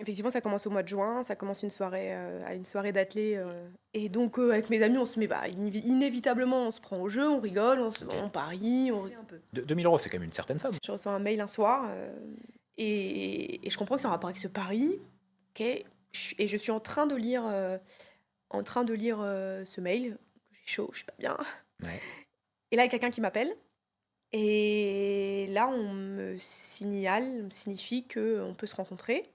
Effectivement, ça commence au mois de juin, ça commence à une soirée d'athlée, et donc avec mes amis, on se met, inévitablement, on se prend au jeu, on rigole, OK. on parie, on rit un peu. De 2 000 €, c'est quand même une certaine somme. Je reçois un mail un soir, et je comprends que c'est en rapport avec ce pari. OK, je suis en train de lire, ce mail, j'ai chaud, je suis pas bien, Ouais. et là, il y a quelqu'un qui m'appelle, et là, on me signifie qu'on peut se rencontrer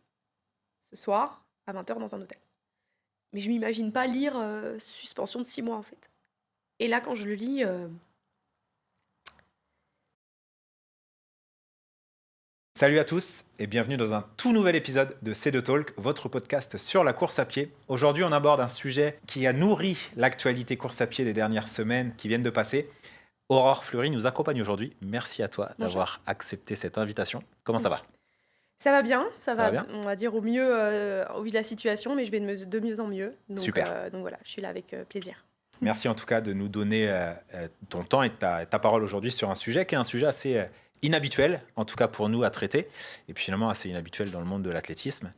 ce soir à 20h dans un hôtel. Mais je m'imagine pas lire, suspension de 6 mois, en fait. Et là, quand je le lis, Salut à tous et bienvenue dans un tout nouvel épisode de C2 Talk, votre podcast sur la course à pied. Aujourd'hui, on aborde un sujet qui a nourri l'actualité course à pied des dernières semaines qui viennent de passer. Aurore Fleury nous accompagne aujourd'hui. Merci à toi bonjour. d'avoir accepté cette invitation. Comment ça va? Ça va bien, ça Ça va va, bien? on va dire au mieux, au vu de la situation, mais je vais de mieux en mieux. Super. Donc voilà, je suis là avec, plaisir. Merci en tout cas de nous donner ton temps et ta parole aujourd'hui sur un sujet qui est un sujet assez inhabituel, en tout cas pour nous à traiter, et puis finalement assez inhabituel dans le monde de l'athlétisme.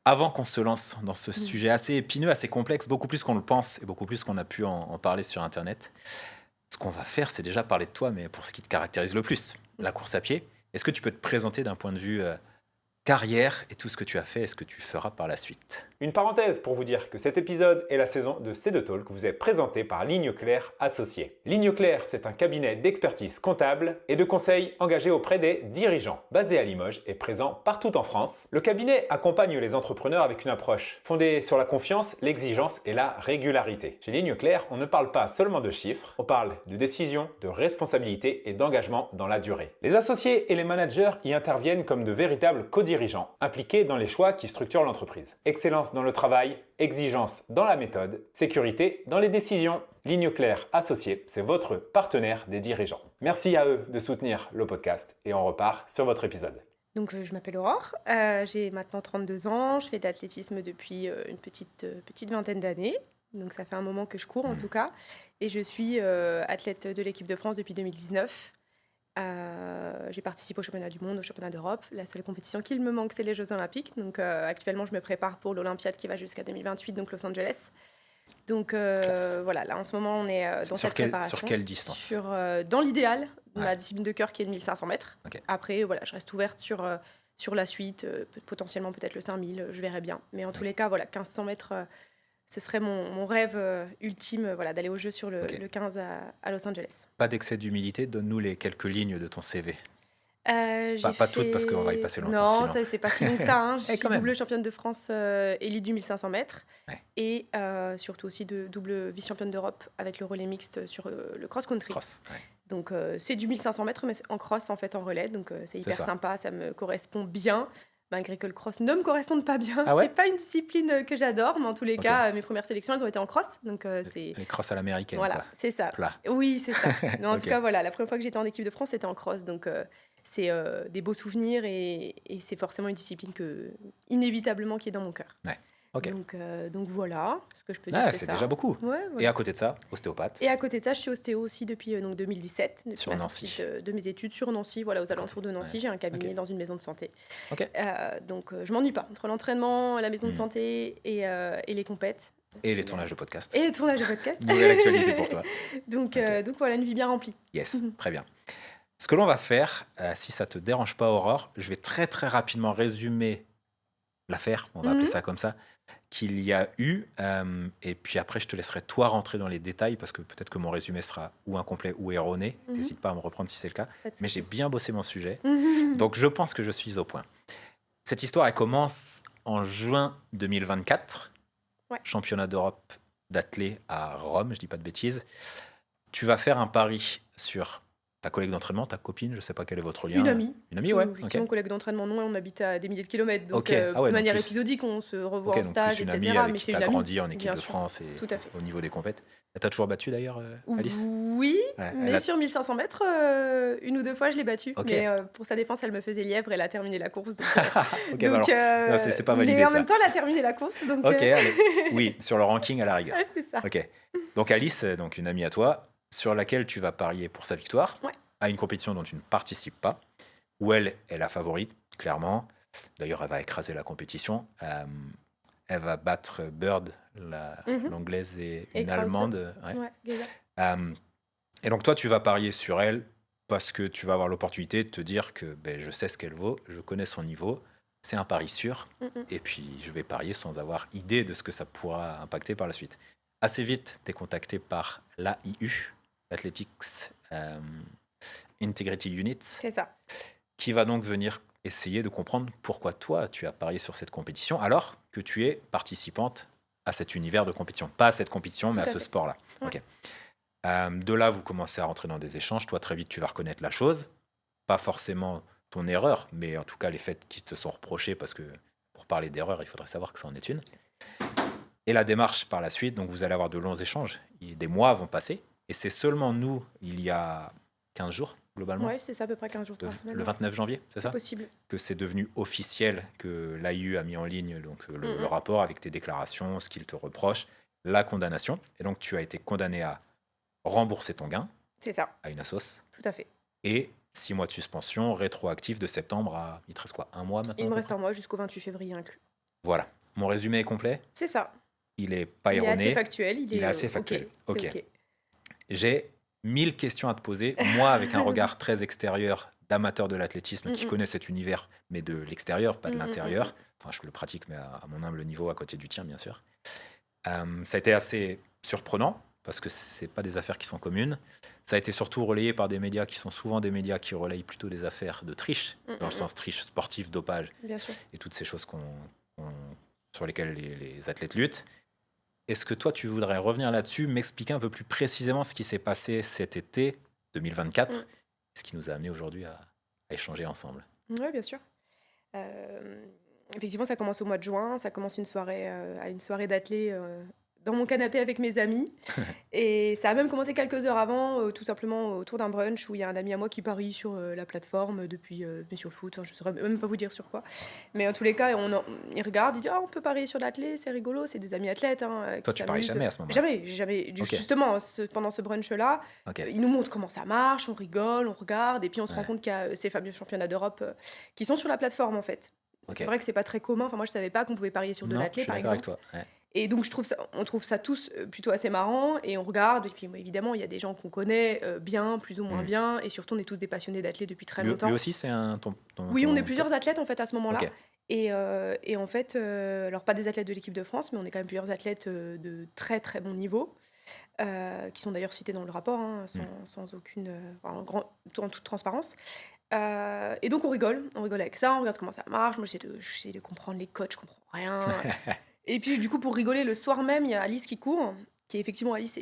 Avant qu'on se lance dans ce Mmh. sujet assez épineux, assez complexe, beaucoup plus qu'on le pense et beaucoup plus qu'on a pu en parler sur Internet, ce qu'on va faire, c'est déjà parler de toi, mais pour ce qui te caractérise le plus, la course à pied. Est-ce que tu peux te présenter d'un point de vue carrière et tout ce que tu as fait et ce que tu feras par la suite? Une parenthèse pour vous dire que cet épisode est la saison de C2 Talk vous est présenté par Ligne Claire Associés. Ligne Claire, c'est un cabinet d'expertise comptable et de conseil engagé auprès des dirigeants. Basé à Limoges et présent partout en France, le cabinet accompagne les entrepreneurs avec une approche fondée sur la confiance, l'exigence et la régularité. Chez Ligne Claire, on ne parle pas seulement de chiffres, on parle de décision, de responsabilité et d'engagement dans la durée. Les associés et les managers y interviennent comme de véritables co-dirigeants, impliqués dans les choix qui structurent l'entreprise. Excellence dans le travail, exigence dans la méthode, sécurité dans les décisions. Ligne Claire Associés, c'est votre partenaire des dirigeants. Merci à eux de soutenir le podcast et on repart sur votre épisode. Donc je m'appelle Aurore, j'ai maintenant 32 ans, je fais de l'athlétisme depuis, une petite vingtaine d'années. Donc ça fait un moment que je cours, en tout cas, et je suis, athlète de l'équipe de France depuis 2019. J'ai participé aux championnats du monde, aux championnats d'Europe. La seule compétition qu'il me manque, c'est les Jeux olympiques. Donc actuellement, je me prépare pour l'Olympiade qui va jusqu'à 2028, donc Los Angeles. Donc Classe. voilà, là en ce moment, on est dans cette préparation. Sur quelle distance? Dans l'idéal, Ouais. ma discipline de cœur qui est de 1500 mètres. Ok. Après, voilà, je reste ouverte sur la suite, potentiellement peut-être le 5000, je verrai bien. Mais en tous les cas, voilà, 1500 mètres, ce serait mon rêve ultime, voilà, d'aller aux Jeux sur Ok. le 15 à Los Angeles. Pas d'excès d'humilité, donne-nous les quelques lignes de ton CV. J'ai Pas toutes parce qu'on va y fait passer longtemps non, sinon. ça c'est pas si long que ça, hein. Je Eh, suis quand même. double championne de France, élite du 1500 mètres, Ouais. et surtout aussi de double vice-championne d'Europe avec le relais mixte sur, le cross-country. Cross. Ouais. Donc c'est du 1500 mètres, mais c'est en cross, en fait, en relais, donc c'est hyper ça. sympa, ça me correspond bien, malgré que le cross ne me corresponde pas bien. Ah ouais? C'est pas une discipline, que j'adore, mais en tous les Ok. cas, mes premières sélections, elles ont été en cross, donc c'est Les crosses à l'américaine, voilà, quoi. c'est ça. Plat. Oui, c'est ça. Mais en Ok. tout cas, voilà, la première fois que j'étais en équipe de France, c'était en cross. Donc, c'est des beaux souvenirs, et c'est forcément une discipline inévitablement, qui est dans mon cœur. Ouais. Ok. Donc voilà ce que je peux dire. Ah, C'est c'est ça. déjà beaucoup. Ouais, Et voilà. à côté de ça, ostéopathe Et à côté de ça, je suis ostéo aussi depuis donc 2017, depuis sur ma Nancy. sortie de mes études sur Nancy, voilà, aux alentours de Nancy. Ouais. J'ai un cabinet Ok. dans une maison de santé. Ok. Donc, je m'ennuie pas. Entre l'entraînement, la maison de Mm. santé et les compètes. Et les tournages de podcast. Et les tournages de podcast. Nouvelle actualité pour toi. Donc, Ok. donc voilà, une vie bien remplie. Yes, très bien. Ce que l'on va faire, si ça te dérange pas, Aurore, je vais très très rapidement résumer l'affaire, on va appeler Mhm. ça comme ça, qu'il y a eu. Et puis après, je te laisserai toi rentrer dans les détails parce que peut-être que mon résumé sera ou incomplet ou erroné. Mhm. N'hésite pas à me reprendre si c'est le cas. Pas de Mais souci. j'ai bien bossé mon sujet. Mhm. Donc je pense que je suis au point. Cette histoire, elle commence en juin 2024. Ouais. Championnat d'Europe d'athlée à Rome, je dis pas de bêtises. Tu vas faire un pari sur ta collègue d'entraînement, ta copine, je sais pas quel est votre lien. Une amie. Une amie, ouais. Effectivement, Ok. collègue d'entraînement, non, on habite à des milliers de kilomètres. Donc, Ok. Ah ouais, de donc manière plus- épisodique, on se revoit Ok, en donc stage, plus une etc. amie avec Mais qui c'est tu as une amie. grandi en équipe Bien de sûr. France et Tout à fait. au niveau des compètes. Elle t'a toujours battu d'ailleurs, Alice? Oui, Ouais, mais elle a- sur 1500 mètres, une ou deux fois, je l'ai battue. Ok. Mais pour sa défense, elle me faisait lièvre, elle a terminé la course. Donc, Ok, bah alors, non, c'est pas validé mais en ça. même temps, elle a terminé la course. Donc, Ok, allez. Oui, sur le ranking à la rigueur. ouais, c'est ça. Ok. Donc Alice, donc une amie à toi, sur laquelle tu vas parier pour sa victoire, Ouais. à une compétition dont tu ne participes pas, où elle est la favorite, clairement. D'ailleurs, elle va écraser la compétition. Elle va battre Bird, Mhm. l'anglaise et Et une Krause. allemande. Ouais. Ouais, Geza. Euh, et donc toi, tu vas parier sur elle parce que tu vas avoir l'opportunité de te dire que ben, je sais ce qu'elle vaut, je connais son niveau, c'est un pari sûr, Mhm. et puis je vais parier sans avoir idée de ce que ça pourra impacter par la suite. Assez vite, tu es contacté par l'AIU, l'Athletics Integrity Unit, C'est ça. qui va donc venir essayer de comprendre pourquoi toi, tu as parié sur cette compétition alors que tu es participante à cet univers de compétition. Pas à cette compétition, mais Tout à à ce fait. sport-là. Ouais. Ok. De là, vous commencez à rentrer dans des échanges. Toi, très vite, tu vas reconnaître la chose. Pas forcément ton erreur, mais en tout cas les faits qui te sont reprochés, parce que pour parler d'erreur, il faudrait savoir que ça en est une. Et la démarche par la suite, donc vous allez avoir de longs échanges. Des mois vont passer. Et c'est seulement nous, il y a 15 jours, globalement, Ouais, c'est ça, à peu près 15 jours, 3 semaines. le Ouais. 29 janvier, c'est C'est ça, possible. que c'est devenu officiel, que l'AIU a mis en ligne donc, le Mhm. rapport avec tes déclarations, ce qu'il te reproche, la condamnation. Et donc tu as été condamné à rembourser ton gain C'est ça, à une assoce tout à fait. et 6 mois de suspension rétroactif de septembre à... Il te reste quoi, un mois Il maintenant à me peu reste près. un mois jusqu'au 28 février inclus. Voilà. Mon résumé est complet. C'est ça. Il est pas Il est assez erroné. factuel, Il est assez OK, factuel. c'est Ok. OK. J'ai 1000 questions à te poser. Moi, avec un regard très extérieur d'amateur de l'athlétisme qui Mhm. connaît cet univers, mais de l'extérieur, pas de Mhm, l'intérieur. Enfin, je le pratique, mais à mon humble niveau, à côté du tien, bien sûr. Ça a été assez surprenant parce que c'est pas des affaires qui sont communes. Ça a été surtout relayé par des médias qui sont souvent des médias qui relayent plutôt des affaires de triche, dans le sens triche sportif, dopage Bien sûr. et toutes ces choses sur lesquelles les athlètes luttent. Est-ce que toi, tu voudrais revenir là-dessus, m'expliquer un peu plus précisément ce qui s'est passé cet été 2024, ce qui nous a amené aujourd'hui à échanger ensemble? Ouais, bien sûr. Effectivement, ça commence au mois de juin. Ça commence à une soirée d'athlé, dans mon canapé avec mes amis. Et ça a même commencé quelques heures avant, tout simplement autour d'un brunch où il y a un ami à moi qui parie sur, la plateforme depuis, mais sur le foot, enfin, je saurais même pas vous dire sur quoi. Mais en tous les cas, il regarde, il dit: «Ah, on peut parier sur l'athlé, c'est rigolo». C'est des amis athlètes, hein, Toi, qui tu paries s'amusent. jamais à ce moment-là? Jamais, jamais. Ok, Justement, pendant ce brunch-là, ok, ils nous montrent comment ça marche, on rigole, on regarde et puis on se rend ouais, compte qu'il y a, ces fameux championnats d'Europe, qui sont sur la plateforme, en fait. ok. C'est vrai que c'est pas très commun. Enfin, moi, je savais pas qu'on pouvait parier sur de Non, je l'athlé, suis par d'accord avec exemple. toi. Ouais. Et donc on trouve ça tous, plutôt assez marrant et on regarde et puis, bah, évidemment, il y a des gens qu'on connaît, bien, plus ou moins Hmm. bien et surtout on est tous des passionnés d'athlé depuis très Lui longtemps. aussi, c'est un Oui, on est plusieurs athlètes, en fait, à ce Ok, moment-là et en fait, alors pas des athlètes de l'équipe de France, mais on est quand même plusieurs athlètes, de très, très bon niveau, qui sont d'ailleurs cités dans le rapport, hein, sans aucune, enfin, en toute transparence, et donc on rigole avec ça, on regarde comment ça marche. Moi, j'essaie de comprendre les codes, je comprends rien. Et puis, du coup, pour rigoler, le soir même, il y a Alice qui court, qui est effectivement Alice,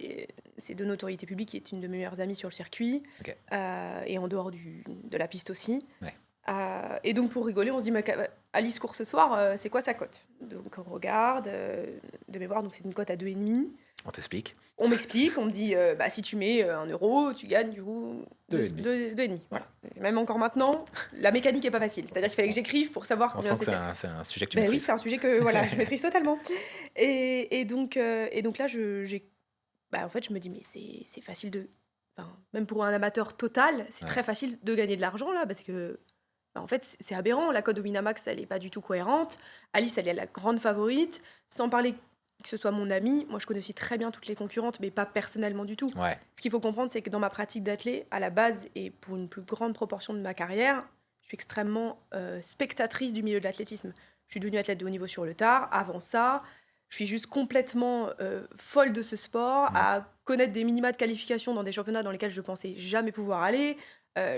c'est de notoriété publique, qui est une de mes meilleures amies sur le circuit, ok, et en dehors de la piste aussi. ouais. Et donc, pour rigoler, on se dit, mais Alice court ce soir, c'est quoi sa cote? Donc, on regarde, de mémoire, donc c'est une cote à 2,5. On t'explique. On m'explique, on me dit, bah, si tu mets 1 euro, tu gagnes du coup 2,5. 2,5. Voilà. Et même encore maintenant, la mécanique est pas facile. C'est-à-dire qu'il fallait que j'écrive pour savoir On combien sent que c'était. c'est un sujet que tu Ben oui, maîtrises. c'est un sujet que voilà, je maîtrise totalement. Et donc là, bah, en fait, je me dis, mais c'est facile enfin, même pour un amateur total, c'est Ouais. très facile de gagner de l'argent là, parce que, bah, en fait, c'est aberrant. La cote au Winamax, elle est pas du tout cohérente. Alice, elle est la grande favorite. Sans parler que ce soit mon amie, moi je connais aussi très bien toutes les concurrentes, mais pas personnellement du tout. Ouais. Ce qu'il faut comprendre, c'est que dans ma pratique d'athlé, à la base, et pour une plus grande proportion de ma carrière, je suis extrêmement spectatrice du milieu de l'athlétisme. Je suis devenue athlète de haut niveau sur le tard. Avant ça, je suis juste complètement folle de ce sport, Mm. à connaître des minima de qualification dans des championnats dans lesquels je pensais jamais pouvoir aller.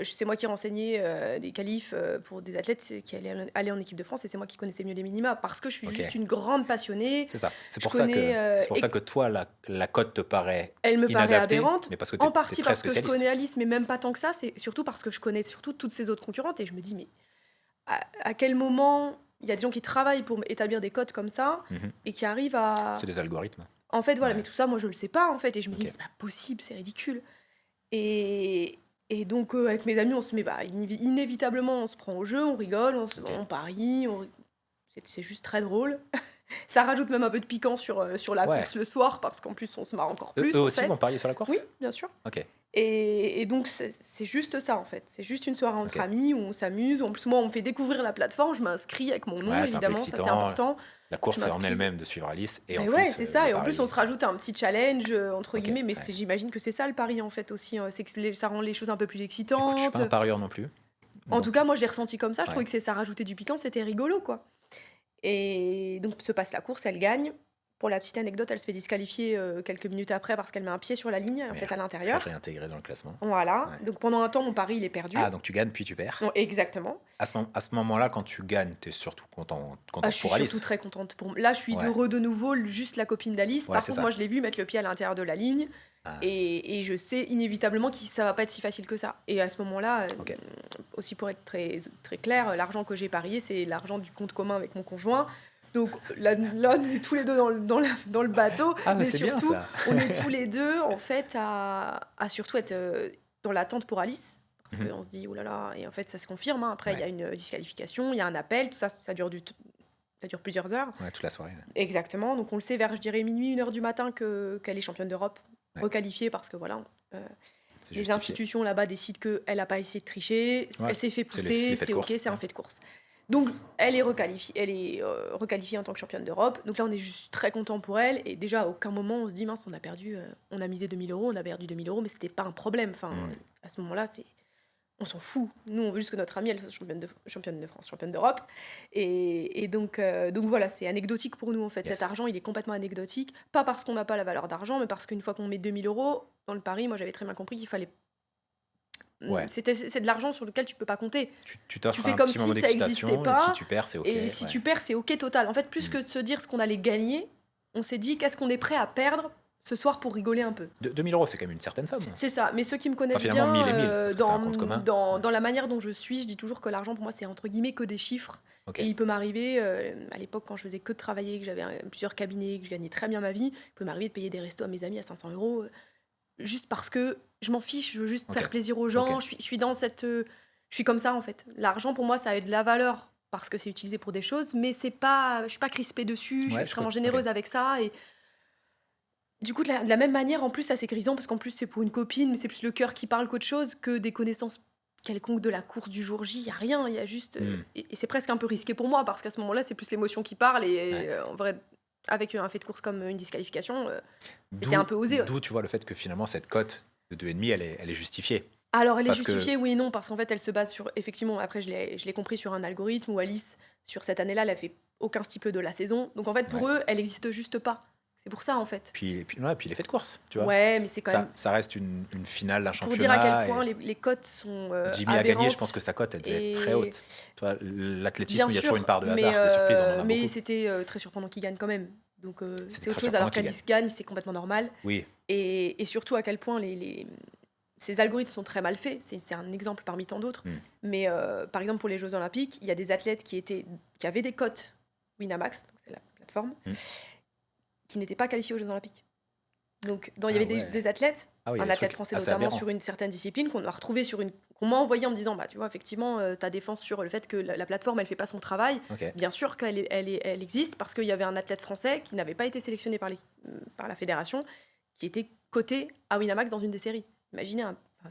C'est moi qui renseignais des qualifs pour des athlètes qui allaient aller en équipe de France et c'est moi qui connaissais mieux les minima parce que je suis Ok. juste une grande passionnée. C'est ça. C'est Je pour ça connais, que, c'est pour et ça que toi, la cote te paraît elle me paraît inadaptée, aberrante, mais parce que en t'es partie très parce que je spécialiste. connais Alice, mais même pas tant que ça. C'est surtout parce que je connais surtout toutes ces autres concurrentes et je me dis, mais à quel moment il y a des gens qui travaillent pour établir des cotes comme ça Mhm. et qui arrivent à... C'est des algorithmes. En fait, voilà, Ouais. mais tout ça, moi, je le sais pas, en fait, et je me dis, Ok. mais c'est pas possible, c'est ridicule. Et, et donc, avec mes amis, on se met, bah, inévitablement, on se prend au jeu, on rigole, Ok. on parie, c'est juste très drôle. Ça rajoute même un peu de piquant sur la Ouais. course le soir, parce qu'en plus, on se marre encore Eux plus, en aussi fait. vont parier sur la course? Oui, bien sûr. Ok. Et donc, c'est juste ça, en fait. C'est juste une soirée entre Ok. amis où on s'amuse. En plus, moi, on me fait découvrir la plateforme. Je m'inscris avec mon nom, Ouais, c'est un peu évidemment, ça c'est excitant. important. La Je course, c'est en m'inscris. elle-même de suivre Alice et en Mais ouais, plus c'est ça. le Et en plus, on pari. se rajoute un petit challenge, entre Ok, guillemets. Mais ouais. j'imagine que c'est ça le pari, en fait, aussi, hein. C'est que ça rend les choses un peu plus Écoute, je suis pas excitantes. un parieur non plus. En tout Donc, cas, moi, je l'ai ressenti comme ça. Je trouvais ouais. que ça rajoutait du piquant. C'était rigolo, quoi. Et donc se passe la course, elle gagne. Pour la petite anecdote, elle se fait disqualifier quelques minutes après parce qu'elle met un pied sur la ligne, en fait, Merde. à Faut l'intérieur. réintégrer dans le classement. Voilà. Ouais. Donc pendant un temps, mon pari, il est perdu. Ah, donc tu gagnes puis tu perds. Non, exactement. À ce moment-là, quand tu gagnes, tu es surtout Ah, contente je suis pour surtout Alice. très contente. Là, je suis Ouais, de nouveau juste la copine d'Alice. ouais, Par c'est contre, moi, ça. je l'ai vu mettre le pied à l'intérieur de la ligne. Ah, Et je sais inévitablement que ça va pas être si facile que ça. Et à ce moment-là, ok. aussi pour être très, très clair, l'argent que j'ai parié, c'est l'argent du compte commun avec mon conjoint. Donc là, on est tous les deux dans le bateau, Ah, mais mais c'est bien surtout, ça. on est tous les deux en fait à surtout être dans l'attente pour Alice. Parce Mhm. qu'on se dit, oh là là, et en fait ça se confirme, hein. Après, il y Ouais, a une disqualification, il y a un appel, tout ça, ça dure plusieurs heures. ouais, toute la soirée. Ouais. Exactement, donc on le sait vers, je dirais, minuit, 1 heure du matin qu'elle est championne d'Europe, Ouais, requalifiée parce que voilà, euh, c'est les justifié. institutions là-bas décident qu'elle n'a pas essayé de tricher, Ouais, elle s'est fait c'est pousser, les faits de c'est ok, course. c'est un Ouais. fait de course. Donc elle est requalifiée en tant que championne d'Europe. Donc là, on est juste très content pour elle. Et déjà, à aucun moment, on se dit, mince, on a perdu, on a misé 2 000 euros, on a perdu 2 000 euros, mais c'était pas un problème. Enfin, Hmm. à ce moment-là, on s'en fout. Nous, on veut juste que notre amie, elle soit championne de France, championne d'Europe. Et donc voilà, c'est anecdotique pour nous, en fait. Cet Yes. argent, il est complètement anecdotique. Pas parce qu'on n'a pas la valeur d'argent, mais parce qu'une fois qu'on met 2 000 euros dans le pari, moi, j'avais très bien compris qu'il fallait. Ouais. C'est de l'argent sur lequel tu peux pas compter. Tu Tu t'offres fais un comme petit moment si ça existait d'excitation et si pas. tu perds, c'est ok. Et si Ouais. tu perds, c'est ok total. En fait, plus Hmm. que de se dire ce qu'on allait gagner, on s'est dit qu'est-ce qu'on est prêt à perdre ce soir pour rigoler un peu. 2000 euros, c'est quand même une certaine somme. C'est ça. Mais ceux qui me Enfin, connaissent finalement, 1000 bien, et 1000, parce que c'est un compte commun. dans la manière dont je suis, je dis toujours que l'argent pour moi c'est entre guillemets que des chiffres. Ok. Et il peut m'arriver, à l'époque quand je faisais que de travailler, que j'avais plusieurs cabinets, que je gagnais très bien ma vie, il peut m'arriver de payer des restos à mes amis à 500 euros, juste parce que je m'en fiche, je veux juste Ok. faire plaisir aux gens. Ok. Je suis dans cette, je suis comme ça en fait. L'argent pour moi ça a de la valeur parce que c'est utilisé pour des choses, mais c'est pas, je suis pas crispée dessus, je suis Ouais, je extrêmement peux. Ok. généreuse avec ça. Et du coup, de la même manière, en plus, ça c'est grisant parce qu'en plus c'est pour une copine, mais c'est plus le cœur qui parle qu'autre chose que des connaissances quelconques de la course du jour J. Il y a rien, il y a juste, Hmm. et c'est presque un peu risqué pour moi parce qu'à ce moment-là, c'est plus l'émotion qui parle. Et Ouais. en vrai, avec un fait de course comme une disqualification, c'était D'où, un peu osé. d'où tu vois le fait que finalement cette cote de 2,5, elle est justifiée. Alors, elle est Parce que justifiée, oui et non, parce qu'en fait, elle se base sur, effectivement, après, je l'ai compris, sur un algorithme où Alice, sur cette année-là, elle a fait aucun steeple de la saison. Donc, en fait, pour ouais. eux, elle n'existe juste pas. C'est pour ça, en fait. Puis l'effet de course, tu vois. Ouais, mais c'est quand même Ça reste une finale d'un pour dire à championnat. quel point Et les cotes sont Jimmy a gagné, je pense aberrantes. que sa cote, elle devait être très Et haute. Tu vois, l'athlétisme, bien il y a toujours une sûr, part de hasard, de surprise, on en a mais beaucoup. c'était très surprenant qu'il gagne quand même. Donc, C'était c'est autre très chose. Alors surprenant qu'il qu'Alice gagne, c'est complètement normal. Oui, Et surtout à quel point ces algorithmes sont très mal faits. C'est un exemple parmi tant d'autres. Hmm. Mais par exemple, pour les Jeux Olympiques, il y a des athlètes qui avaient des cotes Winamax, donc c'est la plateforme, Hmm. qui n'étaient pas qualifiés aux Jeux Olympiques. Donc, il y Ah avait ouais. des athlètes, Ah oui, il y a un des athlète trucs français assez notamment aberrants. sur une certaine discipline qu'on a retrouvé qu'on m'a envoyé en me disant, bah tu vois, effectivement, ta défense sur le fait que la plateforme elle fait pas son travail, Ok. bien sûr elle existe parce qu'il y avait un athlète français qui n'avait pas été sélectionné par la fédération, qui était coté à Winamax dans une des séries. Imaginez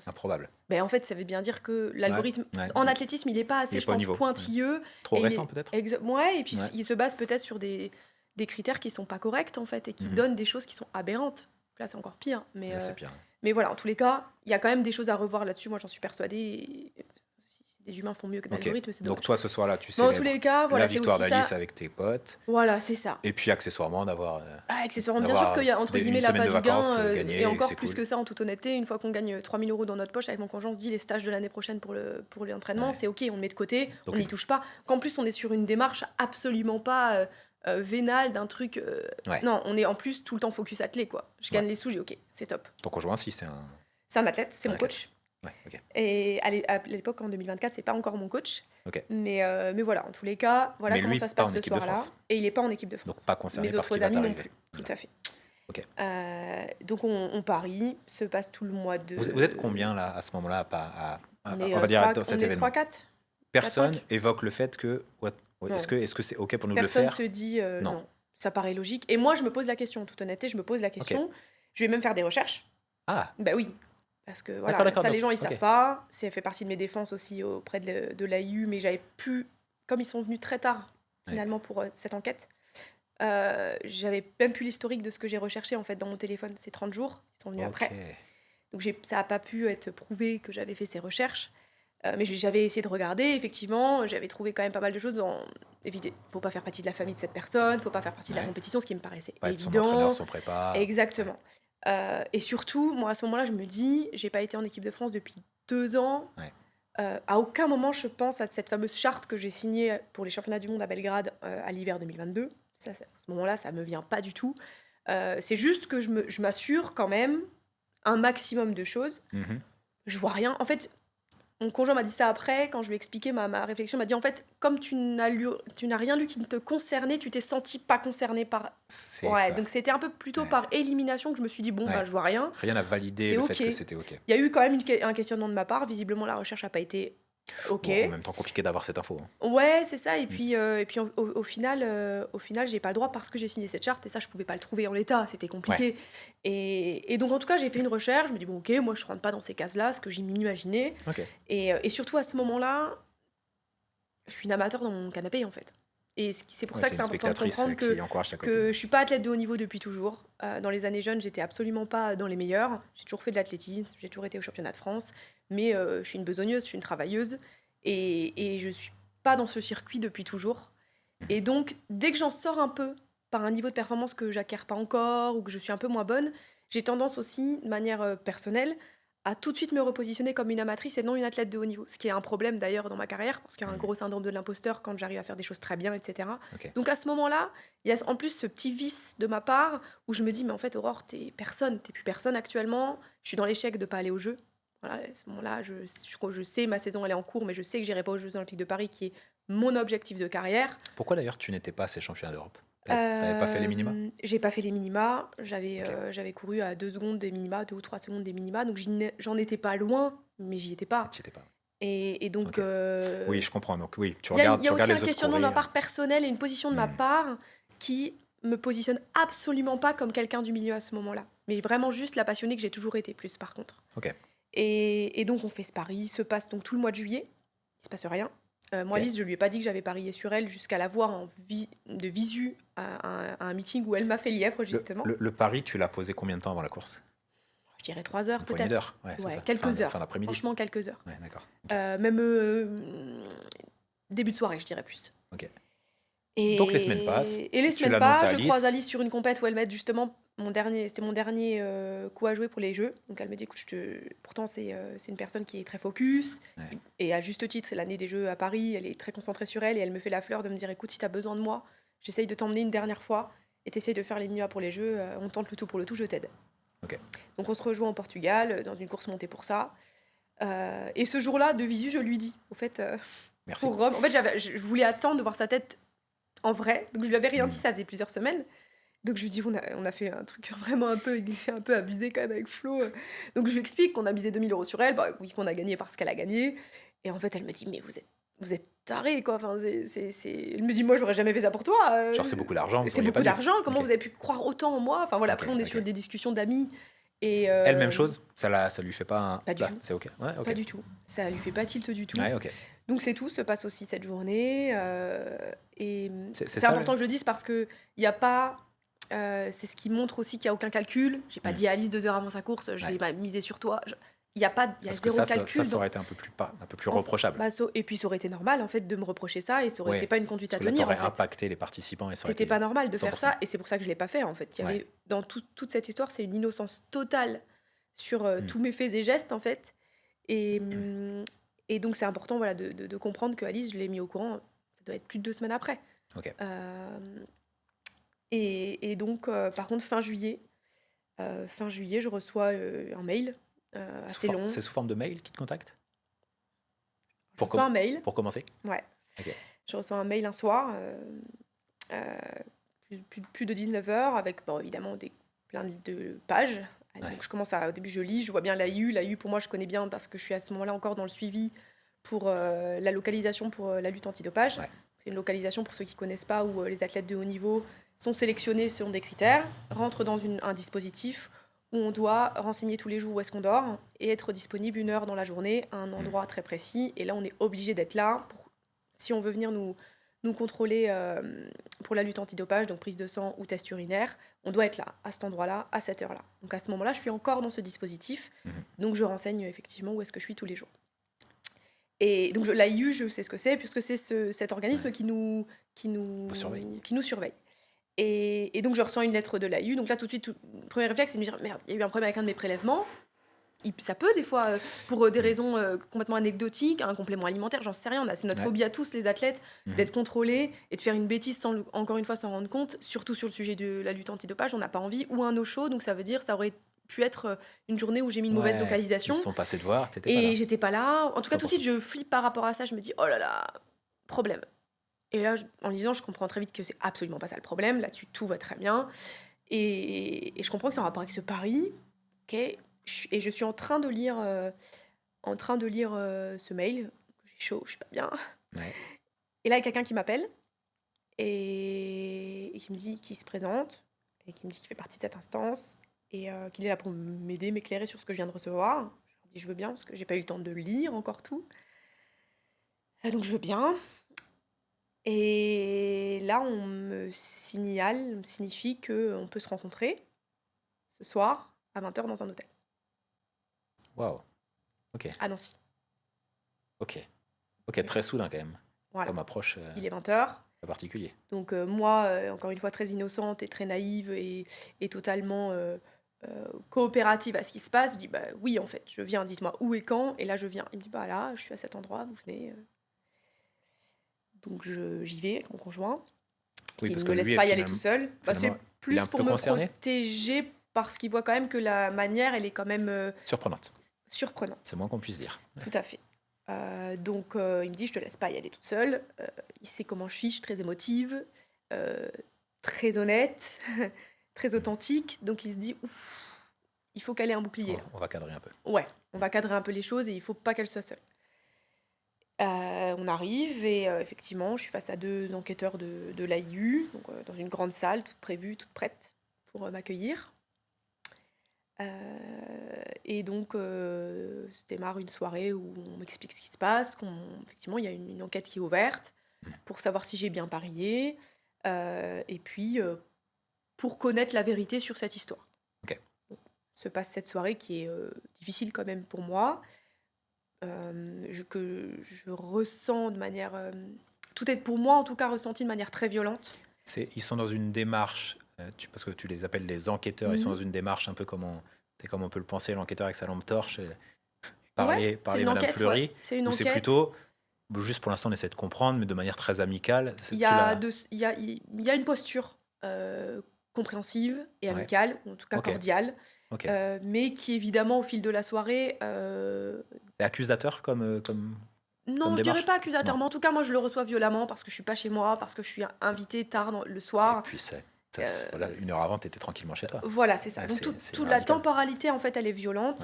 Improbable. ben, en fait, ça veut bien dire que l'algorithme Ouais. en athlétisme, il n'est pas Il assez, est je pas au pense, niveau. pointilleux. Trop Et il récent, est peut-être. Ouais, et puis Ouais. il se base peut-être sur des critères qui sont pas corrects en fait et qui Mhm. donnent des choses qui sont aberrantes. Là, c'est encore pire. Là, c'est pire. Mais voilà, en tous les cas, il y a quand même des choses à revoir là-dessus. Moi, j'en suis persuadée. Et si des humains font mieux que Ok. d'algorithmes, c'est Donc dommage. toi, ce soir-là, tu Mais en tous célèbres les cas, la voilà, c'est victoire aussi d'Alice ça. avec tes potes. Voilà, c'est ça. Et puis accessoirement d'avoir Accessoirement, bien d'avoir sûr qu'il y a entre une guillemets semaine l'appât de du gain, vacances gagnée, et encore c'est plus cool. que ça, en toute honnêteté, une fois qu'on gagne 3 000 euros dans notre poche avec mon conjoint, on se dit les stages de l'année prochaine pour l'entraînement, Ouais. c'est ok, on le met de côté, Donc on n'y touche pas. Qu'en plus, on est sur une démarche absolument pas vénale d'un truc. Ouais. Non, on est en plus tout le temps focus athlé, quoi. Je gagne Ouais. les sous, j'ai ok, c'est top. ton conjoint, si c'est un. C'est un athlète, c'est Un mon athlète. coach. Ouais, ok. Et à l'époque, en 2024, c'est pas encore mon coach. Ok. Mais voilà, en tous les cas, voilà Mais comment lui, ça se pas passe en ce équipe de soir-là. France. Et il est pas en équipe de France. Donc pas concerné Mes par ce qui autres va amis non t'arriver. plus, tout Voilà. à fait. Ok. Donc on parie, se passe tout le mois de. Vous êtes combien là à ce moment-là On est, on va dire dans on cet est événement 3-4. Personne 4-5. évoque le fait que Non. est-ce que c'est ok pour nous Personne de le se faire? dit Non. non. Ça paraît logique. Et moi, je me pose la question, en toute honnêteté, je me pose la question. Je vais même faire des recherches. Ah, Bah oui. Parce que D'accord, voilà, d'accord, ça donc les gens ils OK. savent pas. Ça fait partie de mes défenses aussi auprès de l'AIU, mais j'avais pu, comme ils sont venus très tard Ouais. finalement pour cette enquête, j'avais même plus l'historique de ce que j'ai recherché en fait dans mon téléphone. C'est 30 jours, ils sont venus après. OK. Donc ça a pas pu être prouvé que j'avais fait ces recherches. Mais j'avais essayé de regarder, effectivement, j'avais trouvé quand même pas mal de choses dans faut pas faire partie de la famille de cette personne, faut pas faire partie de la Ouais. compétition, ce qui me paraissait Pas être son entraîneur, évident. son prépa. Ouais. Exactement. Et surtout, moi, à ce moment-là, je me dis: «J'ai pas été en équipe de France depuis 2 ans». Ouais. À aucun moment je pense à cette fameuse charte que j'ai signée pour les championnats du monde à Belgrade, à l'hiver 2022. À ce moment-là, ça me vient pas du tout. C'est juste que je m'assure quand même un maximum de choses. Mmh. Je vois rien. En fait, mon conjoint m'a dit ça après, quand je lui ai expliqué ma réflexion, il m'a dit: «En fait, comme tu n'as rien lu qui ne te concernait, tu t'es senti pas concerné par». C'est Ouais, ça. donc c'était un peu plutôt Ouais. par élimination que je me suis dit: «Bon, bah, Ouais. je vois rien, Rien n'a validé c'est le OK». fait que Il c'était OK. y a eu quand même un questionnement de ma part. Visiblement, la recherche a pas été OK. Bon, en même temps, compliqué d'avoir cette info, hein. Ouais, c'est ça. Et Mmh. puis, au final, j'ai pas le droit parce que j'ai signé cette charte et ça, je pouvais pas le trouver en l'état, c'était Ouais. compliqué. Et donc en tout cas, j'ai fait une recherche, je me dis: «Bon OK, moi je rentre pas dans ces cases-là», ce que j'ai m'imaginais. OK. Et surtout à ce moment-là, je suis une amateur dans mon canapé, en fait. Et c'est pour Ouais, ça tu que es c'est une important de spectatrice, comprendre qui encourage ta que copine. je suis pas athlète de haut niveau depuis toujours. Dans les années jeunes, j'étais absolument pas dans les meilleurs. J'ai toujours fait de l'athlétisme, j'ai toujours été au championnat de France, mais je suis une besogneuse, je suis une travailleuse et je suis pas dans ce circuit depuis toujours. Mmh. Et donc, dès que j'en sors un peu, par un niveau de performance que j'acquiers pas encore ou que je suis un peu moins bonne, j'ai tendance aussi, de manière personnelle, à tout de suite me repositionner comme une amatrice et non une athlète de haut niveau. Ce qui est un problème d'ailleurs dans ma carrière, parce qu'il y a un Mmh. gros syndrome de l'imposteur quand j'arrive à faire des choses très bien, etc. OK. Donc à ce moment-là, il y a en plus ce petit vice de ma part où je me dis, mais en fait, Aurore, t'es personne, t'es plus personne actuellement. Je suis dans l'échec de pas aller aux Jeux. Voilà, à ce moment-là, je sais, ma saison elle est en cours, mais je sais que j'irai pas aux Jeux Olympiques de Paris, qui est mon objectif de carrière. Pourquoi d'ailleurs tu n'étais pas à ces championnats d'Europe? Tu avais pas fait les minima? J'ai pas fait les minima, OK. j'avais couru à 2 secondes des minima, 2 ou 3 secondes des minima, donc j'en étais pas loin, mais j'y étais Ah, pas. tu y étais pas. Et donc, OK. Oui, je comprends. Donc oui, il y a tu regardes aussi un les autres questionnement de ma courir. part personnelle et une position de ma Mmh. part qui me positionne absolument pas comme quelqu'un du milieu à ce moment-là. Mais vraiment juste la passionnée que j'ai toujours été, plus par contre. OK. Et donc on fait ce pari, se passe donc tout le mois de juillet, il se passe rien. Moi, OK. Lise, je lui ai pas dit que j'avais parié sur elle jusqu'à la voir de visu à un meeting où elle m'a fait lièvre, justement. Le pari, tu l'as posé combien de temps avant la course? Je dirais 3 heures Une poignée peut-être. d'heures? Ouais, c'est Ouais, ça. quelques Fin heures. d'après-midi? Franchement, quelques heures. Ouais, d'accord. OK. Même début de soirée, je dirais plus. OK. Donc les semaines passent, Et les tu semaines l'annonces à passent, je croise Alice. Alice sur une compète où elle m'aide justement. C'était mon dernier coup à jouer pour les Jeux. Donc elle me dit, écoute, pourtant c'est une personne qui est très focus. Ouais. Et à juste titre, c'est l'année des Jeux à Paris. Elle est très concentrée sur elle et elle me fait la fleur de me dire, écoute, si tu as besoin de moi, j'essaye de t'emmener une dernière fois et t'essayes de faire les minima pour les Jeux. On tente le tout pour le tout, je t'aide. OK. Donc on se rejoint au Portugal dans une course montée pour ça. Et ce jour-là, de visu, je lui dis, au fait, Merci. pour Rome, en fait, je voulais attendre de voir sa tête en vrai. Donc je lui avais rien dit, Mmh. ça faisait plusieurs semaines. Donc je lui dis, on a fait un truc vraiment un peu abusé quand même avec Flo. Donc je lui explique qu'on a misé 2 000 € sur elle, bah, oui, qu'on a gagné parce qu'elle a gagné. Et en fait, elle me dit, mais vous êtes tarés, quoi. Enfin, Elle me dit, moi, j'aurais jamais fait ça pour toi. Genre, c'est beaucoup d'argent, vous C'est auriez beaucoup pas dû? d'argent, comment OK. vous avez pu croire autant en moi? Enfin voilà, OK, après, on est sur OK. des discussions d'amis. Et Elle, même chose? Ça lui fait pas un pas du là, tout. c'est OK? Ouais, OK. Pas du tout. Ça lui fait pas tilt du tout. Ouais, OK. Donc c'est tout, se passe aussi cette journée. Et C'est c'est ça important que je le dise parce qu'il n'y a pas. C'est ce qui montre aussi qu'il n'y a aucun calcul. J'ai pas Mmh. dit à Alice 2 heures avant sa course, je Ouais. vais miser sur toi. Il y a pas, il y a Parce que zéro ça calcul. ça aurait été un peu plus En- reprochable. bah, et puis ça aurait été normal en fait de me reprocher ça et ça aurait Ouais, été pas une conduite parce à que là, tu tenir en aurais fait. impacté les participants et ça aurait C'était été pas normal de faire 100%. ça et c'est pour ça que je l'ai pas fait en fait. Il y Ouais. avait dans toute cette histoire, c'est une innocence totale sur Mmh. tous mes faits et gestes en fait. Et, et donc c'est important voilà de comprendre que Alice, je l'ai mis au courant. Ça doit être plus de 2 semaines après. OK. Et donc par contre fin juillet, je reçois un mail assez long. C'est sous forme de mail qu'ils te contactent? Je reçois un mail. Pour commencer? Ouais. OK. Je reçois un mail un soir, plus de 19 heures, avec bon, évidemment plein de pages. Ouais. Donc au début je lis, je vois bien l'AIU. L'AIU pour moi je connais bien parce que je suis à ce moment-là encore dans le suivi pour la localisation pour la lutte antidopage. Ouais. C'est une localisation pour ceux qui ne connaissent pas où les athlètes de haut niveau sont sélectionnés selon des critères, rentrent dans un dispositif où on doit renseigner tous les jours où est-ce qu'on dort et être disponible 1 heure dans la journée à un Mmh. endroit très précis. Et là, on est obligé d'être là si on veut venir nous contrôler pour la lutte antidopage, donc prise de sang ou test urinaire, on doit être là, à cet endroit-là, à cette heure-là. Donc à ce moment-là, je suis encore dans ce dispositif, Mmh. donc je renseigne effectivement où est-ce que je suis tous les jours. Et donc l'AIU, je sais ce que c'est, puisque c'est cet organisme Ouais. qui Vous nous, surveillez. qui nous surveille. Et donc je reçois une lettre de l'AIU. Donc là, tout de suite, premier réflexe, c'est de me dire, merde, il y a eu un problème avec un de mes prélèvements. Ça peut des fois, pour des Mmh. raisons complètement anecdotiques, un complément alimentaire, j'en sais rien. C'est notre Ouais. phobie à tous, les athlètes, Mmh. d'être contrôlés et de faire une bêtise sans, encore une fois, s'en rendre compte, surtout sur le sujet de la lutte antidopage, on n'a pas envie. Ou un no-show, donc ça veut dire ça aurait pu être une journée où j'ai mis une mauvaise Ouais, ils se localisation sont passés de voir, tu pas et là. j'étais pas là. En tout cas, tout de 100%. suite, je flippe par rapport à ça. Je me dis, oh là là, problème. Et là, en lisant, je comprends très vite que c'est absolument pas ça le problème. Là-dessus, tout va très bien. Et je comprends que c'est en rapport avec ce pari. Ok. Et je suis en train de lire ce mail. J'ai chaud, je suis pas bien. Ouais. Et là, il y a quelqu'un qui m'appelle et qui me dit qu'il se présente et qui me dit qu'il fait partie de cette instance et qu'il est là pour m'aider, m'éclairer sur ce que je viens de recevoir. Je leur dis je veux bien parce que j'ai pas eu le temps de lire encore tout. Donc je veux bien. Et là, on me signifie qu'on peut se rencontrer ce soir à 20 h dans un hôtel Waouh. OK. à Nancy. OK. OK, très soudain quand même, Voilà, comme approche, il est 20 h. pas particulier. Donc moi, encore une fois, très innocente et très naïve et totalement coopérative à ce qui se passe, je dis bah oui, en fait, je viens, dites-moi où et quand. Et là, je viens. Il me dit bah là, je suis à cet endroit, vous venez. Donc j'y vais avec mon conjoint, Oui, qui parce ne que me laisse lui est pas y aller tout seul. Bah, c'est il est plus un pour peu me concerné? protéger parce qu'il voit quand même que la manière, elle est quand même Surprenante, surprenante. c'est moins qu'on puisse dire. Tout à fait. Donc il me dit: «Je te laisse pas y aller toute seule». Il sait comment je suis très émotive, heu, très honnête, très Mmh. authentique. Donc il se dit: «Ouf, il faut qu'elle ait un bouclier là». On va cadrer un peu. Ouais, on va cadrer un peu les choses et il faut pas qu'elle soit seule. On arrive et effectivement, je suis face à 2 enquêteurs de l'AIU, donc dans une grande salle, toute prévue, toute prête pour m'accueillir. Et donc se démarre une soirée où on m'explique ce qui se passe, effectivement, il y a une enquête qui est ouverte Mmh. pour savoir si j'ai bien parié, et puis, pour connaître la vérité sur cette histoire. OK. Se passe cette soirée qui est, difficile quand même pour moi, que je ressens de manière, tout est pour moi en tout cas ressenti de manière très violente. Ils sont dans une démarche, parce que tu les appelles les enquêteurs, ils sont dans Mmh. une démarche un peu comme on peut le penser, l'enquêteur avec sa lampe torche, Ouais, c'est parler une Madame enquête, ouais, Fleury, c'est une ou c'est enquête. plutôt, juste pour l'instant on essaie de comprendre, mais de manière très amicale, Il y tu a l'as. de il y a il y a une posture, compréhensive et Ouais, amicale, ou en tout cas OK, cordiale, OK. mais qui évidemment au fil de la soirée, C'est accusateur comme non, je dirais démarche? pas accusateur, Non. mais en tout cas moi je le reçois violemment parce que je suis pas chez moi, parce que je suis invitée tard dans le Et soir, puis heu, voilà, 1 heure avant, tu étais tranquillement chez toi. voilà, c'est ça. Ouais, Donc c'est toute la radical. temporalité en fait, elle est violente,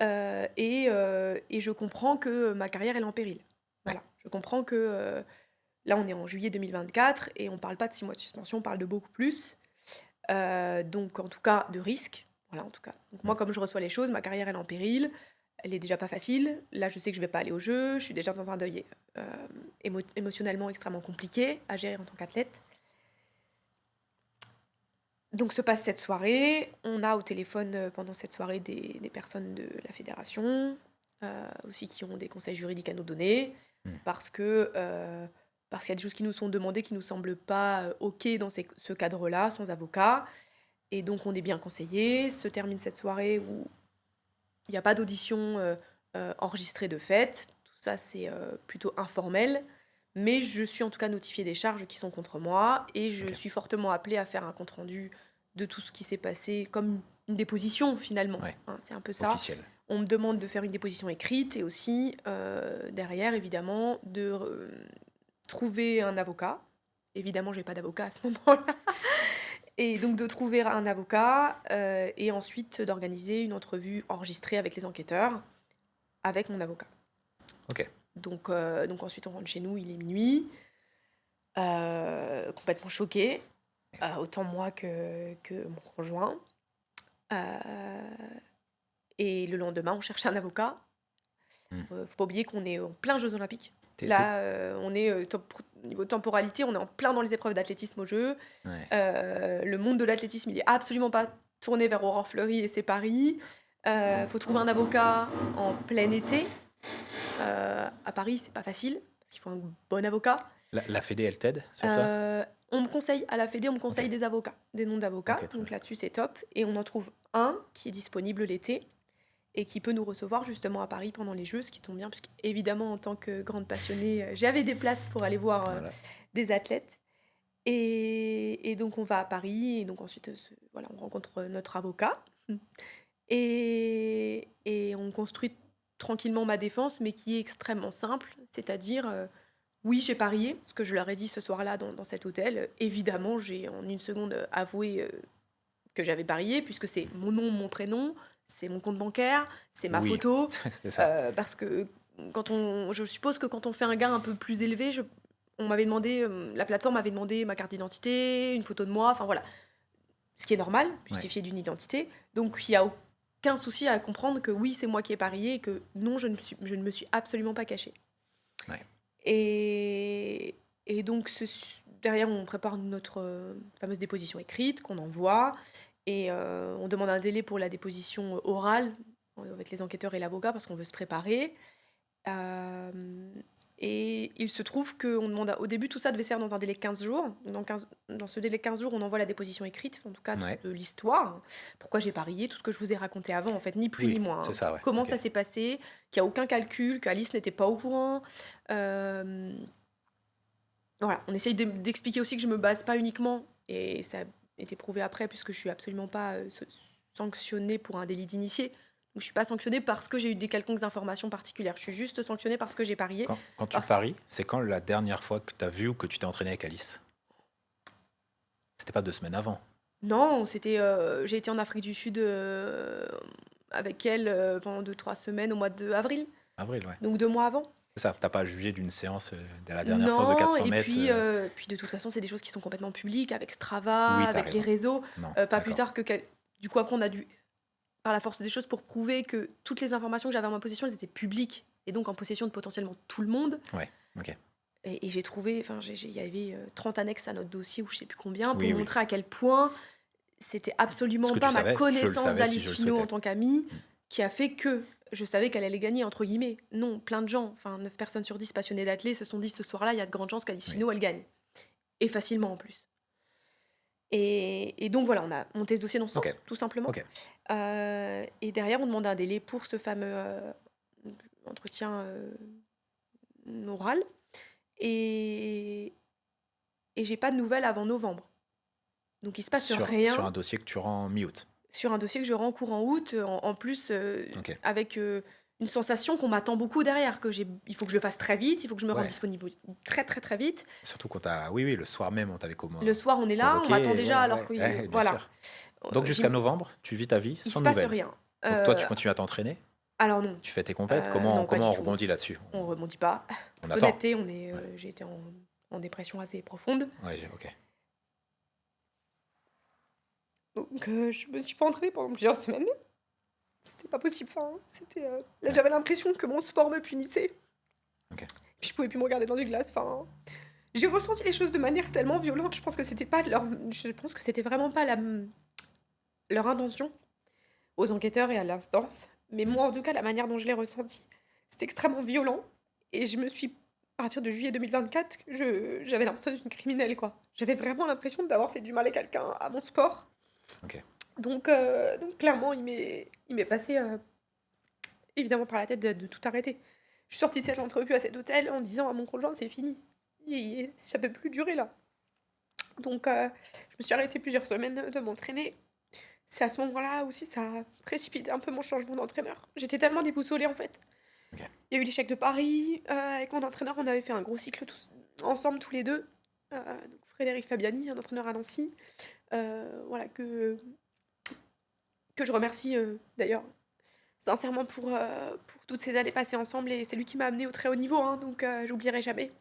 Ouais, et je comprends que ma carrière elle est en péril. ouais, Voilà, je comprends que, là on est en juillet 2024 et on parle pas de 6 mois de suspension, on parle de beaucoup plus. Donc en tout cas de risque, voilà en tout cas. Donc mmh, moi comme je reçois les choses, ma carrière elle est en péril, elle est déjà pas facile. Là je sais que je vais pas aller au jeu, je suis déjà dans un deuil, émotionnellement extrêmement compliqué à gérer en tant qu'athlète. Donc se passe cette soirée, on a au téléphone, pendant cette soirée des personnes de la fédération, aussi qui ont des conseils juridiques à nous donner mmh, parce parce qu'il y a des choses qui nous sont demandées qui nous semblent pas, OK dans ce cadre-là, sans avocat. Et donc on est bien conseillé. Se termine cette soirée où il y a pas d'audition, enregistrée de fait. Tout ça, c'est, plutôt informel, mais je suis en tout cas notifiée des charges qui sont contre moi et je OK, suis fortement appelée à faire un compte rendu de tout ce qui s'est passé, comme une déposition finalement, ouais, hein, c'est un peu ça. officiel. On me demande de faire une déposition écrite et aussi, derrière évidemment de trouver un avocat. Évidemment, j'ai pas d'avocat à ce moment-là. Et donc de trouver un avocat, et ensuite d'organiser une entrevue enregistrée avec les enquêteurs, avec mon avocat. OK, Donc ensuite on rentre chez nous, il est minuit, complètement choquée, autant moi que mon conjoint. Heu et le lendemain, on cherchait un avocat. Mmh. Faut pas oublier qu'on est en plein Jeux olympiques. Tu es Là, on est, niveau temporalité, on est en plein dans les épreuves d'athlétisme aux Jeux. Ouais. Le monde de l'athlétisme, il est absolument pas tourné vers Aurore Fleury et c'est Paris. Faut trouver un avocat en plein été. À Paris, c'est pas facile parce qu'il faut un bon avocat. La fédé, elle t'aide sur ça? On me conseille à la fédé, on me conseille OK. des avocats, des noms d'avocats, OK, très donc bien. là-dessus, c'est top et on en trouve un qui est disponible l'été et qui peut nous recevoir justement à Paris pendant les Jeux, ce qui tombe bien puisqu'évidemment en tant que grande passionnée, j'avais des places pour aller voir, Voilà. des athlètes et donc on va à Paris et donc ensuite, voilà, on rencontre, notre avocat et on construit tranquillement ma défense, mais qui est extrêmement simple. C'est-à-dire, oui, j'ai parié, ce que je leur ai dit ce soir-là dans cet hôtel. Évidemment, j'ai en une seconde, avoué, que j'avais parié puisque c'est mon nom, mon prénom, c'est mon compte bancaire, c'est ma Oui, photo. c'est ça. Parce que je suppose que quand on fait un gain un peu plus élevé, on m'avait demandé, la plateforme m'avait demandé ma carte d'identité, une photo de moi, enfin voilà. Ce qui est normal, Ouais, justifié d'une identité. Donc il y a aucun souci à comprendre que oui, c'est moi qui ai parié et que non, je ne me suis absolument pas cachée. ouais. Et donc derrière, on prépare notre, fameuse déposition écrite qu'on envoie et on demande un délai pour la déposition, orale, avec les enquêteurs et l'avocat parce qu'on veut se préparer. Hem et il se trouve qu'on demande au début, tout ça devait se faire dans un délai de 15 jours. Dans ce délai de 15 jours, on envoie la déposition écrite, en tout cas Ouais. de l'histoire. Pourquoi j'ai parié, tout ce que je vous ai raconté avant, en fait, ni plus ni Oui, moins, c'est hein. ça, ouais. Comment OK. ça s'est passé, qu'il y a aucun calcul, qu'Alice n'était pas au courant. Hem, voilà, on essaye d'expliquer aussi que je me base pas uniquement et ça a été prouvé après puisque je suis absolument pas, sanctionnée pour un délit d'initié. Donc je suis pas sanctionnée parce que j'ai eu des quelconques informations particulières. Je suis juste sanctionnée parce que j'ai parié, Quand tu parce paries, c'est quand la dernière fois que tu as vu ou que tu t'es entraîné avec Alice? C'était pas 2 semaines avant? non, c'était, j'ai été en Afrique du Sud, avec elle, pendant 2 3 semaines au mois d'avril, Avril, ouais. donc 2 mois avant. C'est ça, tu as pas jugé d'une séance, de la dernière séance de Non 400 et mètres, puis de toute façon, c'est des choses qui sont complètement publiques avec Strava, oui, tu as avec les raison. réseaux, Non, pas plus d'accord. tard que du coup, après on a dû, par la force des choses, pour prouver que toutes les informations que j'avais en ma possession, elles étaient publiques et donc en possession de potentiellement tout le monde Ouais, OK. et j'ai trouvé enfin, il y avait, 30 annexes à notre dossier ou je sais plus combien pour Oui, oui. montrer à quel point c'était Ce absolument que tu pas ma savais, je le connaissance savais si d'Alice je le Finot en souhaitais. tant qu'amie Mmh. qui a fait que je savais qu'elle allait gagner entre guillemets. Non, plein de gens, enfin 9 personnes sur 10 passionnés d'athlé se sont dit ce soir-là, il y a de grandes chances qu'Alice Oui. Finot, elle gagne et facilement en plus. Et donc voilà, on a monté ce dossier dans ce OK, sens, tout simplement. OK. Et derrière, on demande un délai pour ce fameux, entretien, oral et j'ai pas de nouvelles avant novembre. Donc il se passe Sur un rien. dossier que tu rends mi-août? Sur un dossier que je rends courant août, en plus, OK. avec, une sensation qu'on m'attend beaucoup derrière, il faut que je le fasse très vite, il faut que je me rende Ouais, disponible très, très, très vite. surtout quand tu as oui, oui, le soir même, on t'avait Le soir, on est là, on m'attend convoqué, déjà ouais, alors ouais, que ouais, bien voilà. sûr. Donc jusqu'à novembre, tu vis ta vie Il sans se passe nouvelles? rien. Donc toi, Heu, tu continues à t'entraîner? alors non, Tu fais tes compètes? Comment non, pas du on tout. rebondit là-dessus? On rebondit pas. On Toute attend? honnêteté, Ouais, j'ai été en dépression assez profonde. ouais, j'ai OK. Donc je me suis pas entraînée pendant plusieurs semaines. C'était pas possible, enfin, là, Ouais, j'avais l'impression que mon sport me punissait. OK. Puis je pouvais plus me regarder dans une glace, enfin, j'ai ressenti les choses de manière tellement violente, je pense que c'était vraiment pas leur intention, aux enquêteurs et à l'instance. Mais Mmh. moi, en tout cas, la manière dont je l'ai ressenti, c'était extrêmement violent et à partir de juillet 2024, j'avais l'impression d'une criminelle, quoi. J'avais vraiment l'impression d'avoir fait du mal à quelqu'un, à mon sport. OK. Donc clairement, il m'est passé, évidemment par la tête de tout arrêter. Je suis sortie de cette OK. entrevue à cet hôtel en disant à mon conjoint: «C'est fini, ça peut plus durer là». Donc je me suis arrêtée plusieurs semaines de m'entraîner. C'est à ce moment-là aussi, ça a précipité un peu mon changement d'entraîneur. J'étais tellement déboussolée, en fait. OK. Il y a eu l'échec de Paris, avec mon entraîneur, on avait fait un gros cycle tous ensemble tous les 2. Donc Frédéric Fabiani, un entraîneur à Nancy, voilà que je remercie, d'ailleurs sincèrement pour toutes ces années passées ensemble et c'est lui qui m'a amenée au très haut niveau, hein, donc j'oublierai jamais.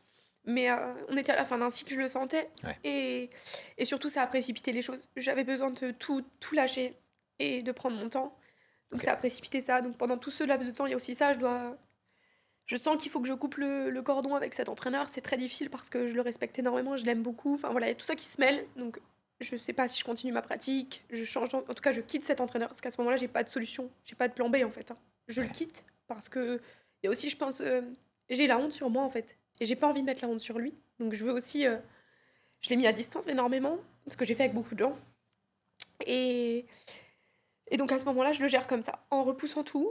Mais on était à la fin d'un cycle, je le sentais Ouais. et surtout ça a précipité les choses. J'avais besoin de tout lâcher. et de prendre mon temps. Donc Ok. ça a précipité ça. Donc pendant tout ce laps de temps, il y a aussi ça. Je sens qu'il faut que je coupe le cordon avec cet entraîneur. C'est très difficile parce que je le respecte énormément, je l'aime beaucoup. Enfin voilà, il y a tout ça qui se mêle. Donc je sais pas si je continue ma pratique, je change. En tout cas, je quitte cet entraîneur parce qu'à ce moment-là, j'ai pas de solution, j'ai pas de plan B en fait, hein. Je le Ouais. quitte parce que il y a aussi, je pense, j'ai la honte sur moi en fait. Et j'ai pas envie de mettre la honte sur lui. Donc je veux aussi. Je l'ai mis à distance énormément, ce que j'ai fait avec beaucoup de gens. Et, et donc à ce moment-là, je le gère comme ça, en repoussant tout.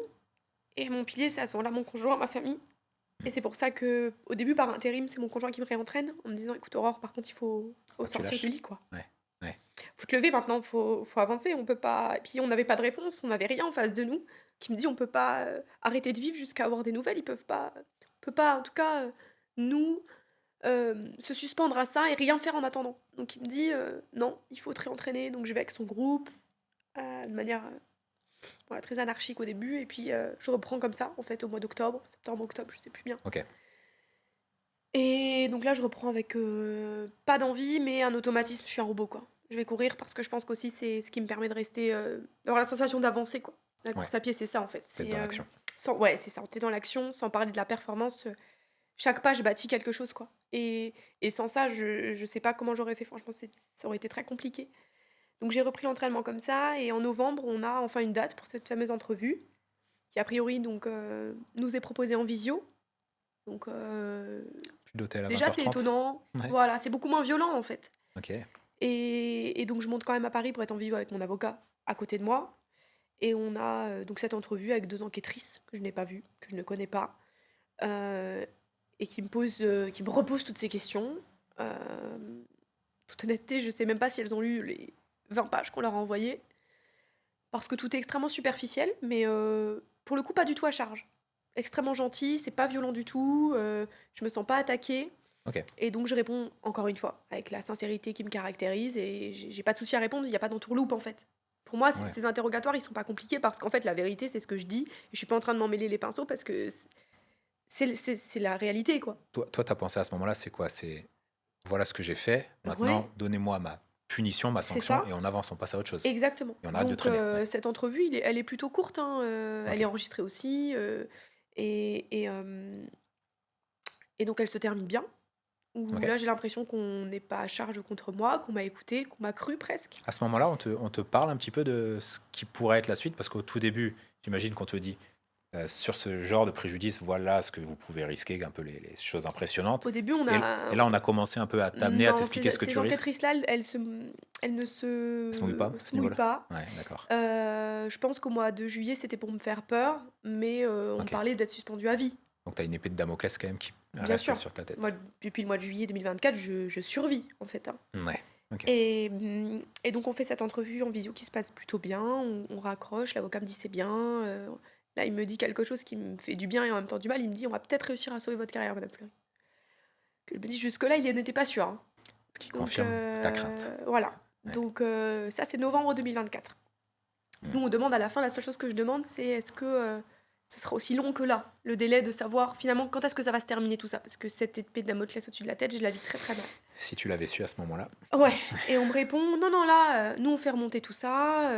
Et mon pilier, c'est à ce moment-là mon conjoint, ma famille. Et c'est pour ça que, au début, par intérim, c'est mon conjoint qui me réentraîne en me disant écoute, Aurore, par contre, faut Faut que tu sortir du lâches. lit, quoi. Ouais. Ouais. Faut te lever maintenant, faut avancer, on peut pas. Et puis on n'avait pas de réponse, on n'avait rien en face de nous qui me dit on peut pas arrêter de vivre jusqu'à avoir des nouvelles, ils peuvent pas. On peut pas, en tout cas, nous, se suspendre à ça et rien faire en attendant. Donc il me dit non, il faut te réentraîner. Donc je vais avec son groupe de manière voilà, très anarchique au début. Et puis je reprends comme ça, en fait, au mois d'octobre, septembre, octobre, je sais plus bien. Ok. Et donc là, je reprends avec pas d'envie, mais un automatisme. Je suis un robot, quoi. Je vais courir parce que je pense qu'aussi c'est ce qui me permet de rester, d'avoir la sensation d'avancer, quoi. La Ouais. course à pied, c'est ça, en fait. T'es C'est dans l'action. ouais, c'est ça. T'es dans l'action, sans parler de la performance. Chaque pas, je bâtis quelque chose, quoi. Et sans ça, je sais pas comment j'aurais fait. Franchement, ça aurait été très compliqué. Donc j'ai repris l'entraînement comme ça. Et en novembre, on a enfin une date pour cette fameuse entrevue qui, a priori, donc, nous est proposée en visio. Donc, Plus d'hôtel à déjà, c'est 20h30. étonnant. Ouais. Voilà, c'est beaucoup moins violent, en fait. Ok. Et donc, je monte quand même à Paris pour être en visio avec mon avocat à côté de moi. Et on a donc cette entrevue avec 2 enquêtrices que je n'ai pas vues, que je ne connais pas. euh, et qui me repose toutes ces questions. Toute honnêteté, je sais même pas si elles ont lu les 20 pages qu'on leur a envoyées, parce que tout est extrêmement superficiel, mais pour le coup, pas du tout à charge. Extrêmement gentil, c'est pas violent du tout, je me sens pas attaquée. Ok. Et donc je réponds encore une fois, avec la sincérité qui me caractérise, et j'ai pas de souci à répondre, il n'y a pas d'entourloupe en fait. Pour moi, Ouais. ces interrogatoires, ils sont pas compliqués parce qu'en fait, la vérité, c'est ce que je dis, et je suis pas en train de m'en mêler les pinceaux parce que c'est la réalité, quoi. Toi, t'as pensé à ce moment-là, c'est quoi? C'est voilà ce que j'ai fait. Ouais, Maintenant, donnez-moi ma punition, ma c'est sanction, ça. et on avance, on passe à autre chose. Exactement. Et on arrête de Donc, traîner. Ouais. cette entrevue, elle est plutôt courte, hein, elle Ok. est enregistrée aussi, et donc elle se termine bien. Où Ok. là, j'ai l'impression qu'on n'est pas à charge contre moi, qu'on m'a écouté, qu'on m'a cru presque. À ce moment-là, on te parle un petit peu de ce qui pourrait être la suite, parce qu'au tout début, j'imagine qu'on te dit sur ce genre de préjudice, voilà ce que vous pouvez risquer, un peu les choses impressionnantes. Au début, on Et a... là, on a commencé un peu à t'amener, à Non, t'expliquer ce que ces tu risques. enquêtrices-là, elles ne Elle se mouille pas à se ce mouillent niveau-là? pas. Ouais, d'accord. Je pense qu'au mois de juillet, c'était pour me faire peur, mais on me Ok. parlait d'être suspendu à vie. Donc, tu as une épée de Damoclès quand même qui Bien reste sûr. sur ta Moi, tête. depuis le mois de juillet 2024, je survis, en fait, hein. Ouais. Ok. Et donc, on fait cette entrevue en visio qui se passe plutôt bien. On raccroche, l'avocat me dit c'est bien. Là, il me dit quelque chose qui me fait du bien et en même temps du mal. Il me dit on va peut-être réussir à sauver votre carrière, Madame Fleury. Je me dis jusque-là, il n'était pas sûr, hein. Ce qui Donc, confirme ta crainte. voilà. Ouais. Donc, ça, c'est novembre 2024. Nous, on demande à la fin, la seule chose que je demande, c'est est-ce que ce sera aussi long que là, le délai de savoir finalement quand est-ce que ça va se terminer tout ça. Parce que cette épée de Damoclès au-dessus de la tête, je la vis très très mal. Si tu l'avais su à ce moment-là. Ouais, et on me répond non, non, là, nous, on fait remonter tout ça.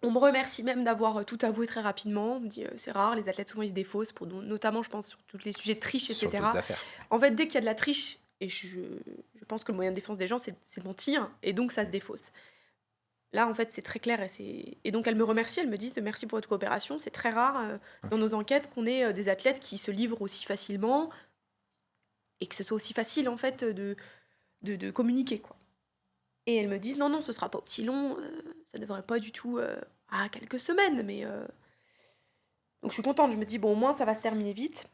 On me remercie même d'avoir tout avoué très rapidement. On me dit c'est rare, les athlètes souvent ils se défaussent, pour, notamment, je pense, sur tous les sujets de triche, Sur etc. d'autres affaires. En fait, dès qu'il y a de la triche, et je pense que le moyen de défense des gens, c'est de mentir, et donc ça se défausse. Là, en fait, c'est très clair. Et donc, elle me remercie, elle me dit merci pour votre coopération. C'est très rare dans nos enquêtes qu'on ait des athlètes qui se livrent aussi facilement et que ce soit aussi facile, en fait, de communiquer, quoi. Et elles me disent non, non, ce sera pas aussi long, ça devrait pas du tout quelques semaines, mais. Donc, je suis contente, je me dis bon, au moins, ça va se terminer vite.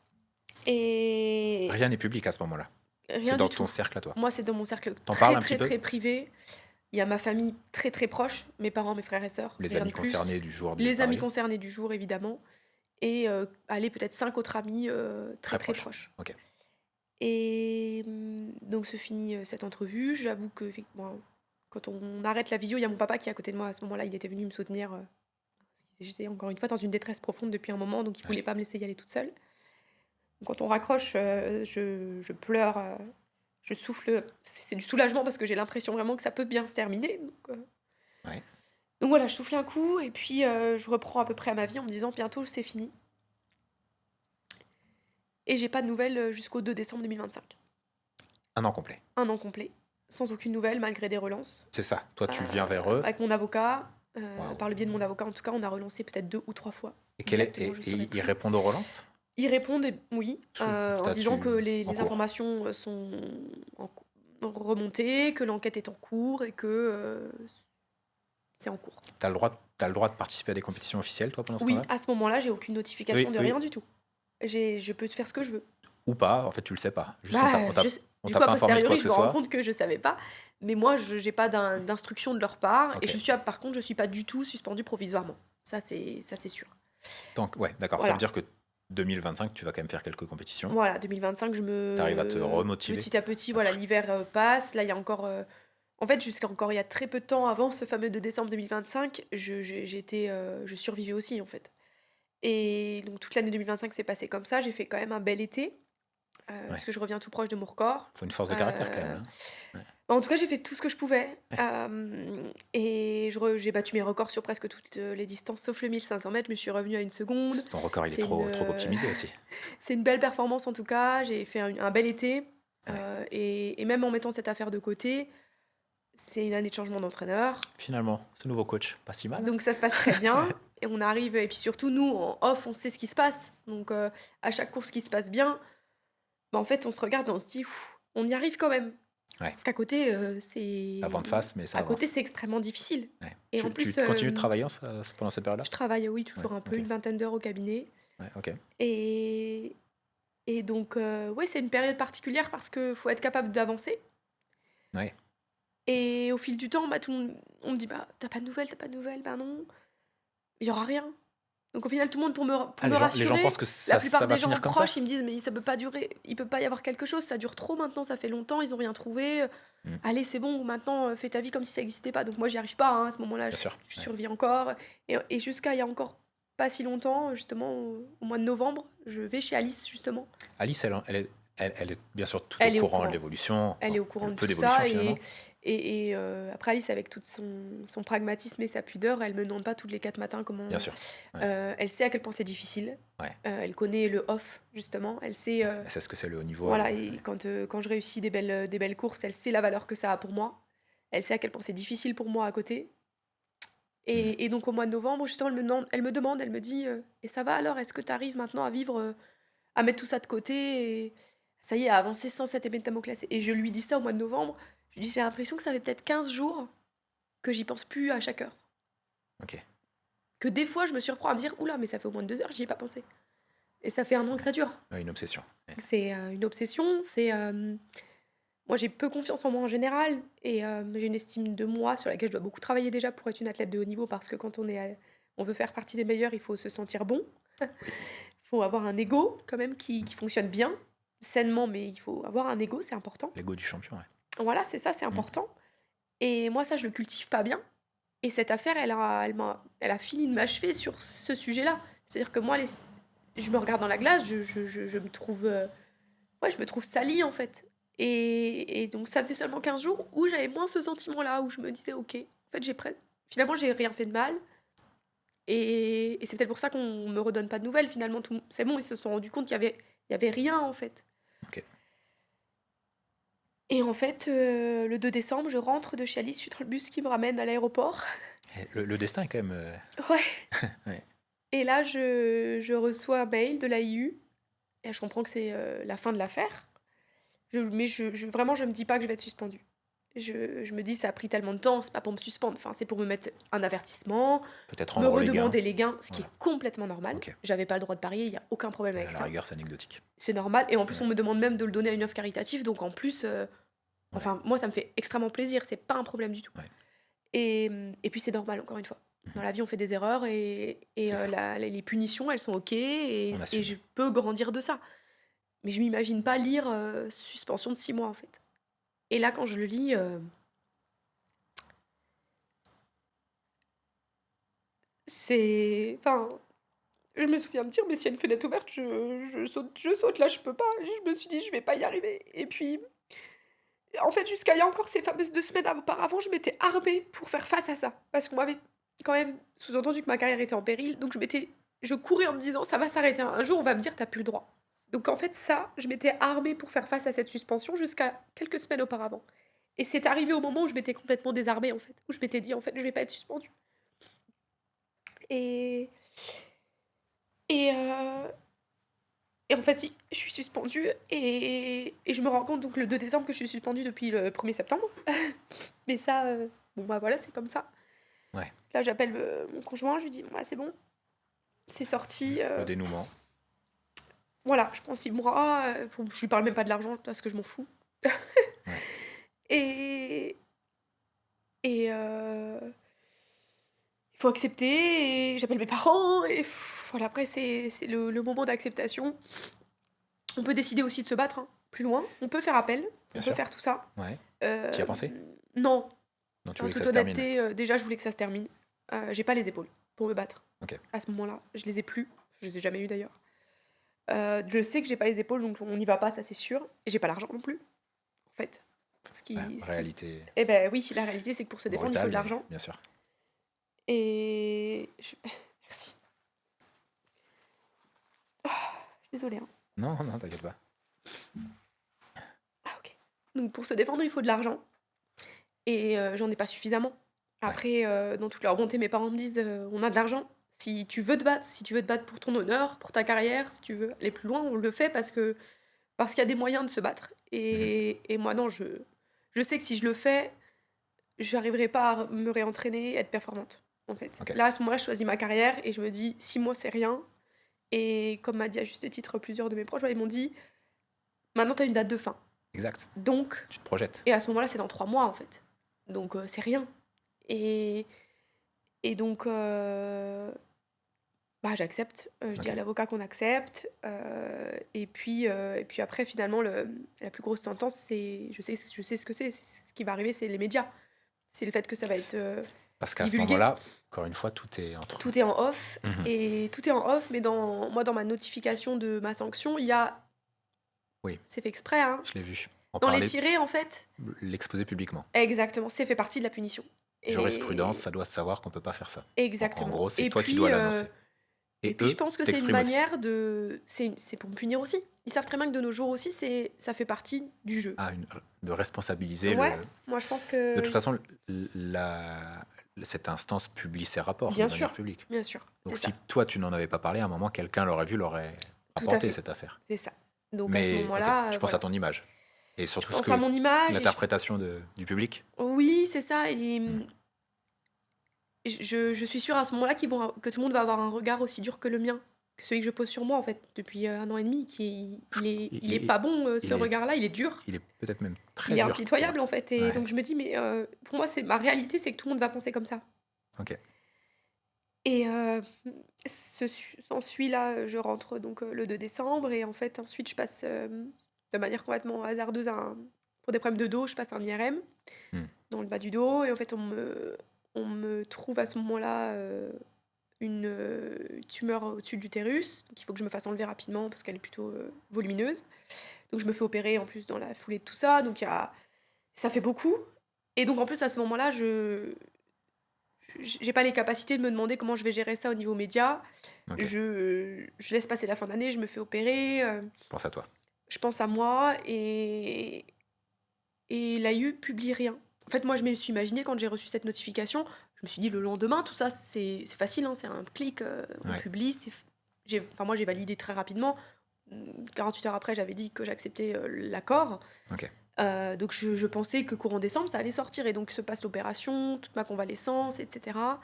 Et Rien n'est public à ce moment-là. C'est rien dans du ton tout. cercle à toi. Moi, c'est dans mon cercle T'en parles très, un petit très, peu? très privé. Il y a ma famille très, très proche, mes parents, mes frères et sœurs, Les rien amis de plus. concernés du jour de Les amis Paris. concernés du jour, évidemment. Et allez, peut-être 5 autres amis très, Très très proche. proches. Ok. Et donc se finit cette entrevue. J'avoue que effectivement, quand on arrête la visio, il y a mon papa qui est à côté de moi. À ce moment-là, il était venu me soutenir. J'étais encore une fois dans une détresse profonde depuis un moment, donc il Ouais. voulait pas me laisser y aller toute seule. Donc, quand on raccroche, je pleure, je souffle. C'est du soulagement parce que j'ai l'impression vraiment que ça peut bien se terminer. Donc, Ouais. Donc voilà, je souffle un coup et puis je reprends à peu près à ma vie en me disant: «Bientôt c'est fini» et j'ai pas de nouvelles, jusqu'au 2 décembre 2025. Un an complet. Un an complet, sans aucune nouvelle malgré des relances. C'est ça. Toi, tu viens vers eux. Avec mon avocat, Waouh. par le biais de mon avocat en tout cas, on a relancé peut-être 2 ou 3 fois. Et, Exactement, je et saurais ils plus. répondent aux relances? Ils répondent oui, Sous en disant que statut en les cours. informations, sont en cou remontées, que l'enquête est en cours et que, c'est en cours. T'as le droit de participer à des compétitions officielles, toi, pendant ce Oui, temps-là? à ce moment-là, j'ai aucune notification Oui, de oui. rien du tout. Je peux faire ce que je veux. Ou pas, en fait, tu le sais pas. Juste, Bah, je s on du t'a coup, a pas informé de quoi posteriori, que je ce me rends soit. compte que je savais pas, mais moi, je j'ai pas d'instruction de leur part et Ok. par contre, je suis pas du tout suspendue provisoirement. Ça, c'est sûr. Donc, ouais, d'accord. Ça veut Voilà. dire que 2025, tu vas quand même faire quelques compétitions. Voilà, 2025, T'arrives à te remotiver. petit à petit, à voilà, te- l'hiver, passe. Là, il y a encore, en fait, jusqu'à encore il y a très peu de temps avant ce fameux de décembre 2025, je survivais aussi, en fait et donc toute l'année 2025 s'est passée comme ça. J'ai fait quand même un bel été, parce Ouais. que je reviens tout proche de mon record. Faut une force de caractère quand même, Heu, là. Ouais. En tout cas, j'ai fait tout ce que je pouvais, Ouais. et j'ai battu mes records sur presque toutes, les distances sauf le 1500 mètres. Je me suis revenue à 1 seconde. Ton record, il est C'est une, trop optimisé aussi. c'est une belle performance en tout cas. J'ai fait un bel été, Ouais. et même en mettant cette affaire de côté, c'est une année de changement d'entraîneur, Finalement, ce nouveau coach, pas si mal. donc ça se passe très bien et on arrive et puis surtout nous, en off, on sait ce qui se passe, donc à chaque course qui se passe bien, bah, en fait, on se regarde et on se dit: «Ouf, on y arrive quand même». Ouais. Parce qu'à côté, T'as vent de face, mais ça à côté, avance. c'est extrêmement difficile Ouais. et en Tu plus, continues de travailler pendant cette période-là? je travaille, oui, Ouais, toujours un peu, ok. une vingtaine d'heures au cabinet Ouais, ok. et donc ouais, c'est une période particulière parce que faut être capable d'avancer Ouais. et au fil du temps, bah, tout le monde on me dit: «Bah, tu pas de nouvelles, tu pas de nouvelles?» «Bah non, il y aura rien». Donc au final, tout le monde pour Ah, me les gens rassurer, pensent que la ça plupart va des gens finir comme ça? proches, ils me disent: «Mais ça peut pas durer, il peut pas y avoir quelque chose, ça dure trop maintenant, ça fait longtemps, ils ont rien trouvé, Hmm, allez c'est bon maintenant, fais ta vie comme si ça existait pas». Donc moi j'y arrive pas, hein, à ce moment-là, bien sûr. je Ouais. survis encore et jusqu'à il y a encore pas si longtemps, justement au mois de novembre, je vais chez Alice justement. Alice, elle est bien sûr tout au Elle est au courant de courant. l'évolution, Elle enfin, est au courant le de peu tout d'évolution ça finalement. après Alice avec tout son pragmatisme et sa pudeur, elle me demande pas tous les 4 matins Bien comment, sûr. Ouais. elle sait à quel point c'est difficile. Ouais. Elle connaît le off justement, elle sait, Elle sait ce que c'est le haut niveau. voilà et quand je réussis des belles courses, elle sait la valeur que ça a pour moi. Elle sait à quel point c'est difficile pour moi à côté Hmm. et donc au mois de novembre justement, elle me dit: «Et ça va alors? Est-ce que tu arrives maintenant à vivre, à mettre tout ça de côté et ça y est, à avancer sans cette épée de Damoclès?» Et je lui dis ça au mois de novembre. Je lui dis: «J'ai l'impression que ça fait peut-être 15 jours que j'y pense plus à chaque heure. Ok. Que des fois, je me surprends à me dire: "Ouh là, mais ça fait au moins 2 heures, j'y ai pas pensé"». Et ça fait 1 an que ça dure. Ouais, une obsession. Ouais. C'est, une obsession, moi, j'ai peu confiance en moi en général et j'ai une estime de moi sur laquelle je dois beaucoup travailler déjà pour être une athlète de haut niveau parce que quand on veut faire partie des meilleurs, il faut se sentir bon. Oui. Il faut avoir un ego quand même qui fonctionne bien, sainement, mais il faut avoir un ego, c'est important. L'ego du champion, ouais. Voilà, c'est ça, c'est Hmm. important et moi, ça, je le cultive pas bien et cette affaire, elle a fini de m'achever sur ce sujet-là. C'est-à-dire que moi, je me regarde dans la glace, je me trouve, ouais, je me trouve salie, en fait et donc ça faisait seulement 15 jours où j'avais moins ce sentiment-là, où je me disais: «OK, en fait, finalement, j'ai rien fait de mal» et c'est peut-être pour ça qu'on me redonne pas de nouvelles finalement c'est bon, ils se sont rendus compte il y avait rien, en fait Ok. et en fait, le 2 décembre, je rentre de chez Alice, je suis dans le bus qui me ramène à l'aéroport. Et le destin est quand même. Ouais Ouais. et là, je reçois un mail de l'AIU et je comprends que c'est, la fin de l'affaire. Mais vraiment, je me dis pas que je vais être suspendue. Je me dis: «Ça a pris tellement de temps, c'est pas pour me suspendre, enfin, c'est pour me mettre un avertissement, Peut-être me rendre les gains. redemander les gains», ce qui Voilà. est complètement normal. Ok. J'avais pas le droit de parier, il y a aucun problème À avec la ça. rigueur, c'est anecdotique. C'est normal et en plus, Ouais. on me demande même de le donner à une œuvre caritative, donc en plus, Ouais. enfin, moi, ça me fait extrêmement plaisir, c'est pas un problème du tout Ouais. et puis c'est normal, encore une fois. Dans Mhm. la vie, on fait des erreurs C'est clair. les punitions, elles sont OK et On assume. je peux grandir de ça. Mais je m'imagine pas lire, suspension de 6 mois, en fait. Et là, quand je le lis, c'est enfin, je me souviens me dire: «Mais s'il y a une fenêtre ouverte, je saute, là, je peux pas». Je me suis dit: «Je vais pas y arriver» et puis, en fait, jusqu'à il y a encore ces fameuses 2 semaines auparavant, je m'étais armée pour faire face à ça. Parce qu'on m'avait quand même sous-entendu que ma carrière était en péril, donc je courais en me disant: «Ça va s'arrêter, un jour on va me dire: "Tu plus le droit"». Donc en fait ça, je m'étais armée pour faire face à cette suspension jusqu'à quelques semaines auparavant et c'est arrivé au moment où je m'étais complètement désarmée en fait, où je m'étais dit: «En fait, je vais pas être suspendue» et et heu et en fait si, je suis suspendue et je me rends compte donc le 2 décembre que je suis suspendue depuis le 1er septembre. Mais ça, bon bah voilà, c'est comme ça. Ouais, Là j'appelle, mon conjoint, je lui dis: «Bon, bah, c'est bon, c'est sorti, le dénouement. voilà, je prends 6 mois, je lui parle même pas de l'argent parce que je m'en fous Ouais, et et il faut accepter et j'appelle mes parents et voilà, après c'est le moment d'acceptation. On peut décider aussi de se battre, hein, plus loin. On peut faire appel, bien on peut sûr. faire tout ça. Ouais. Tu y as Hem, pensé? non, Non, tu en voulais que ça toute se termine? honnêteté, déjà je voulais que ça se termine. J'ai pas les épaules pour me battre OK. à ce moment-là. Je les ai plus, je les ai jamais eues d'ailleurs. Je sais que j'ai pas les épaules donc on n'y va pas, ça c'est sûr et j'ai pas l'argent non plus, en fait. Ouais, Ce qui réalité Eh ben oui, la réalité c'est que pour se défendre, il faut brutale, de mais l'argent bien sûr. et je merci. Je suis désolée, hein. Non, non, t'inquiète pas. Ah OK. Donc pour se défendre, il faut de l'argent et j'en ai pas suffisamment. Ouais. Après, dans toute leur bonté, mes parents me disent: «On a de l'argent. Si tu veux te battre pour ton honneur, pour ta carrière, si tu veux aller plus loin, on le fait parce qu'il y a des moyens de se battre» Mmh. et moi non, je sais que si je le fais, j'arriverai pas à me réentraîner et être performante, en fait. OK, Là, à ce moment-là, je choisis ma carrière et je me dis: «6 mois, c'est rien» et comme m'a dit à juste titre plusieurs de mes proches, ouais, ils m'ont dit: «Maintenant, tu as une date de fin, exact. donc» Tu te projettes. et à ce moment-là, c'est dans 3 mois, en fait. Donc c'est rien et donc bah, j'accepte, je dis à OK. l'avocat qu'on accepte, et puis après finalement la plus grosse sentence, c'est je sais ce que c'est ce qui va arriver, c'est les médias. C'est le fait que ça va être, Parce qu'à ce divulgué. moment-là, encore une fois, tout est entre Tout est en off mmh. et tout est en off, mais dans ma notification de ma sanction, il y a Oui, c'est fait exprès, hein, je l'ai vu. En dans les parler, tirets, en fait l'exposer publiquement. exactement, c'est fait partie de la punition Jurisprudence, et ça doit se savoir qu'on peut pas faire ça. Donc en exactement gros, c'est et toi qui puis, dois l'annoncer. et Et puis je eux pense que c'est une t'expriment aussi. manière de c'est pour me punir aussi. Ils savent très bien que de nos jours aussi, ça fait partie du jeu. Ah, de responsabiliser Ouais, le moi je pense de toute que façon, la cette instance publie ses rapports de manière publique. bien sûr, c'est Donc ça, si toi, tu n'en avais pas parlé, à un moment, quelqu'un l'aurait vu, l'aurait tout à rapporté fait, cette affaire. c'est ça. Donc à ce Mais OK, moment-là, tu penses à voilà, ton image et je surtout ce pense à que mon image et l'interprétation du public? oui, c'est ça et Mmh. je suis sûre à ce moment-là que tout le monde va avoir un regard aussi dur que le mien, que celui que je pose sur moi en fait depuis, 1 an et demi qui il est Il pas bon, ce il est regard-là, il est dur, il est peut-être même il très est dur pour eux. impitoyable en fait et Ouais, donc je me dis: «Mais pour moi c'est ma réalité, c'est que tout le monde va penser comme ça». OK. Et s'ensuit là, je rentre donc le 2 décembre et en fait ensuite je passe, de manière complètement hasardeuse pour des problèmes de dos, je passe un IRM Mmh. dans le bas du dos et en fait on me trouve à ce moment-là, une, tumeur au-dessus de l'utérus, donc il faut que je me fasse enlever rapidement parce qu'elle est plutôt, volumineuse. Donc je me fais opérer en plus dans la foulée de tout ça, donc il y a ça fait beaucoup et donc en plus à ce moment-là, j'ai pas les capacités de me demander comment je vais gérer ça au niveau média. OK, Je laisse passer la fin d'année, je me fais opérer, pense à toi. je pense à moi et l'AIE publie rien. En fait, moi, je me suis imaginé quand j'ai reçu cette notification, je me suis dit: «Le lendemain, tout ça, c'est facile, hein, c'est un clic, on Ouais, publie, c'est f» moi, j'ai validé très rapidement. 48 heures après, j'avais dit que j'acceptais, l'accord. OK. Donc je pensais que courant décembre, ça allait sortir et donc se passe l'opération, toute ma convalescence et cetera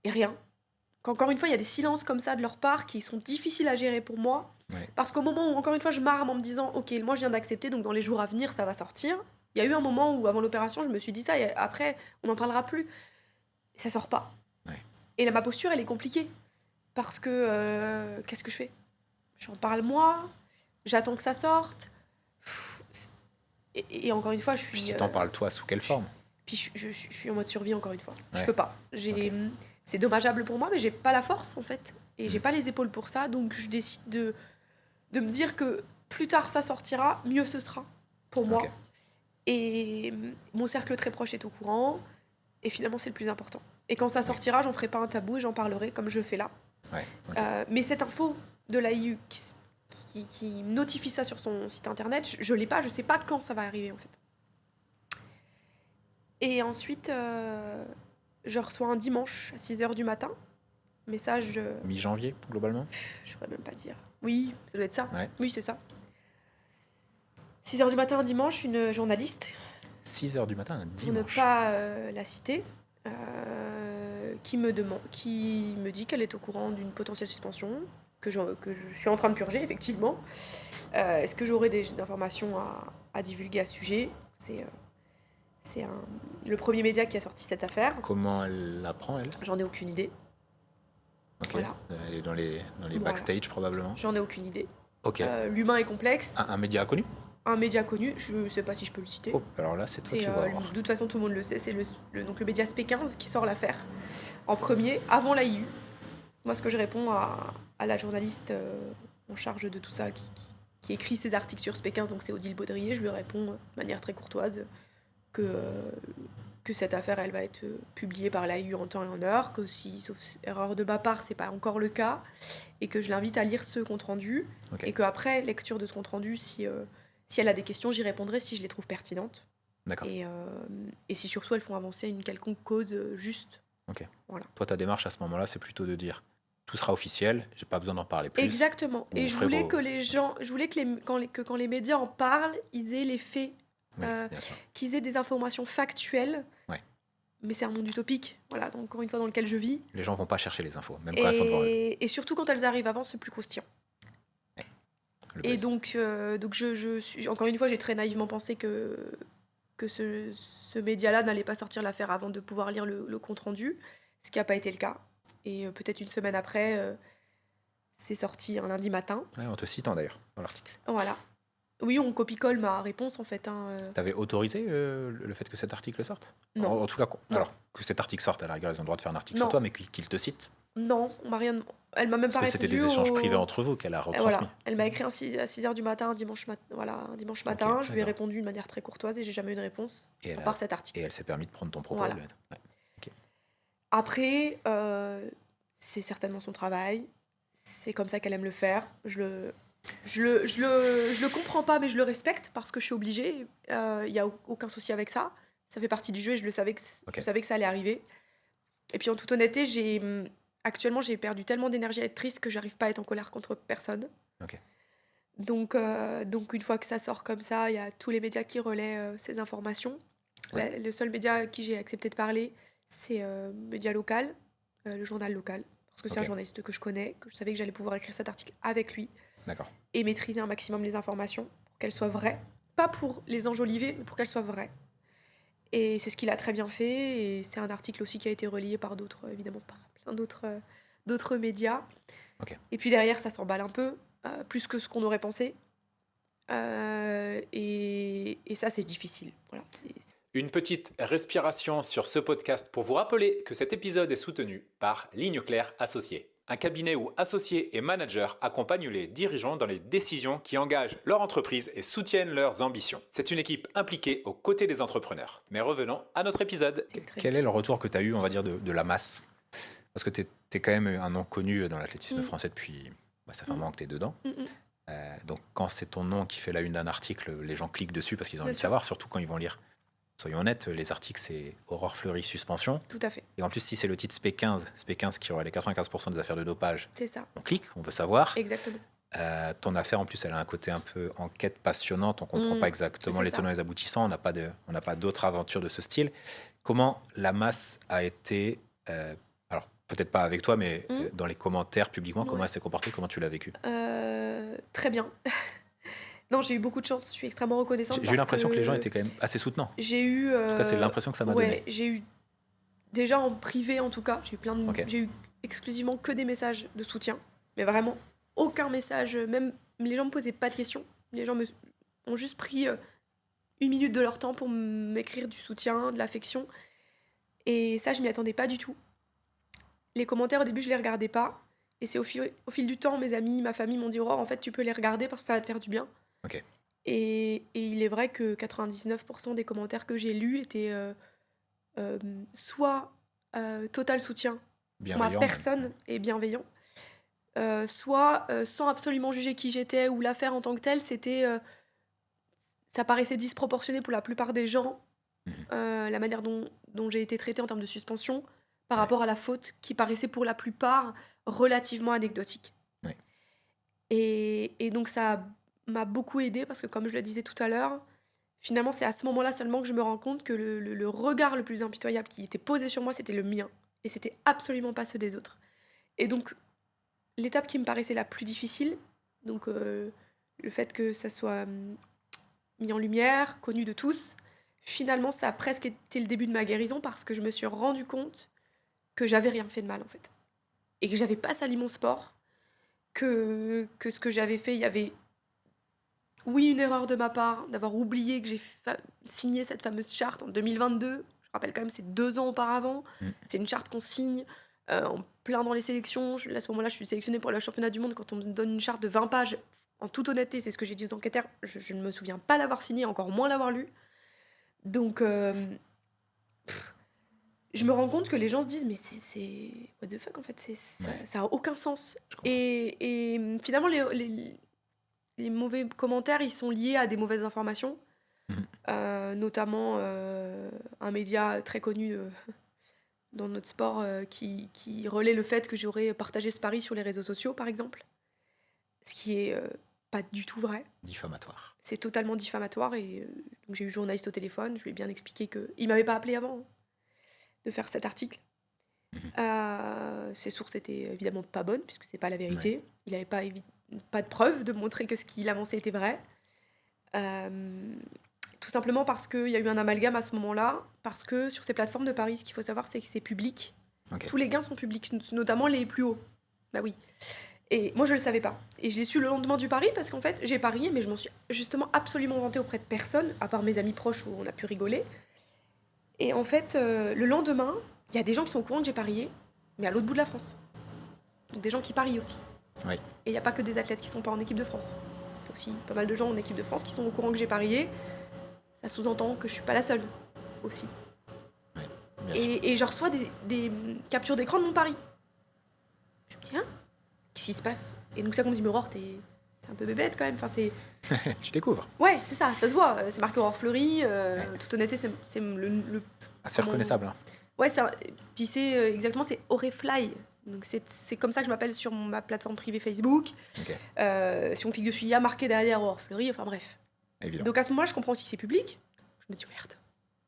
et rien. Qu'encore une fois, il y a des silences comme ça de leur part qui sont difficiles à gérer pour moi. Ouais. Parce qu'au moment où, encore une fois, je m'arme en me disant: «OK, moi je viens d'accepter, donc dans les jours à venir, ça va sortir». Il y a eu un moment où, avant l'opération, je me suis dit ça et après, on n'en parlera plus. Et ça sort pas. Ouais. Et là, ma posture, elle est compliquée. Parce que, qu'est-ce que je fais? J'en parle moi? J'attends que ça sorte? C'est et encore une fois, Puis si t'en parles toi, sous quelle je forme? puis je suis en mode survie encore une fois. Je Ouais, peux pas. OK. C'est dommageable pour moi, mais j'ai pas la force en fait et j'ai Mmh. pas les épaules pour ça, donc je décide de me dire que plus tard ça sortira, mieux ce sera pour OK. moi et mon cercle très proche est au courant. Et finalement, c'est le plus important. Et quand ça Ouais. sortira, j'en ferai pas un tabou et j'en parlerai comme je fais là. Ouais, ok. Mais cette info de l'AIU qui notifie ça sur son site internet, je l'ai pas, je sais pas quand ça va arriver en fait. Et ensuite, je reçois un dimanche à 6h du matin, message, Mi-janvier, globalement? je saurais même pas dire. Oui, ça doit être ça. Ouais. Oui, c'est ça. 6h du matin un dimanche, une journaliste, 6h du matin, un pour ne dimanche. pas la citer, qui me dit qu'elle est au courant d'une potentielle suspension, que je suis en train de purger, effectivement. Est-ce que j'aurai des informations à divulguer à ce sujet? C'est le premier média qui a sorti cette affaire. Comment elle l'apprend, elle? J'en ai aucune idée. Ok. Voilà. Elle est dans les Voilà. backstage, probablement. J'en ai aucune idée. Ok. L'humain est complexe. Un média connu? Un média connu, je sais pas si je peux le citer. Oh, alors là, c'est toi C'est, qui vas voir. de toute façon, tout le monde le sait. C'est donc le média SP15 qui sort l'affaire en premier, avant l'AIU. Moi, ce que je réponds à la journaliste en charge de tout ça, qui écrit ses articles sur SP15, donc c'est Odile Baudrier, je lui réponds de manière très courtoise que cette affaire, elle va être publiée par l'AIU en temps et en heure, que si, sauf erreur de ma part, c'est pas encore le cas, et que je l'invite à lire ce compte-rendu, Ok. et qu'après lecture de ce compte-rendu, si elle a des questions, j'y répondrai si je les trouve pertinentes. D'accord. Et si surtout elles font avancer une quelconque cause juste. Ok. Voilà. Toi, ta démarche à ce moment-là, c'est plutôt de dire tout sera officiel, j'ai pas besoin d'en parler plus. Exactement. Vous Et je ferez voulais vos- que les gens, je voulais que quand les médias en parlent, ils aient les faits, Oui, bien sûr. qu'ils aient des informations factuelles. Ouais. Mais c'est un monde utopique, voilà, donc encore une fois dans lequel je vis. Les gens vont pas chercher les infos, même quand elles sont devant eux. Et surtout quand elles arrivent avant, c'est plus croustillant. Le Et buzz. donc je suis, encore une fois, j'ai très naïvement pensé que ce média-là n'allait pas sortir l'affaire avant de pouvoir lire le compte-rendu, ce qui n'a pas été le cas. Et peut-être une semaine après, c'est sorti un lundi matin. Ouais, en te citant d'ailleurs dans l'article. Voilà. Oui, on copie-colle ma réponse en fait. T'avais autorisé le fait que cet article sorte? Non. En tout cas, Non. alors que cet article sorte, à la rigueur, ils ont le droit de faire un article Non. sur toi, mais qu'il te cite. Non, on m'a rien. Elle m'a même pas Parce que répondu. c'était des échanges privés entre vous qu'elle a Et retransmis. voilà. Elle m'a écrit à 6h du matin, un dimanche, un dimanche matin. Je lui ai d'accord. répondu de manière très courtoise et j'ai jamais eu de réponse, Et à elle, part cet article. et elle s'est permis de prendre ton propos. Voilà. Ouais. Après, c'est certainement son travail. C'est comme ça qu'elle aime le faire. Je le comprends pas, mais je le respecte parce que je suis obligée. Il y a aucun souci avec ça. Ça fait partie du jeu et je savais que ça allait arriver. Et puis en toute honnêteté, actuellement, j'ai perdu tellement d'énergie à être triste que j'arrive pas à être en colère contre personne. Ok. Donc une fois que ça sort comme ça, il y a tous les médias qui relaient ces informations. Ouais. Le seul média à qui j'ai accepté de parler, c'est média local, le journal local. Parce que c'est un Ok. journaliste que je connais, que je savais que j'allais pouvoir écrire cet article avec lui D'accord. et maîtriser un maximum les informations pour qu'elles soient vraies. Pas pour les enjoliver, mais pour qu'elles soient vraies. Et c'est ce qu'il a très bien fait. Et c'est un article aussi qui a été relayé par d'autres, évidemment, par plein d'autres médias. Ok. Et puis derrière, ça s'emballe un peu, plus que ce qu'on aurait pensé. Et ça, c'est difficile. Voilà, Une petite respiration sur ce podcast pour vous rappeler que cet épisode est soutenu par Ligne Claire Associés, un cabinet où associés et managers accompagnent les dirigeants dans les décisions qui engagent leur entreprise et soutiennent leurs ambitions. C'est une équipe impliquée aux côtés des entrepreneurs. Mais revenons à notre épisode. C'est très Quel est le difficile. retour que tu as eu, on va dire, de la masse? Parce que tu es quand même un nom connu dans l'athlétisme Mm. français depuis... ça fait un Mm. moment que tu es dedans. Mm, mm. Donc quand c'est ton nom qui fait la une d'un article, les gens cliquent dessus parce qu'ils ont Bien envie de sûr. savoir, surtout quand ils vont lire. Soyons honnêtes, les articles, c'est Aurore Fleury suspension. Tout à fait, Et en plus, si c'est le titre SP15 qui aurait les 95% des affaires de dopage, c'est ça, on clique, on veut savoir. exactement. Ton affaire, en plus, elle a un côté un peu enquête passionnante. On comprend pas exactement c'est les ça. tenants et les aboutissants. On n'a pas d'autres aventures de ce style. Comment la masse a été, alors peut-être pas avec toi, mais dans les commentaires publiquement, comment Ouais. elle s'est comportée? Comment tu l'as vécu? Très bien. Non, j'ai eu beaucoup de chance. Je suis extrêmement reconnaissante. J'ai eu parce l'impression que les gens étaient quand même assez soutenants. J'ai eu. En tout cas, c'est l'impression que ça m'a donné. J'ai eu déjà en privé en tout cas. J'ai eu Ok. j'ai eu exclusivement que des messages de soutien, mais vraiment aucun message. Même les gens me posaient pas de questions. Les gens ont juste pris 1 minute de leur temps pour m'écrire du soutien, de l'affection, et ça, je m'y attendais pas du tout. Les commentaires au début, je les regardais pas, et c'est au fil du temps, mes amis, ma famille m'ont dit Aurore, en fait, tu peux les regarder parce que ça va te faire du bien. Ok. Et il est vrai que 99% des commentaires que j'ai lus étaient soit total soutien, ma Bienveillant même. personne est bienveillant, soit sans absolument juger qui j'étais ou l'affaire en tant que telle, ça paraissait disproportionné pour la plupart des gens, Mhm. la manière dont j'ai été traitée en termes de suspension par Ouais, rapport à la faute qui paraissait pour la plupart relativement anecdotique. ouais. Et donc ça m'a beaucoup aidée parce que comme je le disais tout à l'heure, finalement c'est à ce moment-là seulement que je me rends compte que le regard le plus impitoyable qui était posé sur moi, c'était le mien et c'était absolument pas ceux des autres. Et donc l'étape qui me paraissait la plus difficile, donc le fait que ça soit, mis en lumière, connu de tous, finalement ça a presque été le début de ma guérison parce que je me suis rendu compte que j'avais rien fait de mal, en fait et que j'avais pas sali mon sport, que ce que j'avais fait, il y avait, oui, une erreur de ma part d'avoir oublié que j'ai signé cette fameuse charte en 2022. Je rappelle quand même, c'est 2 ans auparavant. Mm. C'est une charte qu'on signe, en plein dans les sélections. À ce moment-là, je suis sélectionnée pour le championnat du monde quand on me donne une charte de 20 pages. En toute honnêteté, c'est ce que j'ai dit aux enquêteurs, je ne me souviens pas l'avoir signée, encore moins l'avoir lue. Donc je me rends compte que les gens se disent: «Mais c'est what the fuck, en fait, Ouais, ça a aucun sens» je comprends. finalement les mauvais commentaires, ils sont liés à des mauvaises informations, Mhm. notamment, un média très connu, dans notre sport, qui relaie le fait que j'aurais partagé ce pari sur les réseaux sociaux, par exemple. Ce qui est, pas du tout vrai. Diffamatoire. C'est totalement diffamatoire donc j'ai eu le journaliste au téléphone, je lui ai bien expliqué qu'il m'avait pas appelé avant, hein, de faire cet article. Mhm. Ses sources étaient évidemment pas bonnes puisque c'est pas la Ouais. vérité. Il avait pas de preuves de montrer que ce qu'il avançait était vrai. Hem, Tout simplement parce qu'il y a eu un amalgame à ce moment-là, parce que sur ces plateformes de paris, ce qu'il faut savoir, c'est que c'est public. Ok. Tous les gains sont publics, notamment les plus hauts. Bah oui. Et moi, je le savais pas. Et je l'ai su le lendemain du pari parce qu'en fait, j'ai parié, mais je m'en suis justement absolument vantée auprès de personne, à part mes amis proches où on a pu rigoler. Et en fait, le lendemain, il y a des gens qui sont au courant que j'ai parié, mais à l'autre bout de la France. Donc des gens qui parient aussi. Oui, Et il n'y a pas que des athlètes qui sont pas en équipe de France. Il y a aussi pas mal de gens en équipe de France qui sont au courant que j'ai parié. Ça sous-entend que je suis pas la seule aussi. oui, bien sûr. Et je reçois des captures d'écran de mon pari. Je me dis, hein, qu'est-ce qui se passe? Et donc ça qu'on me dit, mais Aurore, t'es un peu bébête quand même. Enfin, c'est... Tu découvres. Ouais, c'est ça se voit. C'est marqué Aurore Fleury. Ouais. Toute honnêteté, c'est Assez comment... reconnaissable. Hein. Ouais, puis c'est exactement, c'est Orefly. Donc c'est comme ça que je m'appelle sur ma plateforme privée Facebook. Ok, Si on clique dessus, il y a marqué derrière Aurore Fleury. Enfin bref. Et évident. donc à ce moment-là, je comprends aussi que c'est public. Je me dis, merde.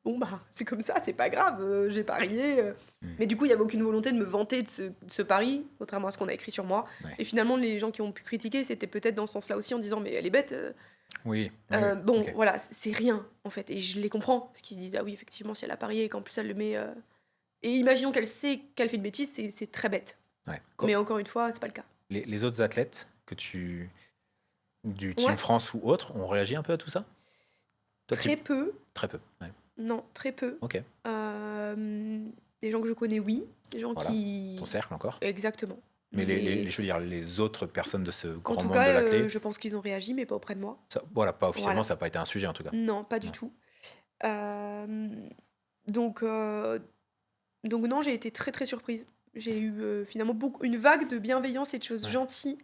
Bon, bah, c'est comme ça, c'est pas grave, j'ai parié. Mm. Mais du coup, il y avait aucune volonté de me vanter de ce pari, contrairement à ce qu'on a écrit sur moi. Ouais. Et finalement, les gens qui ont pu critiquer, c'était peut-être dans ce sens-là aussi, en disant, mais elle est bête. Oui, oui, oui. Bon, Ok. voilà, c'est rien, en fait. Et je les comprends, parce qu'ils se disent, ah oui, effectivement, si elle a parié et qu'en plus elle le met. Et imaginons qu'elle sait qu'elle fait une bêtise, c'est très bête. Ouais. Mais encore une fois, c'est pas le cas. Les autres athlètes du Team Ouais, France ou autres ont réagi un peu à tout ça? Toi, très peu. très peu. Ouais. Non, très peu. Ok, Des gens que je connais, oui. Des gens voilà. qui. Ton cercle encore. Exactement. Mais Mais je veux dire, les autres personnes de ce en grand tout monde de cas, la clé, je pense qu'ils ont réagi, mais pas auprès de moi. voilà, pas officiellement, Voilà. ça n'a pas été un sujet en tout cas. Non, pas du Ouais. tout. Hem, donc heu, donc non, j'ai été très, très surprise. J'ai eu, finalement une vague de bienveillance et de choses Ouais. gentilles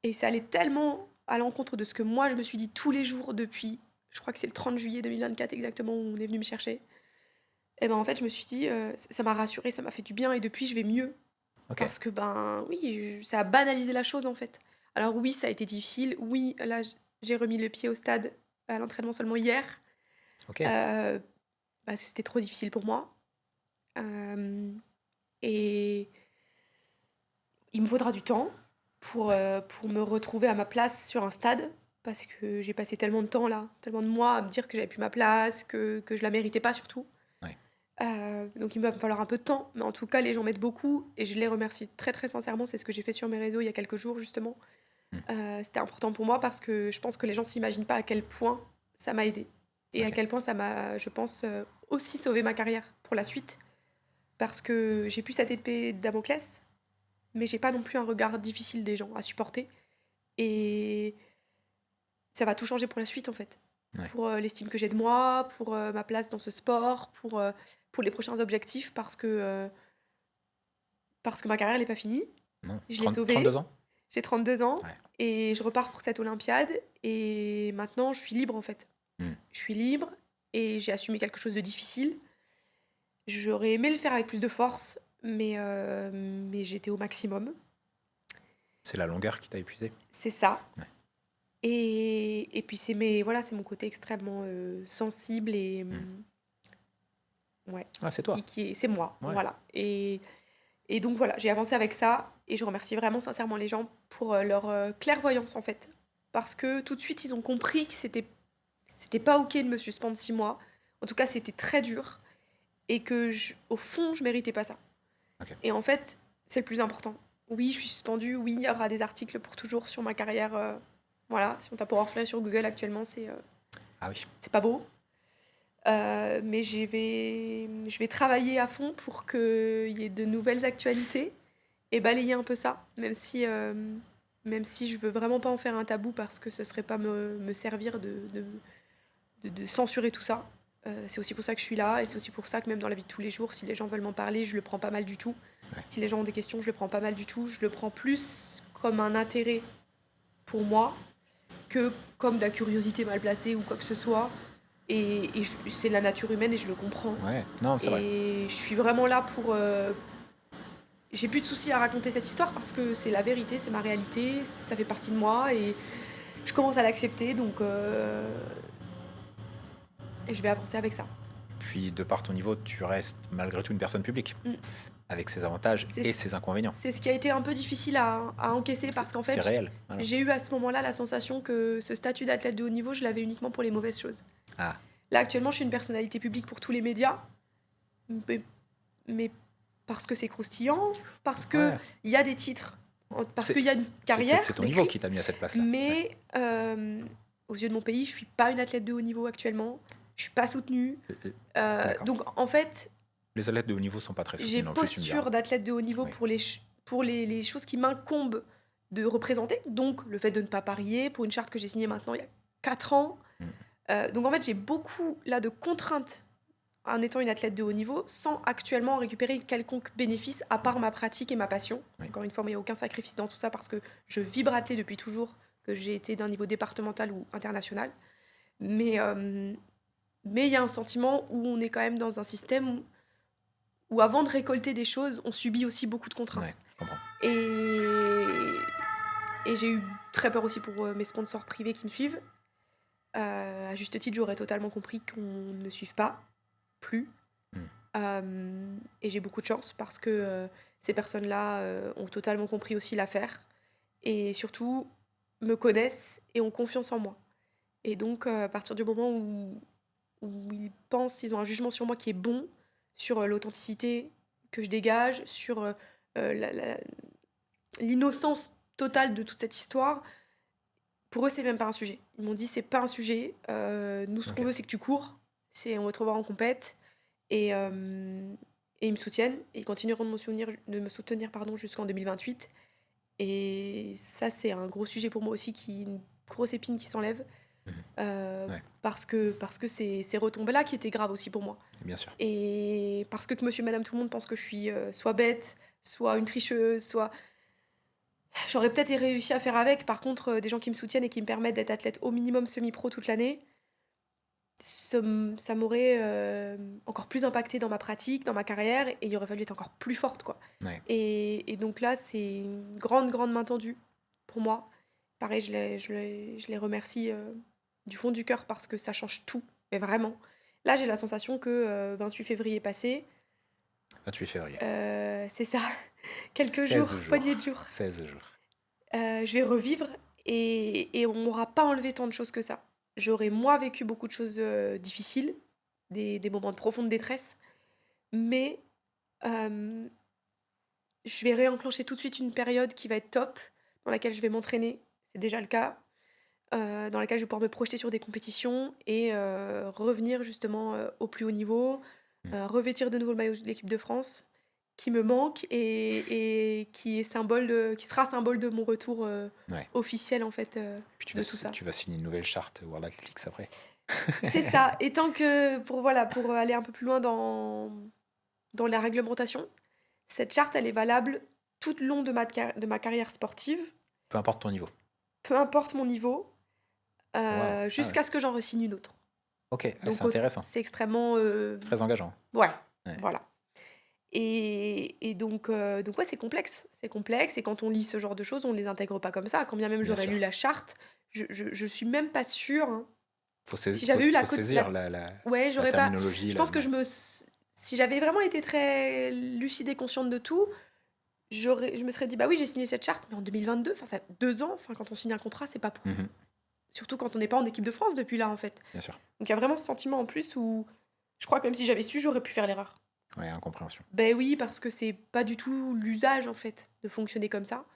et ça allait tellement à l'encontre de ce que moi je me suis dit tous les jours depuis, je crois que c'est le 30 juillet 2024 exactement où on est venu me chercher. Et ben, en fait, je me suis dit, ça m'a rassurée, ça m'a fait du bien et depuis je vais mieux. Ok, Parce que, ben, oui, ça a banalisé la chose, en fait. Alors oui, ça a été difficile. Oui, là, j'ai remis le pied au stade à l'entraînement seulement hier, ok. parce que c'était trop difficile pour moi. Hem Et il me faudra du temps Ouais. pour me retrouver à ma place sur un stade, parce que j'ai passé tellement de temps là, tellement de mois à me dire que j'avais plus ma place, que je la méritais pas surtout. Ouais. Donc il va me falloir un peu de temps, mais en tout cas, les gens m'aident beaucoup et je les remercie très, très sincèrement. C'est ce que j'ai fait sur mes réseaux il y a quelques jours justement. Mm. C'était important pour moi parce que je pense que les gens s'imaginent pas à quel point ça m'a aidée et à Ok. quel point ça m'a, je pense, aussi sauvé ma carrière pour la suite. Parce que j'ai plus cette épée de Damoclès, mais j'ai pas non plus un regard difficile des gens à supporter et ça va tout changer pour la suite, en fait. Ouais. Pour, l'estime que j'ai de moi, pour, ma place dans ce sport, pour les prochains objectifs parce que ma carrière n'est pas finie. Non. Je l'ai sauvée. 32 ans? J'ai 32 ans Ouais. et je repars pour cette Olympiade. Et maintenant, je suis libre, en fait. Hmm. Je suis libre et j'ai assumé quelque chose de difficile. J'aurais aimé le faire avec plus de force, mais j'étais au maximum. C'est la longueur qui t'a épuisé? C'est ça. Ouais. Et puis, c'est c'est mon côté extrêmement sensible et ouais, Ouais, c'est toi. c'est moi. Ouais. Voilà. Et donc, voilà, j'ai avancé avec ça et je remercie vraiment sincèrement les gens pour leur clairvoyance, en fait. Parce que tout de suite, ils ont compris que c'était pas OK de me suspendre 6 mois. En tout cas, c'était très dur et que, au fond, je méritais pas ça. Ok. Et en fait, c'est le plus important. Oui, je suis suspendue. Oui, il y aura des articles pour toujours sur ma carrière. Voilà, si on tape Powerfly sur Google actuellement, Ah oui. c'est pas beau. Mais je vais travailler à fond pour qu'il y ait de nouvelles actualités et balayer un peu ça, même si je veux vraiment pas en faire un tabou parce que ce serait pas me servir de censurer tout ça. C'est aussi pour ça que je suis là et c'est aussi pour ça que même dans la vie de tous les jours, si les gens veulent m'en parler, je le prends pas mal du tout. Ouais. Si les gens ont des questions, je le prends pas mal du tout. Je le prends plus comme un intérêt pour moi que comme de la curiosité mal placée ou quoi que ce soit. Et c'est la nature humaine et je le comprends. Ouais, non, c'est vrai. Et je suis vraiment là pour... J'ai plus de soucis à raconter cette histoire parce que c'est la vérité, c'est ma réalité, ça fait partie de moi et je commence à l'accepter, donc et je vais avancer avec ça. Puis, de par ton niveau, tu restes malgré tout une personne publique, Mm. avec ses avantages C'est et ce- ses inconvénients. C'est ce qui a été un peu difficile à encaisser parce qu'en C'est fait, réel. Voilà. j'ai eu à ce moment-là la sensation que ce statut d'athlète de haut niveau, je l'avais uniquement pour les mauvaises choses. Ah, Là, actuellement, je suis une personnalité publique pour tous les médias, mais parce que c'est croustillant, parce qu'il ouais. y a des titres, parce C'est- qu'il y a une c'est- carrière. C'est ton niveau écrite, qui t'a mis à cette place-là. mais aux yeux de mon pays, je suis pas une athlète de haut niveau actuellement. Je suis pas soutenue. Ouais. D'accord. Donc, en fait, Les athlètes de haut niveau sont pas très j'ai soutenus non plus, tu me diras. posture d'athlète de haut niveau Oui. pour les choses qui m'incombent de représenter. Donc, le fait de ne pas parier pour une charte que j'ai signée maintenant il y a 4 ans. Donc, en fait, j'ai beaucoup là de contraintes en étant une athlète de haut niveau sans actuellement récupérer quelconque bénéfice à part ma pratique et ma passion. Oui. Encore une fois, il n'y a aucun sacrifice dans tout ça parce que je vibre athlète depuis toujours, que j'ai été d'un niveau départemental ou international. Mais il y a un sentiment où on est quand même dans un système où avant de récolter des choses, on subit aussi beaucoup de contraintes. Ouais, je comprends. Et j'ai eu très peur aussi pour mes sponsors privés qui me suivent. À juste titre, j'aurais totalement compris qu'on ne me suive pas, plus. Et j'ai beaucoup de chance parce que ces personnes-là ont totalement compris aussi l'affaire. Et surtout, me connaissent et ont confiance en moi. Et donc, à partir du moment où ils ont un jugement sur moi qui est bon, sur l'authenticité que je dégage, sur l'innocence totale de toute cette histoire, pour eux, c'est même pas un sujet. Ils m'ont dit, c'est pas un sujet. Nous, ce qu'on Ok. veut, c'est que tu cours. On va te revoir en compète. Et ils me soutiennent. Et ils continueront de me soutenir jusqu'en 2028. Et ça, c'est un gros sujet pour moi aussi, une grosse épine qui s'enlève. Ouais. Parce que c'est ces retombées-là qui étaient graves aussi pour moi. Bien sûr. Et parce que monsieur, madame, tout le monde pense que je suis soit bête, soit une tricheuse, soit... J'aurais peut-être réussi à faire avec. Par contre, des gens qui me soutiennent et qui me permettent d'être athlète au minimum semi-pro toute l'année, ça m'aurait encore plus impacté dans ma pratique, dans ma carrière, et il aurait fallu être encore plus forte, quoi. Ouais. Et donc là, c'est une grande, grande main tendue pour moi. Pareil, je les remercie du fond du cœur parce que ça change tout, mais vraiment. Là, j'ai la sensation que 28 février passé, 28 février. c'est ça, quelques 16 jours, jours. poignées de jours. 16 jours. Je vais revivre et on m'aura pas enlevé tant de choses que ça. J'aurais, moi, vécu beaucoup de choses difficiles, des moments de profonde détresse, mais je vais réenclencher tout de suite une période qui va être top, dans laquelle je vais m'entraîner, c'est déjà le cas, dans laquelle je vais pouvoir me projeter sur des compétitions et revenir justement au plus haut niveau, revêtir de nouveau le maillot de l'équipe de France, qui me manque et qui sera symbole de mon retour Ouais. officiel en fait Puis de tout ça. tu vas signer une nouvelle charte World Athletics après. C'est ça. Et tant que voilà, pour aller un peu plus loin dans la réglementation, cette charte, elle est valable tout le long de ma carrière sportive, Peu importe ton niveau. peu importe mon niveau, Waouh. Ah ouais. jusqu'à ce que j'en re-signe une autre. Ok, ah, Donc c'est intéressant. c'est extrêmement, C'est très engageant. ouais, Ouais. voilà. Et donc ouais, c'est complexe. C'est complexe et quand on lit ce genre de choses, on ne les intègre pas comme ça. Quand bien même Bien j'aurais lu sûr. la charte, je suis même pas sûre, hein. Si Faut, j'avais eu faut saisir ouais, la j'aurais pas terminologie. je pense que si j'avais vraiment été très lucide et consciente de tout, je me serais dit: «Bah oui, j'ai signé cette charte, mais en 2022, enfin ça 2 ans, enfin quand on signe un contrat, c'est pas pour Mhm, surtout quand on n'est pas en équipe de France depuis là, en fait». bien sûr. Donc il y a vraiment ce sentiment en plus où je crois que même si j'avais su, j'aurais pu faire l'erreur. Ouais, incompréhension. Ben oui, parce que c'est pas du tout l'usage, en fait, de fonctionner comme ça,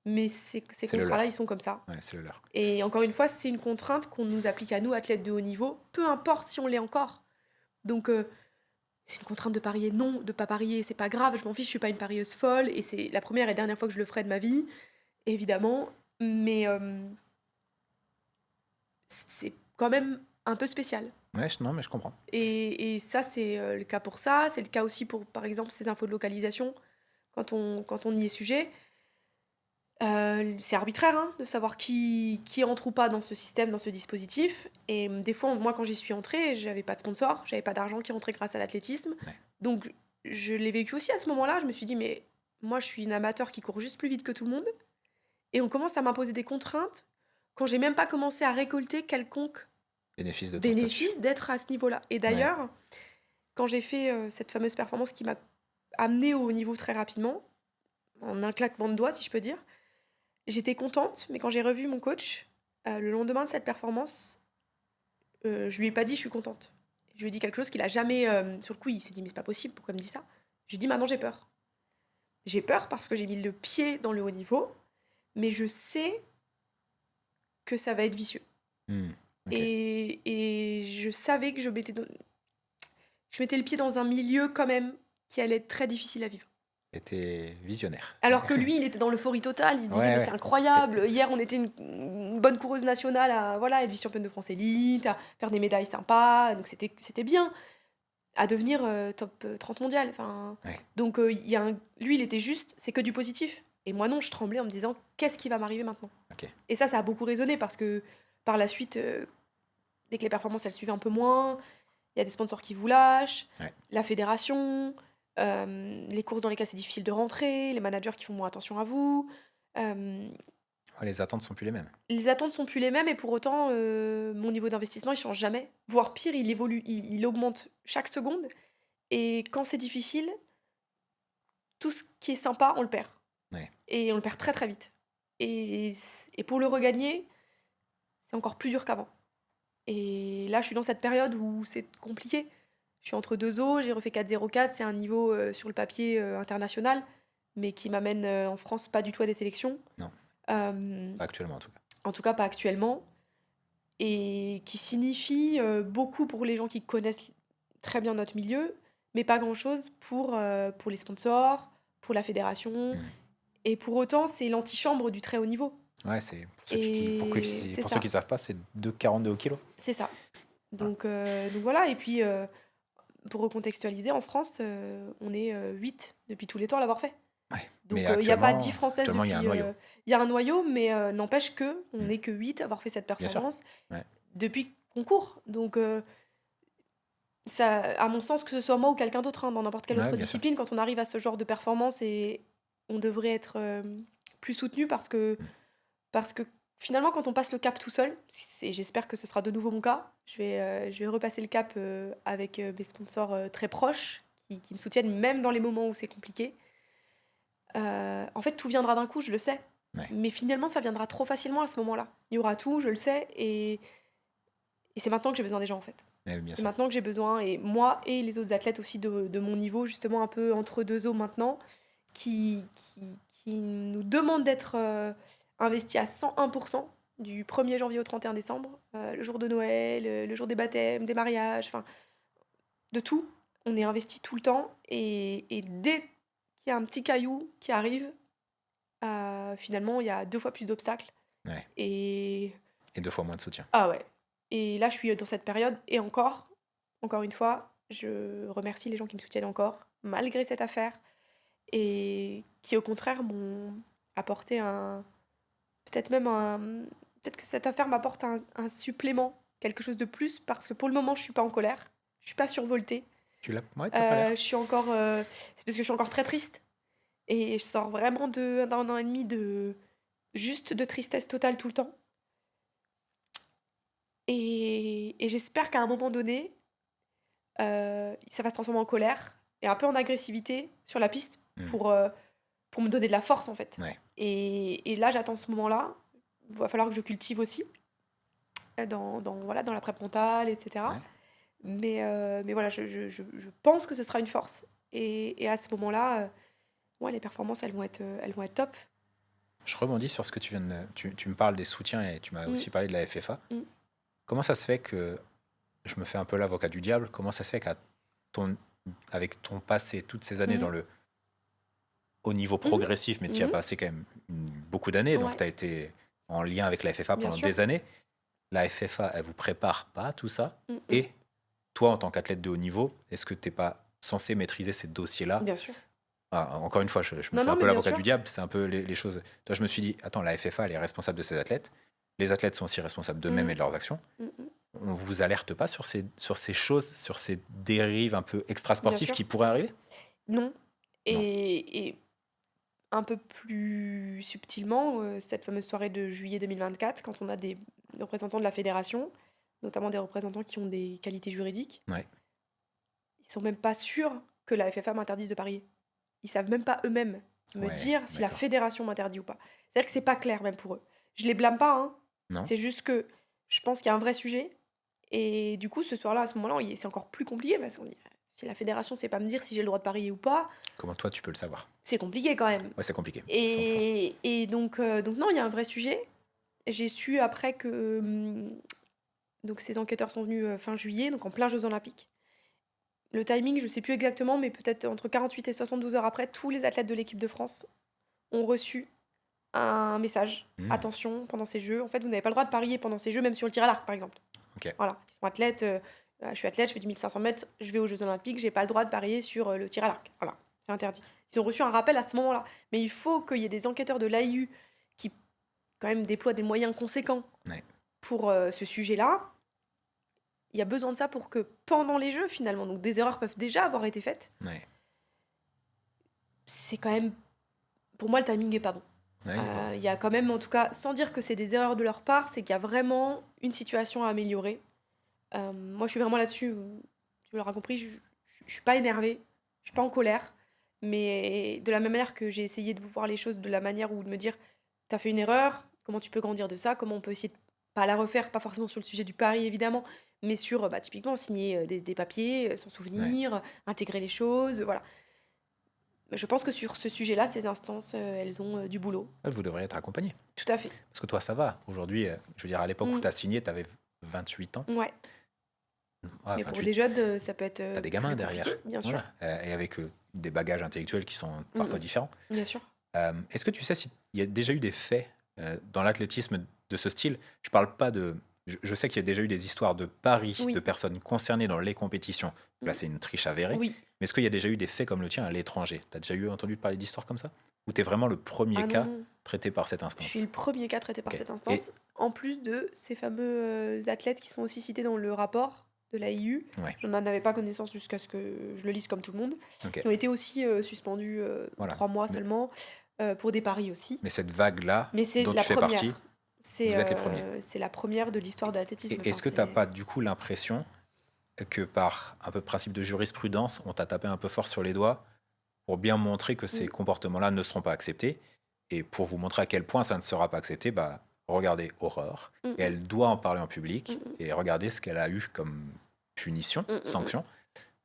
mais ces C'est le contrats-là, ils leur. sont comme ça. Ouais, c'est le leur. Et encore une fois, c'est une contrainte qu'on nous applique à nous, athlètes de haut niveau, peu importe si on l'est encore. Donc c'est une contrainte de parier, non, de pas parier, c'est pas grave, je m'en fiche, je suis pas une parieuse folle et c'est la première et dernière fois que je le ferai de ma vie, évidemment, mais c'est quand même un peu spécial. Ouais, non, mais je comprends. Et ça, c'est le cas pour ça, c'est le cas aussi pour, par exemple, ces infos de localisation, quand on y est sujet. C'est arbitraire, hein, de savoir qui entre ou pas dans ce système, dans ce dispositif. Et des fois, moi, quand j'y suis entrée, j'avais pas de sponsor, j'avais pas d'argent qui rentrait grâce à l'athlétisme. Ouais. Donc, je l'ai vécu aussi à ce moment-là. Je me suis dit, mais moi, je suis une amateur qui court juste plus vite que tout le monde. Et on commence à m'imposer des contraintes quand j'ai même pas commencé à récolter quelconque Bénéfice de ton statut. bénéfice d'être à ce niveau-là. Et Ouais. d'ailleurs, quand j'ai fait cette fameuse performance qui m'a amenée au haut niveau très rapidement, en un claquement de doigts, si je peux dire, j'étais contente, mais quand j'ai revu mon coach, le lendemain de cette performance, je lui ai pas dit: «Je suis contente». Je lui ai dit quelque chose qu'il a jamais, sur le coup, il s'est dit: «Mais c'est pas possible, pourquoi il me dit ça?» Je lui ai dit: «Maintenant, j'ai peur». J'ai peur parce que j'ai mis le pied dans le haut niveau, mais je sais que ça va être vicieux. Hmm, ok. Et je savais que je mettais le pied dans un milieu quand même qui allait être très difficile à vivre. T'étais visionnaire. Alors que lui, il était dans l'euphorie totale, il se disait: Ouais, «Mais ouais. c'est incroyable, hier on était une bonne coureuse nationale à voilà, être vice-championne de France élite, à faire des médailles sympas, donc c'était bien, à devenir, top, 30 mondial». Enfin, Ouais. donc il y a lui, il était juste: «C'est que du positif» et moi non, je tremblais en me disant: «Qu'est-ce qui va m'arriver maintenant?» Ok. Et ça a beaucoup résonné parce que par la suite, dès que les performances, elles suivaient un peu moins, il y a des sponsors qui vous lâchent, Ouais. la fédération, les courses dans lesquelles c'est difficile de rentrer, les managers qui font moins attention à vous. Euh, Ouais, les attentes sont plus les mêmes. les attentes sont plus les mêmes et pour autant, mon niveau d'investissement, il change jamais. Voire pire, il évolue, il augmente chaque seconde. Et quand c'est difficile, tout ce qui est sympa, on le perd. Ouais. Et on le perd très très vite. Et pour le regagner, c'est encore plus dur qu'avant. Et là, je suis dans cette période où c'est compliqué. Je suis entre deux eaux, j'ai refait 4,04, c'est un niveau sur le papier international, mais qui m'amène en France pas du tout à des sélections. Non. Euh, Pas actuellement, en tout cas. en tout cas, pas actuellement. Et qui signifie beaucoup pour les gens qui connaissent très bien notre milieu, mais pas grand-chose pour les sponsors, pour la fédération. Hmm. Et pour autant, c'est l'antichambre du très haut niveau. Ouais, c'est pour Et c'est ceux ça. qui savent pas, c'est 2,42 au kilo. C'est ça. Donc voilà, et puis pour recontextualiser, en France, on est 8 depuis tout les temps à l'avoir fait. Ouais. Donc Mais il n'y a pas actuellement, 10 Françaises actuellement, depuis... il y a un noyau. Il y a un noyau, mais n'empêche que on Mm. n'est que 8 à avoir fait cette Bien sûr. performance Ouais. depuis qu'on court. Donc ça, à mon sens, que ce soit moi ou quelqu'un d'autre, hein, dans n'importe quelle Ouais, autre bien sûr. discipline, quand on arrive à ce genre de performance, et on devrait être plus soutenu parce que finalement, quand on passe le cap tout seul, et j'espère que ce sera de nouveau mon cas, je vais repasser le cap avec mes sponsors très proches qui me soutiennent même dans les moments où c'est compliqué. En fait, tout viendra d'un coup, je le sais. Ouais. Mais finalement, ça viendra trop facilement à ce moment-là. Il y aura tout, je le sais, et c'est maintenant que j'ai besoin des gens, en fait. Ouais, bien C'est sûr. maintenant que j'ai besoin, et moi et les autres athlètes aussi de mon niveau, justement un peu entre deux eaux maintenant, qui nous demandent d'être investis à 101% du 1er janvier au 31 décembre, le jour de Noël, le jour des baptêmes, des mariages, enfin, de tout. On est investi tout le temps, et dès qu'il y a un petit caillou qui arrive, finalement, il y a 2 fois plus d'obstacles. Ouais. Et Et 2 fois moins de soutien. ah ouais. Et là, je suis dans cette période et encore une fois, je remercie les gens qui me soutiennent encore, malgré cette affaire et qui, au contraire, m'ont apporté un peut-être même un peut-être que cette affaire m'apporte un supplément, quelque chose de plus parce que pour le moment, je suis pas en colère, je suis pas survoltée. Ouais, t'as pas l'air. Je suis encore, c'est parce que je suis encore très triste et je sors vraiment d'un an et demi de juste de tristesse totale tout le temps et j'espère qu'à un moment donné, ça va se transformer en colère et un peu en agressivité sur la piste Hmm. pour me donner de la force, en fait. Ouais. Et là, j'attends ce moment-là. Il va falloir que je cultive aussi, voilà, dans la prep mentale, etc. Ouais. Mais voilà, je pense que ce sera une force. Et à ce moment-là, ouais, les performances, elles vont être top. Je rebondis sur ce que tu viens de... Tu me parles des soutiens et tu m'as Mm, aussi parlé de la FFA. mm, Comment ça se fait que... Je me fais un peu l'avocat du diable. Comment ça se fait ton, avec ton passé, toutes ces années dans mm, le haut niveau mhm, progressif, mais tu y as mhm. passé quand même beaucoup d'années, donc Ouais, tu as été en lien avec la FFA bien pendant sûr. des années. La FFA, elle vous prépare pas à tout ça. Mm, mm, Et toi, en tant qu'athlète de haut niveau, est-ce que tu n'es pas censé maîtriser ces dossiers-là? bien sûr. Encore une fois, je me Non, fais non, un peu mais bien l'avocat du sûr. diable, c'est un peu les choses. Toi, je me suis dit, attends, la FFA, elle est responsable de ses athlètes. Les athlètes sont aussi responsables d'eux-mêmes Mm, et de leurs actions. mm, mm. On vous alerte pas sur ces choses, sur ces dérives un peu Bien extrasportives sûr. qui pourraient arriver? Non. Non. Et un peu plus subtilement, cette fameuse soirée de juillet 2024, quand on a des représentants de la fédération, notamment des représentants qui ont des qualités juridiques, Ouais. ils sont même pas sûrs que la FFA m'interdise de parier. Ils savent même pas eux-mêmes me Ouais, dire si la d'accord. fédération m'interdit ou pas. C'est-à-dire que c'est pas clair même pour eux. Je les blâme pas, hein. Non? C'est juste que je pense qu'il y a un vrai sujet. Et du coup, ce soir-là, à ce moment-là, c'est encore plus compliqué parce qu'on dit si la fédération sait pas me dire si j'ai le droit de parier ou pas, Comment toi, tu peux le savoir? c'est compliqué quand même. Ouais, c'est compliqué, 100%. Et donc non, il y a un vrai sujet. J'ai su après que donc ces enquêteurs sont venus fin juillet, donc en plein Jeux Olympiques. Le timing, je sais plus exactement, mais peut-être entre 48 et 72 heures après, tous les athlètes de l'équipe de France ont reçu un message. Hmm, Attention, pendant ces Jeux, en fait, vous n'avez pas le droit de parier pendant ces Jeux, même sur le tir à l'arc, par exemple. ok. Voilà, ils sont athlètes. Je suis athlète, je fais du 1500 mètres, je vais aux Jeux Olympiques, j'ai pas le droit de parier sur le tir à l'arc. Voilà, c'est interdit. Ils ont reçu un rappel à ce moment-là. Mais il faut qu'il y ait des enquêteurs de l'AIU qui, quand même, déploient des moyens conséquents Ouais, pour ce sujet-là. Il y a besoin de ça pour que pendant les Jeux, finalement, donc des erreurs peuvent déjà avoir été faites. ouais, C'est quand même, pour moi, le timing est pas bon. ouais, bon. Il y a quand même, en tout cas, sans dire que c'est des erreurs de leur part, c'est qu'il y a vraiment une situation à améliorer. Moi, je suis vraiment là-dessus. Tu l'auras compris, je suis pas énervée, je suis pas en colère, mais de la même manière que j'ai essayé de voir les choses de la manière où de me dire, t'as fait une erreur, comment tu peux grandir de ça, comment on peut essayer de pas la refaire, pas forcément sur le sujet du pari évidemment, mais sur bah, typiquement signer des papiers, s'en Ouais. souvenir, intégrer les choses, voilà. Je pense que sur ce sujet-là, ces instances, elles ont du boulot. Ouais, vous devriez être accompagné. Tout à fait. Parce que toi, ça va. Aujourd'hui, je veux dire, à l'époque où Mm. tu as signé, tu avais 28 ans. Ouais. Ouais, Mais pour 28, les jeunes, ça peut être tu as des plus gamins compliqué, derrière. bien sûr. Voilà. Et avec des bagages intellectuels qui sont Mm, parfois mm. différents. Bien sûr. Est-ce que tu sais s'il y a déjà eu des faits dans l'athlétisme de ce style? Je parle pas de. Je sais qu'il y a déjà eu des histoires de paris de Oui. personnes concernées dans les compétitions. Là, Mm. c'est une triche avérée. Oui. Mais est-ce qu'il y a déjà eu des faits comme le tien à l'étranger? Tu as déjà entendu parler d'histoires comme ça? Ou tu es vraiment le premier Ah non, cas non. traité par cette Je suis instance? le premier cas traité par Ok. cette Et instance, en plus de ces fameux athlètes qui sont aussi cités dans le rapport de l'AIU. ouais, Je n'en avais pas connaissance jusqu'à ce que je le lise comme tout le monde. ok. Qui ont été aussi suspendus Voilà. 3 mois Mais, seulement pour des paris aussi. mais cette vague-là, Mais c'est dont la tu fais partie, première. C'est vous êtes les premiers. la première de l'histoire de l'athlétisme. Et Enfin, est-ce que tu n'as c'est... pas du coup l'impression que par un peu principe de jurisprudence, on t'a tapé un peu fort sur les doigts pour bien montrer que ces Mm, comportements-là ne seront pas acceptés? Et pour vous montrer à quel point ça ne sera pas accepté, bah, regardez Aurore. mm, Et mm, elle doit en parler en mm, public. mm, Et regardez ce qu'elle a eu comme punition, mm, mm, mm. sanction,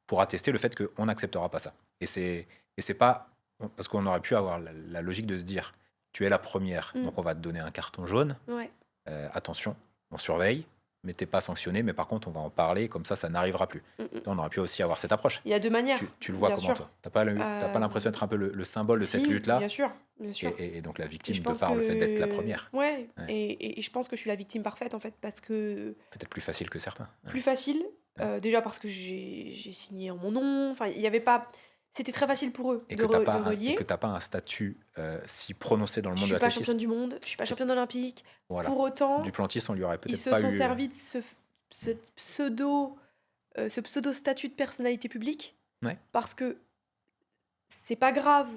pour attester le fait qu'on n'acceptera pas ça. Et c'est pas... Parce qu'on aurait pu avoir la logique de se dire, tu es la première, Mm. donc on va te donner un carton jaune. Ouais. Attention, on surveille. mais t'es pas sanctionné, mais par contre, on va en parler, comme ça n'arrivera plus. On aurait pu aussi avoir cette approche. Il y a deux manières, Tu le vois bien comment, sûr. toi? T'as pas l'impression d'être un peu le symbole de cette Si, lutte-là, bien sûr, bien sûr. et donc la Et je victime de pense par le fait d'être la que... première. Ouais, Ouais. et je pense que je suis la victime parfaite, en fait, parce que... Peut-être plus facile que certains. Ouais. Plus facile, déjà parce que j'ai signé en mon nom, enfin, il y avait pas... C'était très facile pour eux Et de, que t'as de pas relier. t'as pas un statut si prononcé dans le Je monde de suis pas l'athlétisme. championne du monde, je suis pas championne olympique. Voilà. Pour autant, Duplantis, on lui aurait ils peut-être se pas sont eu. servis de ce pseudo, ce pseudo statut de personnalité publique Ouais. parce que c'est pas grave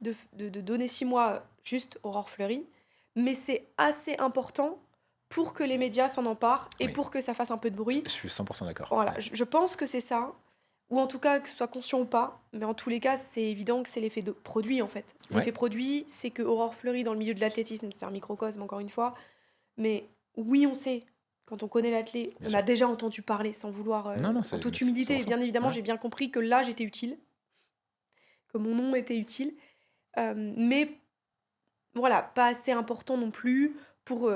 de donner 6 mois juste Aurore Fleury, mais c'est assez important pour que les médias s'en emparent et Oui. pour que ça fasse un peu de bruit. Je suis 100% d'accord. Voilà, Ouais. je pense que c'est ça, ou en tout cas que ce soit conscient ou pas, mais en tous les cas, c'est évident que c'est l'effet de produit en fait. Ouais. L'effet produit, c'est que Aurore Fleury dans le milieu de l'athlétisme, c'est un microcosme encore une fois, mais oui, on sait, quand on connaît l'athlé, Bien on sûr. a déjà entendu parler sans vouloir, Non, en c'est toute mais humilité, et 100%. bien évidemment, Ouais. j'ai bien compris que là, j'étais utile, que mon nom était utile, mais voilà, pas assez important non plus pour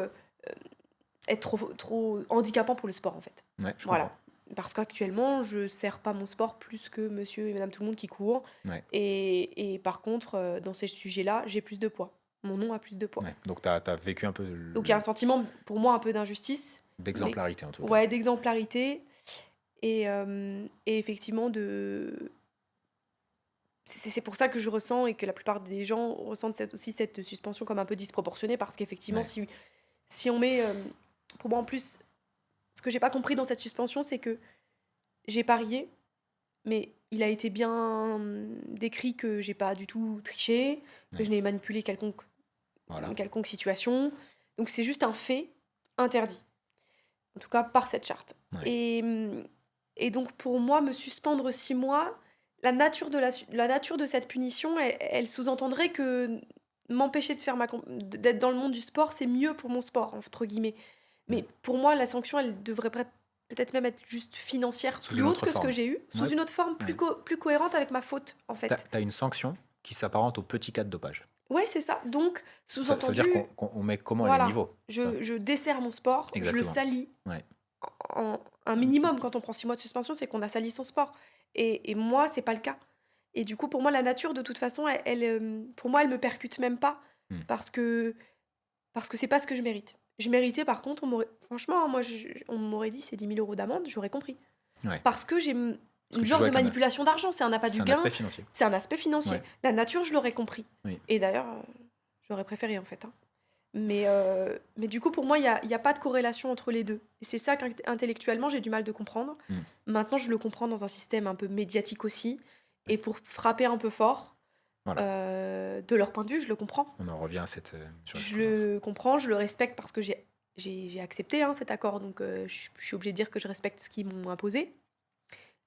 être trop handicapant pour le sport en fait. Ouais, je Voilà. comprends. Parce qu'actuellement, je sers pas mon sport plus que monsieur et madame tout le monde qui courent. Ouais. Et par contre, dans ces sujets-là, j'ai plus de poids. Mon nom a plus de poids. Ouais. Donc, tu as vécu un peu Donc il y a un sentiment, pour moi, un peu d'injustice, mais d'exemplarité, en tout cas. ouais, d'exemplarité et effectivement de... C'est pour ça que je ressens et que la plupart des gens ressentent aussi cette suspension comme un peu disproportionnée parce qu'effectivement, Ouais. si on met... pour moi, en plus, ce que j'ai pas compris dans cette suspension, c'est que j'ai parié, mais il a été bien décrit que j'ai pas du tout triché, que Ouais. je n'ai manipulé Voilà. quelconque situation. Donc c'est juste un fait interdit, en tout cas par cette charte. Ouais. Et donc pour moi, me suspendre 6 mois, la nature de cette punition, elle sous-entendrait que m'empêcher de faire d'être dans le monde du sport, c'est mieux pour mon sport, entre guillemets. Mais pour moi, la sanction, elle devrait peut-être même être juste financière, Sous plus une haute autre que ce que forme. j'ai eu, sous Ouais. une autre forme, plus, Ouais. plus cohérente avec ma faute, en Tu fait. as une sanction qui s'apparente au petit cas de dopage. Ouais, c'est ça. Donc, Ça veut dire sous-entendu, qu'on met comment les voilà, niveaux. je desserre mon sport, je le Exactement. salis. Ouais. Un minimum, quand on prend 6 mois de suspension, c'est qu'on a sali son sport. Et moi, c'est pas le cas. Et du coup, pour moi, la nature, de toute façon, pour moi, elle me percute même pas. Hmm. Parce que c'est pas ce que je mérite. Je méritais, par contre, franchement, moi, on m'aurait dit c'est 10 000 € d'amende, j'aurais compris. Ouais. Parce que j'ai Parce que une tu genre joues de avec manipulation d'argent, c'est un appât c'est du un gain, aspect financier. c'est un aspect financier. Ouais. La nature, je l'aurais compris. Oui. Et d'ailleurs, j'aurais préféré, en fait. Hein. Mais du coup, pour moi, il y a pas de corrélation entre les deux. Et c'est ça qu'intellectuellement, j'ai du mal de comprendre. Hmm. Maintenant, je le comprends dans un système un peu médiatique aussi. Et pour frapper un peu fort, Voilà. de leur point de vue, je le comprends. On en revient à cette Je jurisprudence. le comprends, je le respecte parce que j'ai accepté cet accord. Donc, je suis obligée de dire que je respecte ce qu'ils m'ont imposé.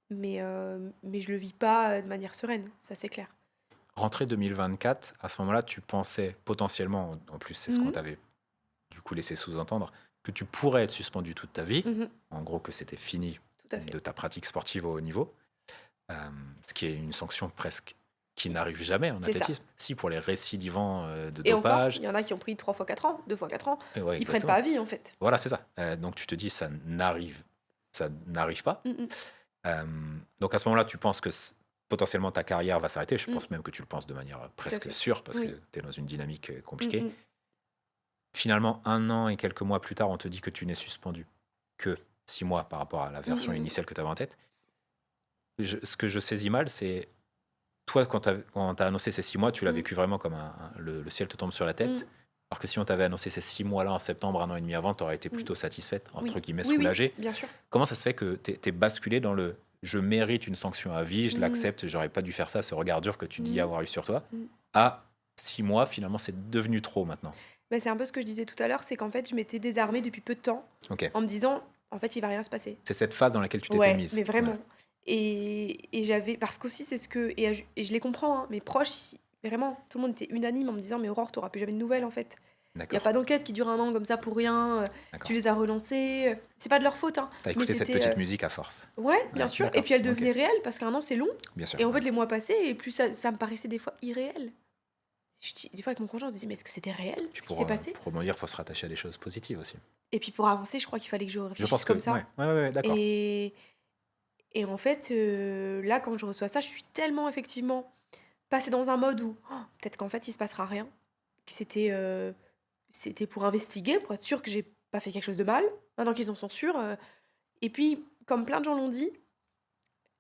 Mais je le vis pas de manière sereine, ça c'est clair. Rentrée 2024, à ce moment-là, tu pensais potentiellement, en plus c'est ce qu'on Mhm. t'avait du coup laissé sous-entendre, que tu pourrais être suspendu toute ta vie, Mhm, en gros que c'était fini tout à fait. de ta pratique sportive au haut niveau, ce qui est une sanction presque qui n'arrive jamais en C'est ça. athlétisme. Si, pour les récidivants de Et encore, dopage. il y en a qui ont pris 3 fois 4 ans, 2 fois 4 ans. Ouais, Ils prennent exactement. pas à vie en fait. Voilà, c'est ça. Donc tu te dis, ça n'arrive pas. Mhm, Donc à ce moment-là, tu penses que potentiellement ta carrière va s'arrêter. Je Mm. pense même que tu le penses de manière presque fait. sûre parce Oui. que tu es dans une dynamique compliquée. mhm. Finalement, 1 an et quelques mois plus tard, on te dit que tu n'es suspendu que 6 mois par rapport à la version Mhm. initiale que tu avais en tête. Ce que je saisis mal, c'est toi, quand tu as annoncé ces 6 mois, tu l'as Mhm. vécu vraiment comme le ciel te tombe sur la tête. Mhm. Alors que si on t'avait annoncé ces 6 mois-là en septembre, 1 an et demi avant, tu aurais été plutôt satisfaite, entre Oui. guillemets, Oui, soulagée. bien sûr. Comment ça se fait que tu es basculé dans le je mérite une sanction à vie, je Mhm. l'accepte, j'aurais pas dû faire ça, ce regard dur que tu dis Mhm. avoir eu sur toi, Mhm. à 6 mois, finalement, c'est devenu trop maintenant. Bah, c'est un peu ce que je disais tout à l'heure, c'est qu'en fait, je m'étais désarmée depuis peu de temps Ok. en me disant, en fait, il va rien se passer. C'est cette phase dans laquelle tu t'étais Ouais, mise. mais vraiment. Ouais. Et j'avais, parce qu'aussi, c'est ce que, et je les comprends, hein, mes proches, vraiment, tout le monde était unanime en me disant, mais Aurore, t'auras plus jamais de nouvelles en fait. Il n'y a D'accord. pas d'enquête qui dure 1 an comme ça pour rien. D'accord. Tu les as relancés. C'est pas de leur faute. Hein. T'as Mais écouté cette c'était, petite musique à force. Ouais, bien Ouais, sûr. d'accord. Et puis elle Ok. devenait réelle parce qu'1 an, c'est long. Bien sûr. Et en fait, les mois passaient et plus ça me paraissait des fois irréel. Des fois, avec mon conjoint, on se dit, mais est-ce que c'était réel Puis ce qui s'est passé? pour rebondir, il faut se rattacher à des choses positives aussi. Et puis pour avancer, je crois qu'il fallait que je Je réfléchisse pense que, comme ça. ouais, d'accord. Et, et en fait, là, quand je reçois ça, je suis tellement effectivement passée dans un mode où peut-être qu'en fait, il se passera rien. Que c'était pour investiguer, pour être sûr que j'ai pas fait quelque chose de mal. Maintenant qu'ils en sont sûrs. Et puis, comme plein de gens l'ont dit,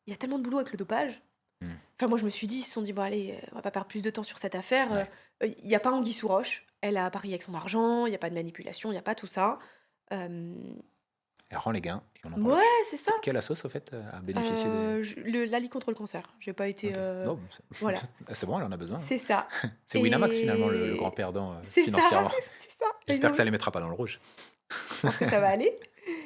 il y a tellement de boulot avec le dopage. Hmm. Enfin, moi, je me suis dit, ils se sont dit, bon, allez, on va pas perdre plus de temps sur cette affaire. Ouais. Il n'y a pas anguille sous roche. Elle a parié avec son argent, il n'y a pas de manipulation, il n'y a pas tout ça. Euh, Elle rend les gains et on en parle ouais, plus. c'est ça. Quelle assoce, au fait, a bénéficié des... La Ligue contre le cancer. J'ai pas été. Ok. Non, Voilà, c'est bon, elle en a besoin. c'est ça. C'est Winamax, finalement, le grand Et perdant c'est ça, financièrement. c'est ça. Et J'espère que ça oui, les mettra pas dans le rouge. je pense que ça va aller.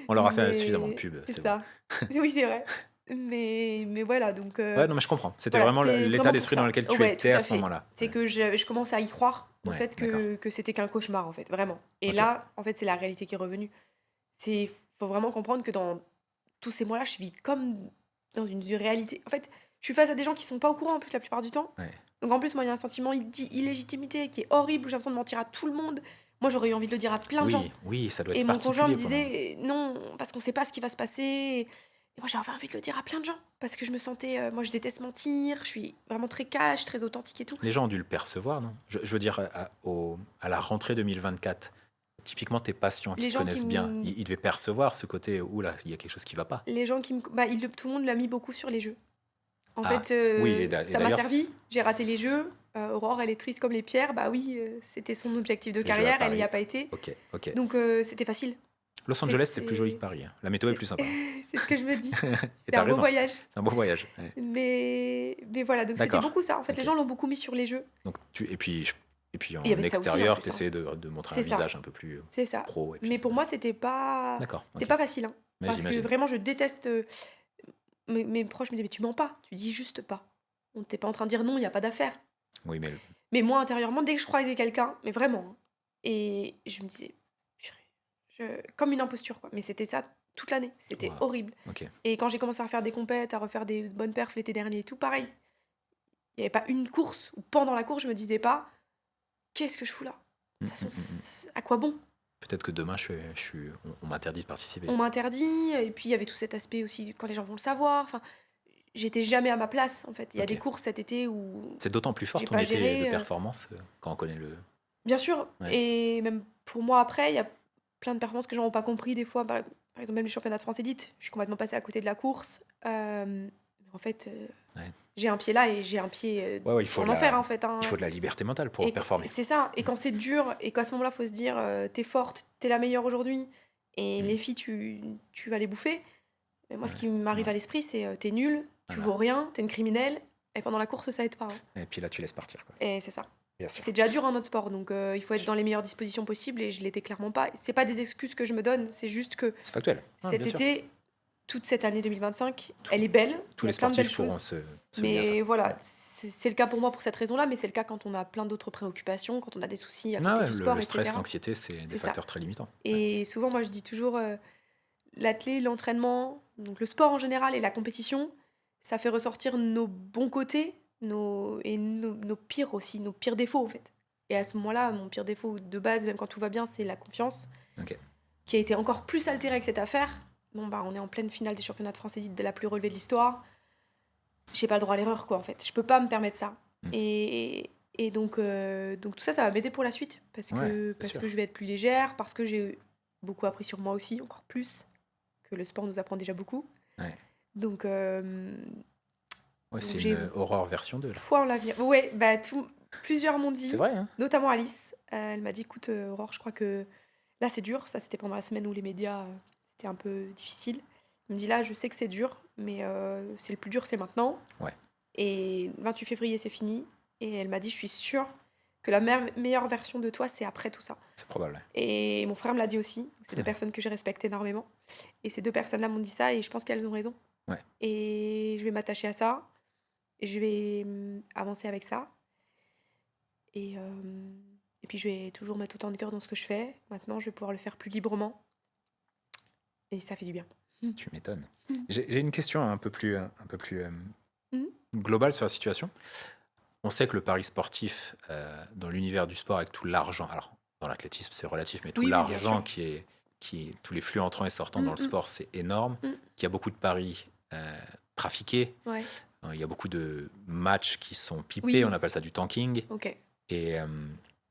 On leur a fait suffisamment de Mais pub, c'est c'est bon. ça. Oui, c'est vrai. Mais voilà, donc Ouais, non, mais je comprends. C'était voilà, vraiment c'était l'état vraiment pour d'esprit dans ça. lequel tu Ouais, étais tout à à ce fait. moment-là. C'est Ouais, que je commence à y croire au ouais, fait d'accord. que c'était qu'un cauchemar, en fait, vraiment. Et Ok. là, en fait, c'est la réalité qui est revenue. Faut vraiment comprendre que dans tous ces mois-là, je vis comme dans une réalité. En fait, je suis face à des gens qui sont pas au courant en plus la plupart du temps. Ouais. Donc en plus, moi, il y a un sentiment d'illégitimité qui est horrible, où j'ai l'impression de mentir à tout le monde. Moi, j'aurais eu envie de le dire à plein de gens. Oui, ça doit Et être mon conjoint me particulier pendant... disait non, parce qu'on sait pas ce qui va se passer. Et moi, j'avais envie de le dire à plein de gens. Parce que je me sentais. Moi, je déteste mentir. Je suis vraiment très cash, très authentique et tout. Les gens ont dû le percevoir, non? Je veux dire, à la rentrée 2024, typiquement tes patients qui Les te gens qui connaissent bien, me. ils devaient percevoir ce côté, oula, il y a quelque chose qui va pas. Les gens qui me. Bah, tout le monde l'a mis beaucoup sur les jeux. En Ah, fait, oui, et ça m'a d'ailleurs, servi. J'ai raté les jeux. Aurore, elle est triste comme les pierres. Bah oui, c'était son objectif de les jeux à carrière. Elle n'y Paris. a pas été. Ok. Donc, c'était facile. Los Angeles, c'est plus joli que C'est Paris, hein. La météo est c'est plus sympa, hein. c'est ce que je me dis. Et C'est t'as un beau raison, voyage. c'est un beau voyage. Ouais. Mais voilà, donc c'était D'accord, beaucoup ça. En fait, les ok. gens l'ont beaucoup mis sur les jeux. Donc, et puis Et il y en avait de ça aussi en extérieur, plus, tu hein. essaies de montrer un C'est ça, visage un peu plus c'est ça. pro. Et Mais puis, pour moi, c'était d'accord, pas ok. facile, hein. Mais Parce que j'imagine. vraiment, je déteste. Mes proches me disaient, mais tu mens pas, tu dis juste pas. On t'est pas en train de dire non, il n'y a pas d'affaire. Oui, mais Mais moi, intérieurement, dès que je croisais quelqu'un, mais vraiment, hein, et je me disais, purée, comme une imposture, quoi. Mais c'était ça toute l'année, c'était waouh, horrible. ok. Et quand j'ai commencé à faire des compètes, à refaire des bonnes perfs l'été dernier et tout, pareil. Il n'y avait pas une course où pendant la course, je me disais pas, qu'est-ce que je fous là? De toute façon, à quoi bon? Peut-être que demain, on m'interdit de participer. On m'interdit, et puis il y avait tout cet aspect aussi quand les gens vont le savoir. Enfin, j'étais jamais à ma place en fait. Il y a des Ok. courses cet été où C'est d'autant plus fort j'ai ton pas été de géré. performance quand on connaît le. Bien sûr, Ouais. et même pour moi après, il y a plein de performances que les gens n'ont pas compris des fois. Par exemple, même les championnats de France élite, je suis complètement passée à côté de la course. En fait, Ouais. j'ai un pied là et j'ai un pied Ouais, il faut en de enfer la, en fait, hein. il faut de la liberté mentale pour Et performer. c'est ça. Et quand c'est dur, et qu'à ce moment-là, faut se dire, t'es forte, t'es la meilleure aujourd'hui, et Mm. les filles, tu vas les bouffer. Mais moi, ce Ouais, qui m'arrive ouais. à l'esprit, c'est t'es nulle, tu Voilà. vaux rien, t'es une criminelle, et pendant la course, ça aide pas, hein. Et puis là, tu laisses partir, quoi. Et c'est ça. Bien sûr. C'est déjà dur en notre sport, donc il faut être dans les meilleures dispositions possibles, et je l'étais clairement pas. C'est pas des excuses que je me donne, c'est juste que C'est factuel. Ah, cet bien sûr. été, toute cette année 2025, Tout- elle est belle, Tous il y les a plein de belles sportifs pourront choses. se souvenir de ça. Mais voilà, c'est le cas pour moi pour cette raison-là, mais c'est le cas quand on a plein d'autres préoccupations, quand on a des soucis à Ah côté ouais, du sport, le stress, etc. l'anxiété, c'est des C'est ça. facteurs très limitants. Ouais. Et souvent, moi, je dis toujours, l'athlé, l'entraînement, donc le sport en général et la compétition, ça fait ressortir nos bons côtés nos pires aussi, nos pires défauts, en fait. Et à ce moment-là, mon pire défaut de base, même quand tout va bien, c'est la confiance, Ok. qui a été encore plus altérée avec cette affaire. Bon, bah, on est en pleine finale des championnats de France élite de la plus relevée de l'histoire. J'ai pas le droit à l'erreur, quoi, en fait. Je peux pas me permettre ça. Mm. Et donc tout ça, ça va m'aider pour la suite. Parce Ouais, que, c'est parce sûr. que je vais être plus légère, parce que j'ai beaucoup appris sur moi aussi, encore plus, que le sport nous apprend déjà beaucoup. Ouais. Donc, Ouais, c'est j'ai une Aurore version 2, là. foi en l'avenir. Ouais, bah, plusieurs m'ont C'est dit, vrai, hein? notamment Alice. Elle m'a dit, écoute, Aurore, je crois que là, c'est dur. Ça, c'était pendant la semaine où les médias, c'était un peu difficile. Elle me dit, là, je sais que c'est dur, mais c'est le plus dur, c'est maintenant. Ouais. Et le 28 février, c'est fini. Et elle m'a dit, je suis sûre que la meilleure version de toi, c'est après tout ça. C'est probable. Et mon frère me l'a dit aussi. C'est deux Ouais. personnes que je respecte énormément. Et ces deux personnes-là m'ont dit ça, et je pense qu'elles ont raison. Ouais. Et je vais m'attacher à ça. Et je vais avancer avec ça. Et puis, je vais toujours mettre autant de cœur dans ce que je fais. Maintenant, je vais pouvoir le faire plus librement. Et ça fait du bien. Tu m'étonnes. Mm. J'ai une question un peu plus Mm. globale sur la situation. On sait que le pari sportif, dans l'univers du sport, avec tout l'argent, alors dans l'athlétisme c'est relatif, mais tout Oui, oui, bien l'argent sûr. tous les flux entrants et sortants dans Mm, le mm, sport, c'est énorme, mm. qu'il y a beaucoup de paris trafiqués, Ouais. il y a beaucoup de matchs qui sont pipés, on Oui, appelle ça du tanking. ok. Et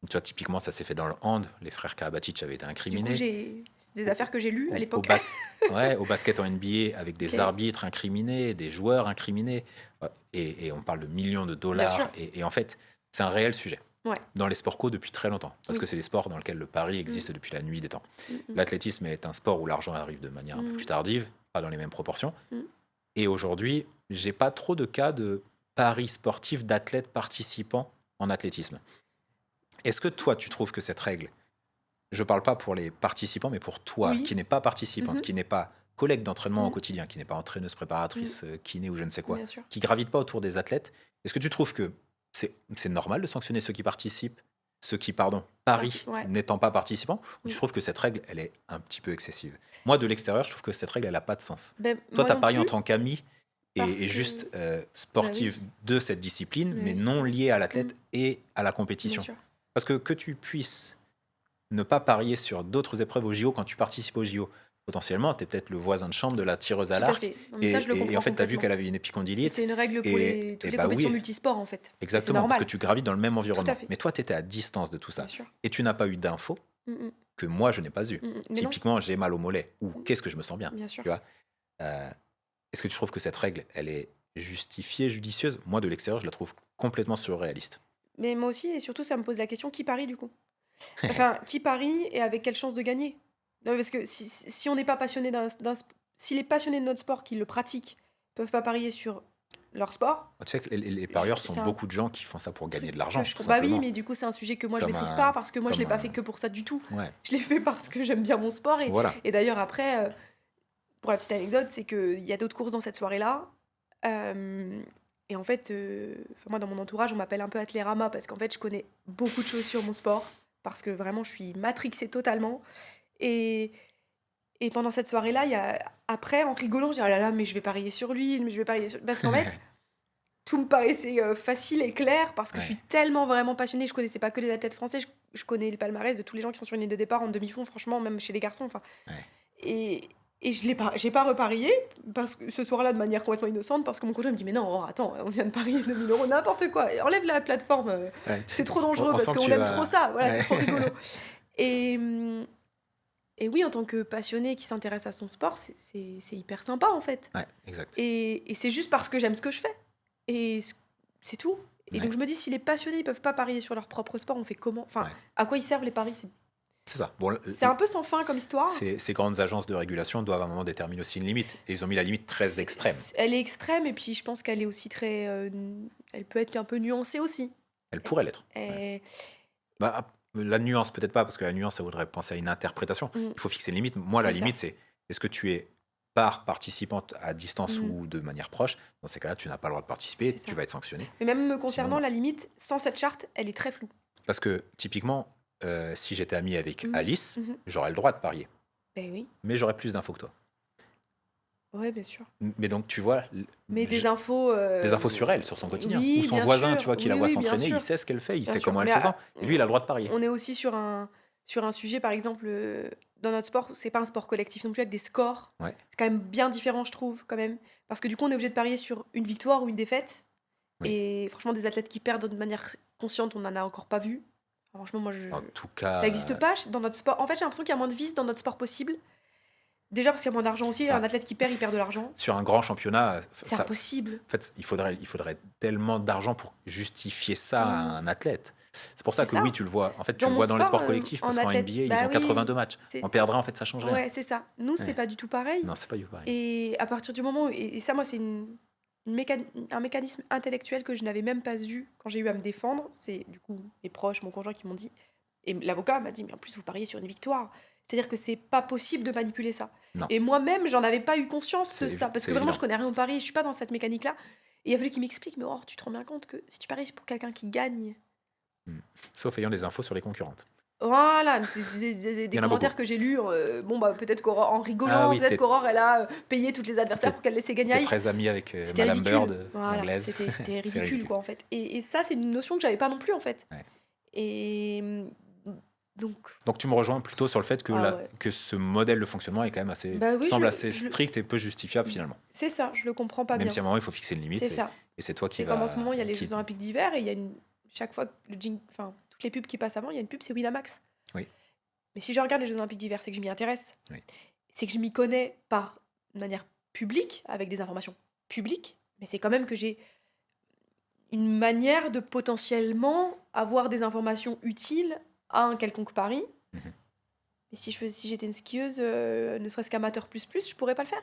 tu vois, typiquement, ça s'est fait dans le hand. Les frères Karabatic avaient été Du coup, incriminés. c'est des Au, affaires que j'ai lues à au- au l'époque. bas- ouais, au basket en NBA, avec des Ok, arbitres incriminés, des joueurs incriminés. Ouais, et on parle de millions de bien dollars. sûr. Et en fait, c'est un réel sujet Ouais, dans les sports co depuis très longtemps. Parce que oui. c'est des sports dans lesquels le pari Mm, existe depuis la nuit des temps. mm, mm, L'athlétisme est un sport où l'argent arrive de manière un peu plus mm, tardive, pas dans les mêmes proportions. mm. Et aujourd'hui, j'ai pas trop de cas de paris sportifs d'athlètes participants en athlétisme. Est-ce que toi, tu trouves que cette règle, je parle pas pour les participants, mais pour toi, Oui. qui n'est pas participante, Mhm, qui n'est pas collègue d'entraînement au mm, quotidien, qui n'est pas entraîneuse, mm. préparatrice, kiné ou je ne sais quoi, Bien sûr. qui gravite pas autour des athlètes, est-ce que tu trouves que c'est normal de sanctionner ceux qui participent, ceux qui, pardon, parient Ouais, n'étant pas participants, ou tu oui. trouves que cette règle, elle est un petit peu excessive? Moi, de l'extérieur, je trouve que cette règle, elle n'a pas de sens. Ben, Toi, moi tu as non parié en plus, tant qu'ami parce et juste que. Bah sportive oui, de cette discipline, bah mais oui, c'est non ça. liée à Mm, l'athlète et à la bien compétition. sûr. Parce que tu puisses ne pas parier sur d'autres épreuves au JO quand tu participes au JO, potentiellement, tu es peut-être le voisin de chambre de la tireuse à Tout à l'arc. fait. Non, mais ça, je le En comprends fait, tu as vu complètement. qu'elle avait une Et épicondylite. c'est une règle pour toutes les Bah compétitions oui, multisports, en fait. Et c'est exactement, parce que normal. tu gravites dans le même Tout à environnement. fait. Mais toi, tu étais à distance de tout Bien ça. sûr. Et tu n'as pas eu d'infos Mm, mm, que moi, je n'ai pas eu. Mais non, Typiquement, j'ai mal au mollet. Ou mm, qu'est-ce que je me sens bien. bien sûr. Tu vois. Euh, Est-ce que tu trouves que cette règle, elle est justifiée, judicieuse? Moi, de l'extérieur, je la trouve complètement surréaliste. Mais moi aussi, et surtout, ça me pose la question, qui parie du coup? Enfin, qui parie et avec quelle chance de gagner? Non, parce que si on n'est pas passionné si les passionnés de notre sport qui le pratiquent peuvent pas parier sur leur sport, Tu sais que les parieurs sont c'est un beaucoup de gens qui font ça pour gagner truc de que l'argent, je tout trouve. Bah oui, simplement. mais du coup, c'est un sujet que moi je Comme maîtrise un, pas parce que moi je l'ai comme pas fait un, que pour ça du tout. ouais, Je l'ai fait parce que j'aime bien mon sport. voilà. Et d'ailleurs, après, pour la petite anecdote, c'est qu'il y a d'autres courses dans cette soirée-là. Euh, et en fait, enfin, moi dans mon entourage, on m'appelle un peu Athlérama parce qu'en fait, je connais beaucoup de choses sur mon sport parce que vraiment, je suis matrixée totalement. Et, et pendant cette soirée-là, après, en rigolant, je dis: oh là là, mais je vais parier sur lui, mais je vais parier sur. Parce qu'en fait, tout me paraissait facile et clair parce que je suis Ouais, tellement vraiment passionnée. Je connaissais pas que les athlètes français, je connais le palmarès de tous les gens qui sont sur une ligne de départ en demi-fond, franchement, même chez les garçons. Enfin, ouais. et, et j'ai pas reparié parce que ce soir-là de manière complètement innocente parce que mon conjoint me dit: mais non, oh, attends, on vient de parier 2 000 euros, n'importe quoi, enlève la plateforme, Ouais, c'est trop dangereux on parce sent que qu'on tu aime trop vas. ça, voilà, c'est Ouais. trop rigolo. Et, et oui, en tant que passionné qui s'intéresse à son sport, c'est hyper sympa en fait. Ouais, exact. Et c'est juste parce que j'aime ce que je fais. Et c'est tout. Et donc Ouais, je me dis, si les passionnés ils peuvent pas parier sur leur propre sport, on fait comment? Enfin, ouais. à quoi ils servent les paris? C'est ça. Bon, C'est un peu sans fin comme histoire. ces grandes agences de régulation doivent à un moment déterminer aussi une limite. Et ils ont mis la limite très extrême. Elle est extrême et puis je pense qu'elle est aussi très. Elle peut être un peu nuancée aussi. Elle pourrait l'être. Ouais. Et- Bah, la nuance, peut-être pas, parce que la nuance, ça voudrait penser à une interprétation. Mm, Il faut fixer une limite. Moi, la c'est ça. limite, c'est est-ce que tu es participante à distance Mm, ou de manière proche? Dans ces cas-là, tu n'as pas le droit de participer, c'est tu ça. vas être sanctionné. Mais même me Sinon, concernant, non. la limite, sans cette charte, elle est très floue. Parce que, typiquement, si j'étais ami avec Mhm, Alice, mhm. j'aurais le droit de parier. Ben oui, Mais j'aurais plus d'infos que toi. ouais, bien sûr. Mais donc, tu vois, Mais des infos. des infos sur elle, sur son quotidien. Ou Oui, son bien voisin, tu sûr. vois, qui la Oui, voit oui, bien s'entraîner, il sûr. sait ce qu'elle fait, il Bien sait sûr. comment elle Mais se sent. Et lui, il a le droit de parier. on est aussi sur un sujet, par exemple, dans notre sport, c'est pas un sport collectif non plus avec des scores. Ouais, C'est quand même bien différent, je trouve, quand même. Parce que du coup, on est obligé de parier sur une victoire ou une défaite. oui. Et franchement, des athlètes qui perdent de manière consciente, on n'en a encore pas vu. Franchement, moi, En tout ça cas, n'existe pas dans notre sport. En fait, j'ai l'impression qu'il y a moins de vices dans notre sport possible. Déjà parce qu'il y a moins d'argent aussi. Un bah, athlète qui perd, il perd de l'argent. sur un grand championnat, C'est impossible. en fait, il faudrait tellement d'argent pour justifier ça à Mm. un athlète. C'est pour ça C'est que ça. oui, tu le vois. En fait, tu Dans le mon vois dans les sport, sports collectifs, en parce qu'en athlète, NBA, ils bah ont oui, 82 matchs. c'est On perdra, en fait, ça change rien. ouais, c'est ça. Nous, c'est Ouais. pas du tout pareil. Non, c'est pas du pareil. Et à partir du moment et ça, moi, c'est un mécanisme intellectuel que je n'avais même pas eu quand j'ai eu à me défendre. C'est du coup mes proches, mon conjoint qui m'ont dit. Et l'avocat m'a dit, mais en plus, vous pariez sur une victoire. C'est-à-dire que c'est pas possible de manipuler ça. Non, Et moi-même, j'en avais pas eu conscience de c'est ça. Parce c'est que vraiment, je évident. connais rien au pari. Je suis pas dans cette mécanique-là. Et il a fallu qu'il m'explique, mais oh, tu te rends bien compte que si tu paries pour quelqu'un qui gagne. Hmm. Sauf ayant des infos sur les concurrentes. Voilà, mais c'est Il des y en a beaucoup. commentaires que j'ai lus. Bon, bah, peut-être qu'Aurore, en Ah rigolant, oui, peut-être qu'Aurore, elle a payé toutes les adversaires t'es pour qu'elle laisse gagner t'es Alice. très ami avec C'était Madame ridicule. Bird, Voilà, l'anglaise. c'était C'est ridicule, ridicule. quoi, en fait. Et ça, c'est une notion que j'avais pas non plus, en fait. Ouais. Et donc, Donc tu me rejoins plutôt sur le fait que, ah ouais. que ce modèle de fonctionnement est quand même assez, Bah oui, semble assez je, strict et peu justifiable finalement. c'est ça, je le comprends pas Même bien. si à un moment il faut fixer une limite C'est ça. et c'est toi qui C'est comme en ce va. moment, il y a les Qui... Jeux Olympiques d'hiver et il y a chaque fois que enfin, toutes les pubs qui passent avant, il y a une pub, c'est Winamax. Oui. Mais si je regarde les Jeux Olympiques d'hiver, c'est que je m'y intéresse. Oui. C'est que je m'y connais de manière publique, avec des informations publiques, mais c'est quand même que j'ai une manière de potentiellement avoir des informations utiles à un quelconque pari. Mhm. Et si j'étais une skieuse, ne serait-ce qu'amateur plus, je pourrais pas le faire.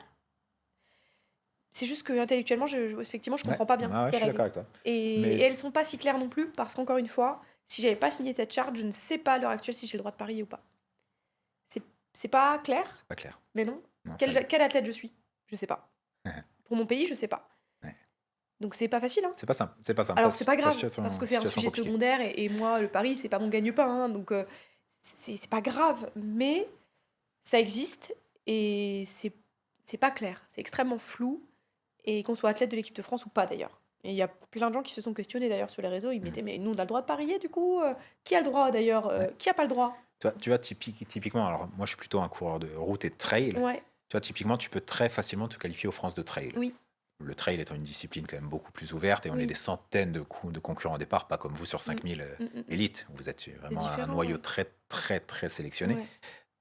C'est juste que intellectuellement, effectivement, je Ouais. comprends pas bien Ah ouais, ces je suis d'accord règles. avec toi. Et Mais elles sont pas si claires non plus, parce qu'encore une fois, si j'avais pas signé cette charte, je ne sais pas à l'heure actuelle si j'ai le droit de parier ou pas. C'est pas clair, c'est pas clair. mais non. Non, ça l'est. Quel athlète je suis? Je sais pas. Pour mon pays, je sais pas. Ouais. Donc c'est pas facile, hein. C'est pas simple. C'est pas simple. Alors Ta- c'est pas ta grave, situation- parce que c'est un situation sujet compliquée. secondaire, et moi, le pari, c'est pas mon gagne-pain, hein, donc c'est pas grave. Mais ça existe, et c'est pas clair. C'est extrêmement flou, et qu'on soit athlète de l'équipe de France ou pas d'ailleurs. Et il y a plein de gens qui se sont questionnés d'ailleurs sur les réseaux. Ils Mhm. mettaient, mais nous, on a le droit de parier du coup? Qui a le droit d'ailleurs? Ouais. Qui a pas le droit? Tu vois, typiquement, alors moi je suis plutôt un coureur de route et de trail. Ouais, Tu vois, typiquement, tu peux très facilement te qualifier aux France de trail. oui, Le trail étant une discipline quand même beaucoup plus ouverte et on est oui. des centaines de concurrents au départ, pas comme vous sur Mm, 5000 élites. Vous êtes vraiment un différent, noyau ouais. très, très, très sélectionné.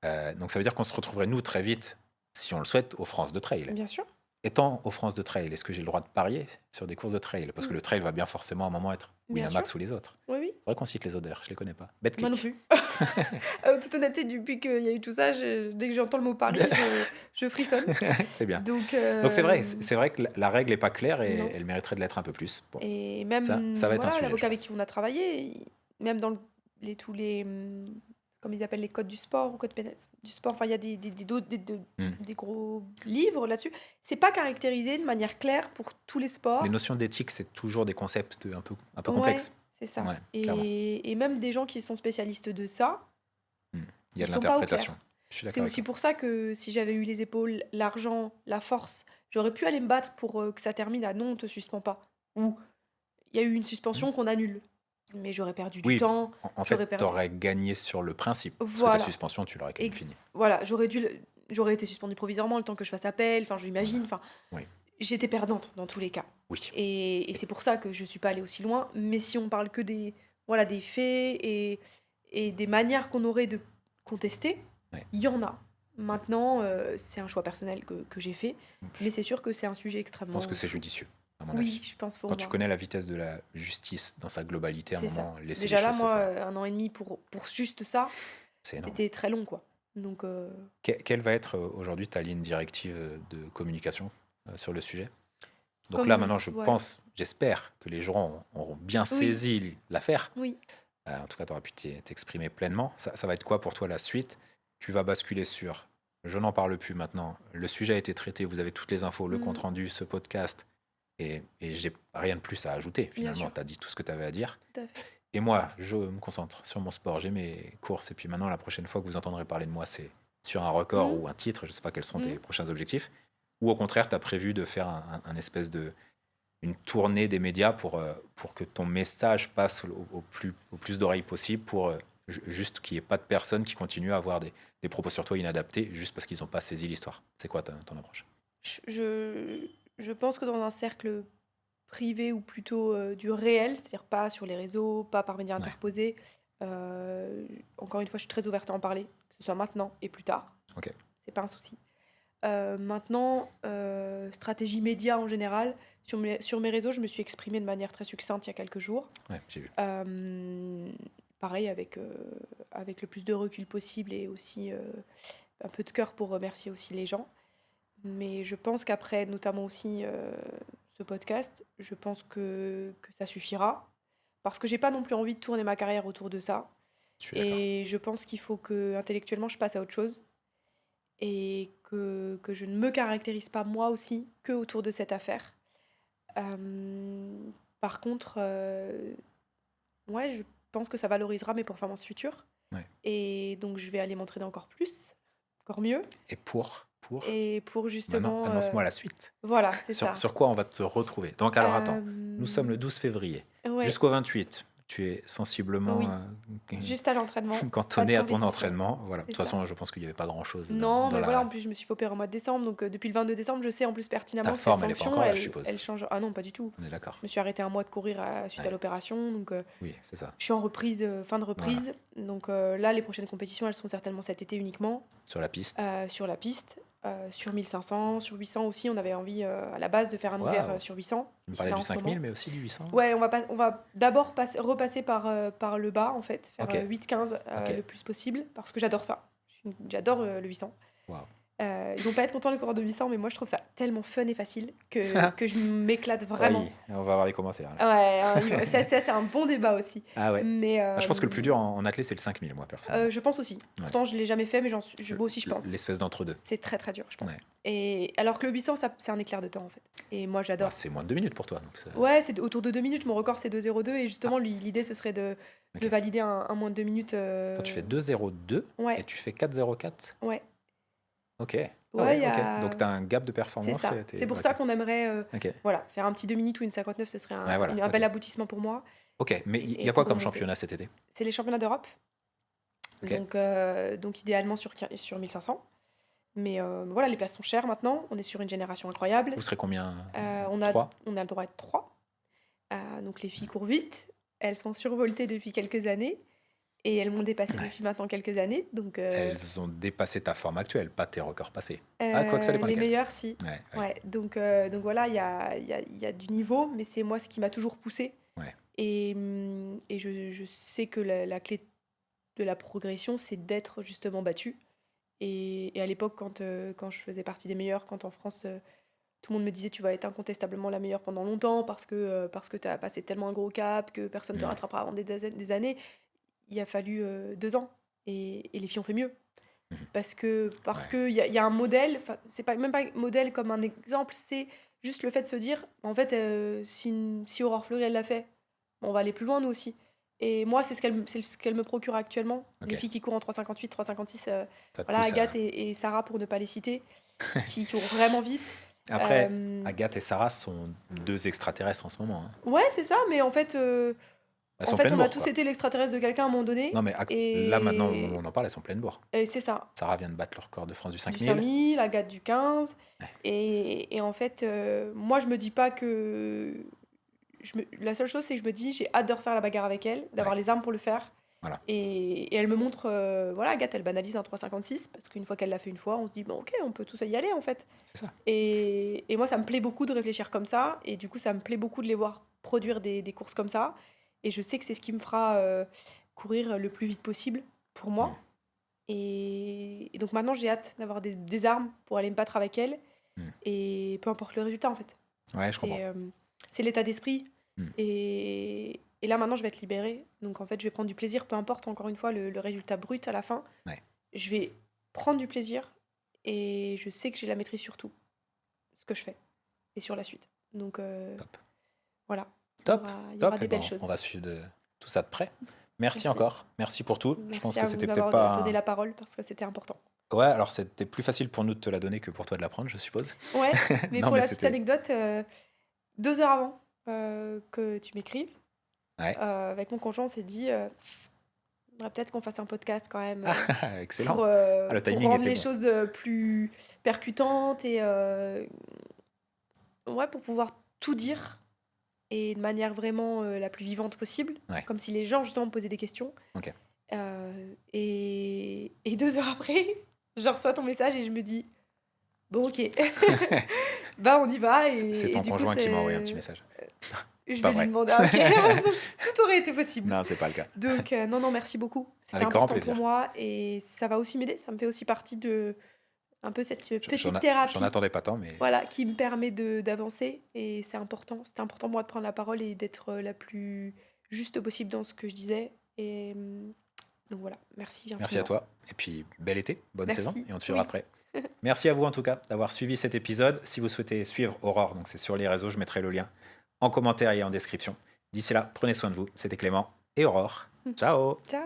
Ouais, Donc ça veut dire qu'on se retrouverait, nous, très vite, si on le souhaite, aux France de trail. bien sûr. Étant aux France de trail, est-ce que j'ai le droit de parier sur des courses de trail? Parce que Mm, le trail va bien forcément à un moment être bien Winamax sûr. ou les autres. Oui, oui. Il faudrait qu'on cite les autres d'ailleurs, je les connais pas. Moi non BetClick. plus. Toute honnêteté, depuis qu'il y a eu tout ça, dès que j'entends le mot pari, je frissonne. C'est bien. Donc C'est vrai que la règle n'est pas claire et non. elle mériterait de l'être un peu plus. Bon, Et ça même, va être un voilà, sujet, je l'avocat avec pense. qui on a travaillé, même dans tous les, comme ils appellent les codes du sport ou codes pénal du sport, enfin, il y a Hmm. des gros livres là-dessus. C'est pas caractérisé de manière claire pour tous les Les sports. notions d'éthique, c'est toujours des concepts un peu Ouais, complexes. c'est ça. Ouais, clairement. Et même des gens qui sont spécialistes de ça, Hmm. Il y a ils de sont pas au l'interprétation. clair. Je suis C'est d'accord avec aussi toi. pour ça que si j'avais eu les épaules, l'argent, la force, j'aurais pu aller me battre pour que ça termine à non, on te suspend pas. Ou il y a eu une Hmm. suspension qu'on annule. Mais j'aurais perdu du Oui, temps, en j'aurais fait, perdu. tu aurais gagné sur le principe. Parce que ta Voilà. suspension, tu l'aurais quand même Ex- fini. Voilà, j'aurais été suspendue provisoirement le temps que je fasse appel, enfin, j'imagine. Enfin, Oui, j'étais perdante dans tous les cas. oui. Et c'est pour ça que je suis pas allée aussi loin. Mais si on parle que des faits et des manières qu'on aurait de contester, Ouais. il y en a. Maintenant, c'est un choix personnel que j'ai fait. Je Mais c'est sûr que c'est un sujet pense extrêmement que c'est flou. judicieux, à mon avis. Oui, je pense pour Quand tu moi. connais la vitesse de la justice dans sa globalité, à un C'est ça. moment, laisser les Déjà là, choses se moi, faire, 1 an et demi pour juste ça, c'est énorme. c'était très long, quoi. Donc, Quelle va être aujourd'hui ta ligne directive de communication sur le sujet? Donc comme là, maintenant, ouais. pense, j'espère que les gens auront bien Oui, saisi l'affaire. oui. En tout cas, tu auras pu t'exprimer pleinement. Ça va être quoi pour toi la suite? Tu vas basculer sur je n'en parle plus maintenant. Le sujet a été traité, vous avez toutes les infos, le Mm, compte-rendu, ce podcast, et j'ai rien de plus à ajouter. bien Finalement, sûr, tu as dit tout ce que tu avais à dire. tout à fait. Et moi, je me concentre sur mon sport, j'ai mes courses, et puis maintenant, la prochaine fois que vous entendrez parler de moi, c'est sur un record Mm, ou un titre, je ne sais pas quels sont tes mm. prochains objectifs, ou au contraire, tu as prévu de faire un espèce une tournée des médias pour que ton message passe au plus d'oreilles possible, pour juste qu'il n'y ait pas de personnes qui continuent à avoir des propos sur toi inadaptés, juste parce qu'ils n'ont pas saisi l'histoire. C'est quoi ton approche? Je pense que dans un cercle privé ou plutôt du réel, c'est-à-dire pas sur les réseaux, pas par médias Ouais, interposés, encore une fois, je suis très ouverte à en parler, que ce soit maintenant et plus tard. ok. C'est pas un souci. Maintenant, stratégie média en général, sur mes réseaux, je me suis exprimée de manière très succincte il y a quelques jours. Ouais, j'ai vu. Pareil, avec le plus de recul possible et aussi un peu de cœur pour remercier aussi les gens. Mais je pense qu'après, notamment aussi ce podcast, je pense que ça suffira. Parce que j'ai pas non plus envie de tourner ma carrière autour de ça. Je suis d'accord. Et je pense qu'il faut que intellectuellement je passe à autre chose. Et que je ne me caractérise pas moi aussi que autour de cette affaire. Par contre, ouais, je pense que ça valorisera mes performances futures. Ouais. Et donc, je vais aller m'entraîner encore plus, encore mieux. Et pour Et pour Maintenant, justement... annonce-moi la suite. voilà, c'est ça. Sur quoi on va te retrouver? Donc, alors attends, nous sommes le Euh, 12 février. ouais, Jusqu'au 28, tu es sensiblement oui, juste à l'entraînement, pas de cantonné à ton compétition. entraînement. Voilà. De C'est toute ça. façon, je pense qu'il n'y avait pas grand-chose Non, dans mais voilà, en la... plus, je me suis fait opérer au mois de décembre. Donc, depuis le 22 décembre, je sais en plus Ta pertinemment que cette forme, elle n'est pas sanction, encore là, je suppose. elle change. Ah non, pas du tout. On est d'accord. Je me suis arrêtée un mois de courir suite à Ouais. l'opération. Donc, Oui, c'est ça. je suis en reprise, fin de Voilà. reprise. Donc, là, les prochaines compétitions, elles sont certainement cet été uniquement, Sur la piste. sur la piste, sur 1500, sur 800 aussi. On avait envie à la base de faire un hiver Waouh. sur 800. Tu me C'est parlais là du en ce 5000, moment. mais aussi du 800. Ouais, on va d'abord repasser par le bas, en fait, faire Ok. 8-15 Ok. le plus possible, parce que j'adore ça. J'adore le 800. Waouh. Ils vont pas être contents les coureurs de 800, mais moi je trouve ça tellement fun et facile que je m'éclate vraiment. Oui, on va avoir des commentaires. Là. Ouais, c'est un bon débat aussi. Ah ouais. Mais Je pense que le plus dur en athlète, c'est le 5000, moi, personnellement. je pense aussi. Pourtant, je l'ai jamais fait, mais moi aussi je pense. L'espèce d'entre-deux. C'est très très dur, je pense. Ouais. Et alors que le 800, c'est un éclair de temps en fait. Et moi j'adore. Ah, c'est moins de 2 minutes pour toi. Donc Ouais, c'est autour de 2 minutes. Mon record c'est 2,02 et justement l'idée ce serait de Ok. valider un moins de 2 minutes. Toi, tu fais 2,02 et Ouais, tu fais 4,04. ouais. Ok. Ah Ouais, ouais, il y ok. a- Donc, tu as un gap de C'est performance. ça. C'est pour ça ok. qu'on aimerait Ok. voilà, faire un petit 2 minutes ou une 59, ce serait Ouais, voilà, un bel ok. aboutissement pour moi. Ok, mais il y Et a quoi pour comme remonter. championnat cet été? C'est les championnats d'Europe. Ok. Donc idéalement sur 1500. Mais voilà, les places sont chères maintenant. On est sur une génération incroyable. Vous serez combien? On a 3? le droit de 3. Donc les filles courent vite. Elles sont survoltées depuis quelques années. Et elles m'ont dépassé Ouais. depuis maintenant quelques années. Donc Elles ont dépassé ta forme actuelle, pas tes records passés. Ah, quoi que ça dépend les lesquels. meilleures, si. Ouais. Ouais, donc voilà, il y a du niveau, mais c'est moi ce qui m'a toujours poussée. Ouais. Et je sais que la clé de la progression, c'est d'être justement battu. Et à l'époque, quand je faisais partie des meilleures, quand en France, tout le monde me disait tu vas être incontestablement la meilleure pendant longtemps parce que tu as passé tellement un gros cap que personne ne te Mm. rattrapera avant des années. Il a fallu 2 ans et les filles ont fait mieux. Mhm. Parce Ouais. qu'il y a un modèle, c'est pas, même pas un modèle comme un exemple, c'est juste le fait de se dire en fait, si Aurore Fleury elle l'a fait, on va aller plus loin nous aussi. Et moi, c'est ce qu'elle me procure actuellement. Les Ok. filles qui courent en 3,58, 3,56, Ça te voilà, pousse à- Agathe et Sarah pour ne pas les citer, qui courent vraiment vite. Après, Euh, Agathe et Sarah sont deux extraterrestres en ce moment. Hein. ouais, c'est ça, mais en fait, Elles sont on pleines a bourre, tous quoi. été l'extraterrestre de quelqu'un à un moment donné. Non, mais Et- là, maintenant, au moment où on en parle, elles sont pleines bourre. Et c'est ça. Sarah vient de battre le record de France du Du 5000. 5000, Agathe du 15. Ouais. Et en fait, moi, je me dis pas que. La seule chose, c'est que je me dis, j'ai hâte de refaire la bagarre avec elle, d'avoir les armes pour le faire. Voilà. Et elle me montre. Voilà, Agathe, elle banalise un 3,56, parce qu'une fois qu'elle l'a fait une fois, on se dit, bon, ok, on peut tous y aller, en fait. C'est ça. Et moi, ça me plaît beaucoup de réfléchir comme ça. Et du coup, ça me plaît beaucoup de les voir produire des courses comme ça. Et je sais que c'est ce qui me fera courir le plus vite possible pour moi. Mm. Et donc maintenant, j'ai hâte d'avoir des armes pour aller me battre avec elle. Mm. Et peu importe le résultat, en fait. Ouais, je comprends. C'est l'état d'esprit. Mm. Et là, maintenant, je vais être libérée. Donc, en fait, je vais prendre du plaisir, peu importe, encore une fois, le résultat brut à la fin. Ouais. Je vais prendre du plaisir. Et je sais que j'ai la maîtrise sur tout ce que je fais. Et sur la suite. Donc, Top. voilà. Top. Il y aura Top. des Eh ben, belles choses. on va suivre tout ça de près. Merci Merci. encore. Merci pour tout. Je Merci pense à que vous c'était peut-être d'avoir pas. donné la parole parce que c'était important. Ouais, alors c'était plus facile pour nous de te la donner que pour toi de la prendre, je suppose. Ouais, mais Non, pour mais la petite c'était- anecdote, 2 heures avant que tu m'écrives, Ouais. avec mon conjoint, on s'est dit faudrait peut-être qu'on fasse un podcast quand même Excellent. pour, le pour timing rendre était les bon. choses plus percutantes et ouais, pour pouvoir tout dire et de manière vraiment la plus vivante possible, Ouais. comme si les gens justement me posaient des questions. Ok. Et 2 heures après, je reçois ton message et je me dis bon, ok, bah on y va. Et C'est ton du coup, conjoint qui m'a envoyé un petit message. Je pas vais vrai. lui demander. Ok, tout aurait été possible. Non, c'est pas le cas. Donc non, merci beaucoup. C'était Avec grand important plaisir. pour moi et ça va aussi m'aider. Ça me fait aussi partie de un peu cette petite J'en thérapie. J'en attendais pas tant, mais Voilà, qui me permet d'avancer et c'est important. C'était important pour moi de prendre la parole et d'être la plus juste possible dans ce que je disais. Et donc voilà, merci. merci à toi. Et puis, bel été, bonne Merci. saison, et on te suivra Oui. après. Merci à vous en tout cas d'avoir suivi cet épisode. Si vous souhaitez suivre Aurore, donc c'est sur les réseaux, je mettrai le lien en commentaire et en description. D'ici là, prenez soin de vous. C'était Clément et Aurore. Ciao! Ciao.